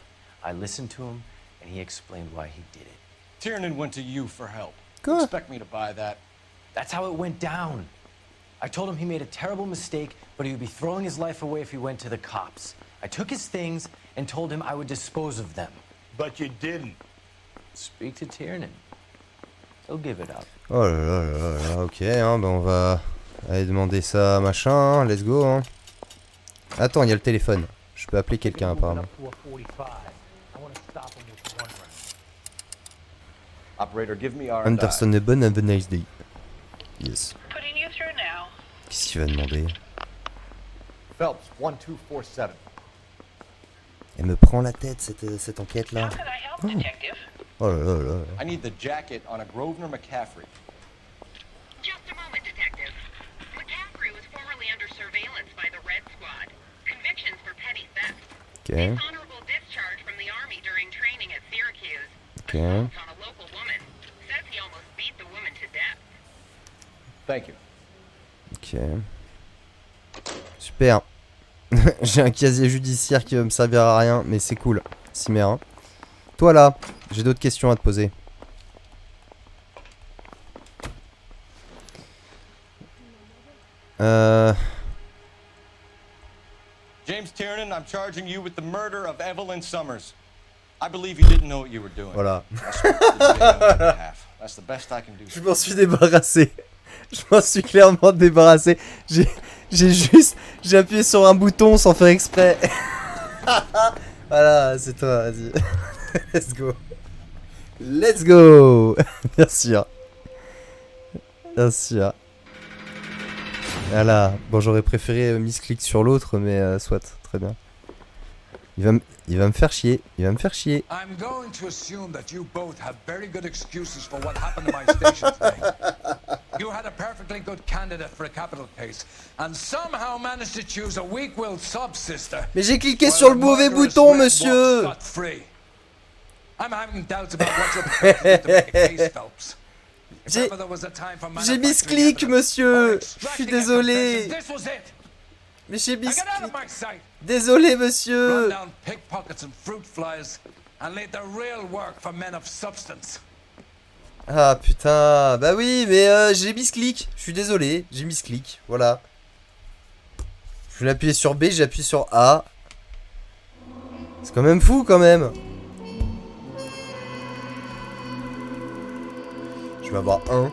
I listened to him, and he explained why he did it. Tiernan went to you for help. Good. You expect me to buy that? That's how it went down. I told him he made a terrible mistake, but he would be throwing his life away if he went to the cops. I took his things and told him I would dispose of them. But you didn't. Speak to Tiernan. He'll give it up. Oh là là là là, ok, hein, bah on va aller demander ça, machin, hein, let's go. Hein. Attends, il y a le téléphone. Je peux appeler quelqu'un apparemment. Operator, give me R&I. Anderson Ebon, have a nice day. Yes. Putting you through now. Qu'est-ce qu'il va demander? Phelps, 1247. Elle me prend la tête cette enquête là. How can I help, detective? Oh là là là. I need the jacket on a Grosvenor McCaffrey. Just a moment, detective. McCaffrey was formerly under surveillance by the Red Squad. Convictions for petty theft. Okay. Dishonorable discharge from the army during training at Syracuse. Okay. Assault on a local woman. Says he almost beat the woman to death. Thank you. Ok. Super. J'ai un casier judiciaire qui va me servir à rien, mais c'est cool. Cimer, hein. Toi là, j'ai d'autres questions à te poser. James Tiernan, I'm charging you with the murder of Evelyn Summers. I believe you didn't know what you were doing. Voilà. That's the best I can do. Je m'en suis débarrassé. Je m'en suis clairement débarrassé. J'ai appuyé sur un bouton sans faire exprès. Voilà, c'est toi, vas-y. Let's go. Let's go. Bien sûr. Bien sûr. Voilà. Bon, j'aurais préféré misclick sur l'autre, mais soit, très bien. Il va me faire chier. Il va me faire chier. I'm going to assume that you both have very good excuses for what happened to my station today. You had a perfectly good candidate for a capital case, and somehow managed to choose a weak-willed sub-sister. Mais j'ai cliqué sur le mauvais bouton, monsieur. I'm having doubts about what you're prepared to make a case, Phelps. J'ai misclick, monsieur. Je suis désolé. Mais j'ai misclick. Désolé, monsieur. Ah putain, bah oui, mais j'ai misclick. Je suis désolé, j'ai misclick. Voilà. voulais appuyer sur B, j'ai appuyé sur A. C'est quand même fou quand même. Je vais avoir un.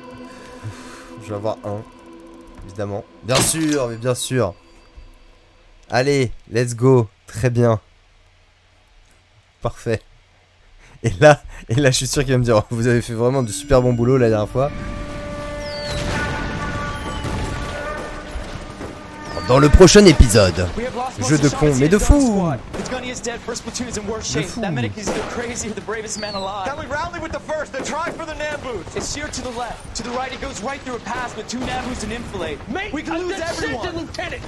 Je vais avoir un. Évidemment. Bien sûr, mais bien sûr. Allez, let's go. Très bien. Parfait. Et là, je suis sûr qu'il va me dire, oh, vous avez fait vraiment de super bon boulot la dernière fois. Dans le prochain épisode, jeu de con, mais de fou. That medic is the craziest, the bravest man alive. Can we rally with the first and try for the Nambus? It's here to the left. To the right, it goes right through a pass with 2 Nambus and infilade. Mate, we can lose everyone. Lieutenant,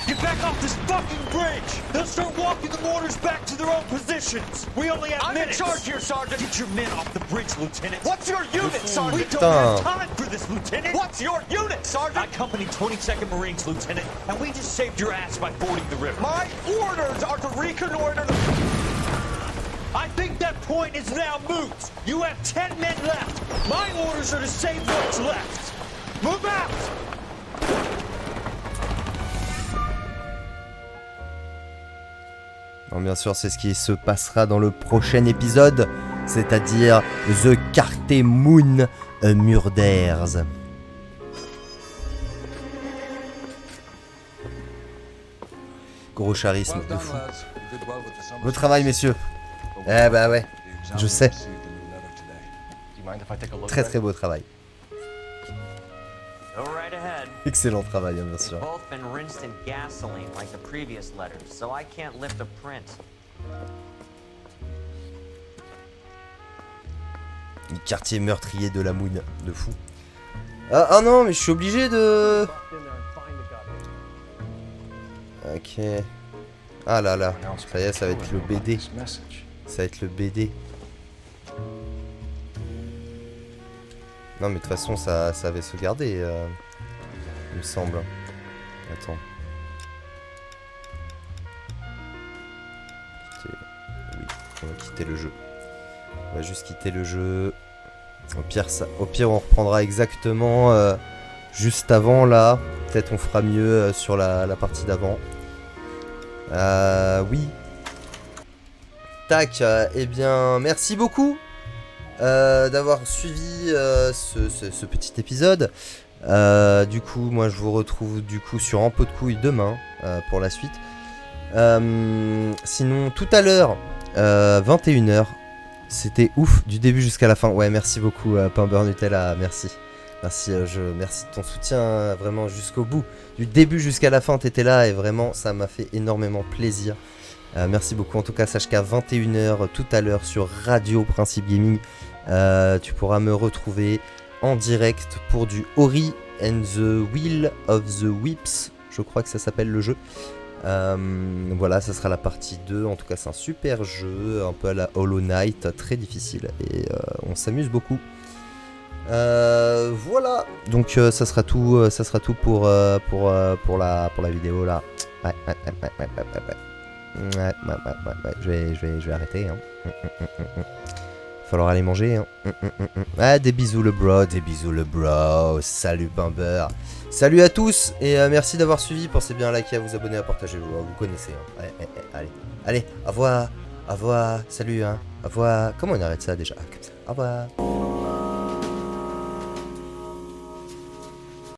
get back off this fucking bridge. They'll start walking the mortars back to their own positions. We only have minutes. I'm in charge here, Sergeant. Get your men off the bridge, Lieutenant. What's your unit, Sergeant? We don't have time for this, Lieutenant. What's your unit, Sergeant? I company 22nd Marines, Lieutenant, and we just saved your ass by fording the river. My orders are to reconnoiter the... I think that point is now moot. You have 10 men left. My orders are to save what's left. Move out! Bon, bien sûr, c'est ce qui se passera dans le prochain épisode, c'est-à-dire The Carte Moon Murders. Gros charisme de fou. Beau travail, messieurs. Eh bah ouais, je sais. Très très beau travail. Excellent travail, hein, bien sûr. Le quartier meurtrier de la Moon, de fou. Ah non, mais je suis obligé de... Ok. Ah là là, ça y est, ça va être le BD. Ça va être le BD. Non mais de toute façon ça avait sauvegardé, il me semble. Attends. Oui, on va quitter le jeu. On va juste quitter le jeu. Au pire on reprendra exactement juste avant là. Peut-être on fera mieux sur la partie d'avant. Oui. Tac, eh bien merci beaucoup d'avoir suivi ce petit épisode. Du coup, moi je vous retrouve du coup sur Un pot de couille demain pour la suite. Sinon, tout à l'heure, 21h, c'était ouf du début jusqu'à la fin. Ouais, merci beaucoup, Pamber Nutella, merci. Merci, merci de ton soutien vraiment jusqu'au bout. Du début jusqu'à la fin, t'étais là et vraiment, ça m'a fait énormément plaisir. Merci beaucoup. En tout cas, sache qu'à 21h tout à l'heure sur Radio Principe Gaming, tu pourras me retrouver en direct pour du Ori and the Will of the Whips. Je crois que ça s'appelle le jeu. Voilà, ça sera la partie 2. En tout cas, c'est un super jeu, un peu à la Hollow Knight, très difficile et on s'amuse beaucoup. Voilà. Donc ça sera tout pour la vidéo là. Ouais. Je vais arrêter. Hein. Falloir aller manger. Hein. Ah, des bisous le bro. Salut Pumper. Salut à tous et merci d'avoir suivi. Pensez bien à liker, à vous abonner, à partager. Vous connaissez. Hein. Allez, au revoir. Salut. Hein. Au revoir. Comment on arrête ça déjà? Comme ça. Au revoir.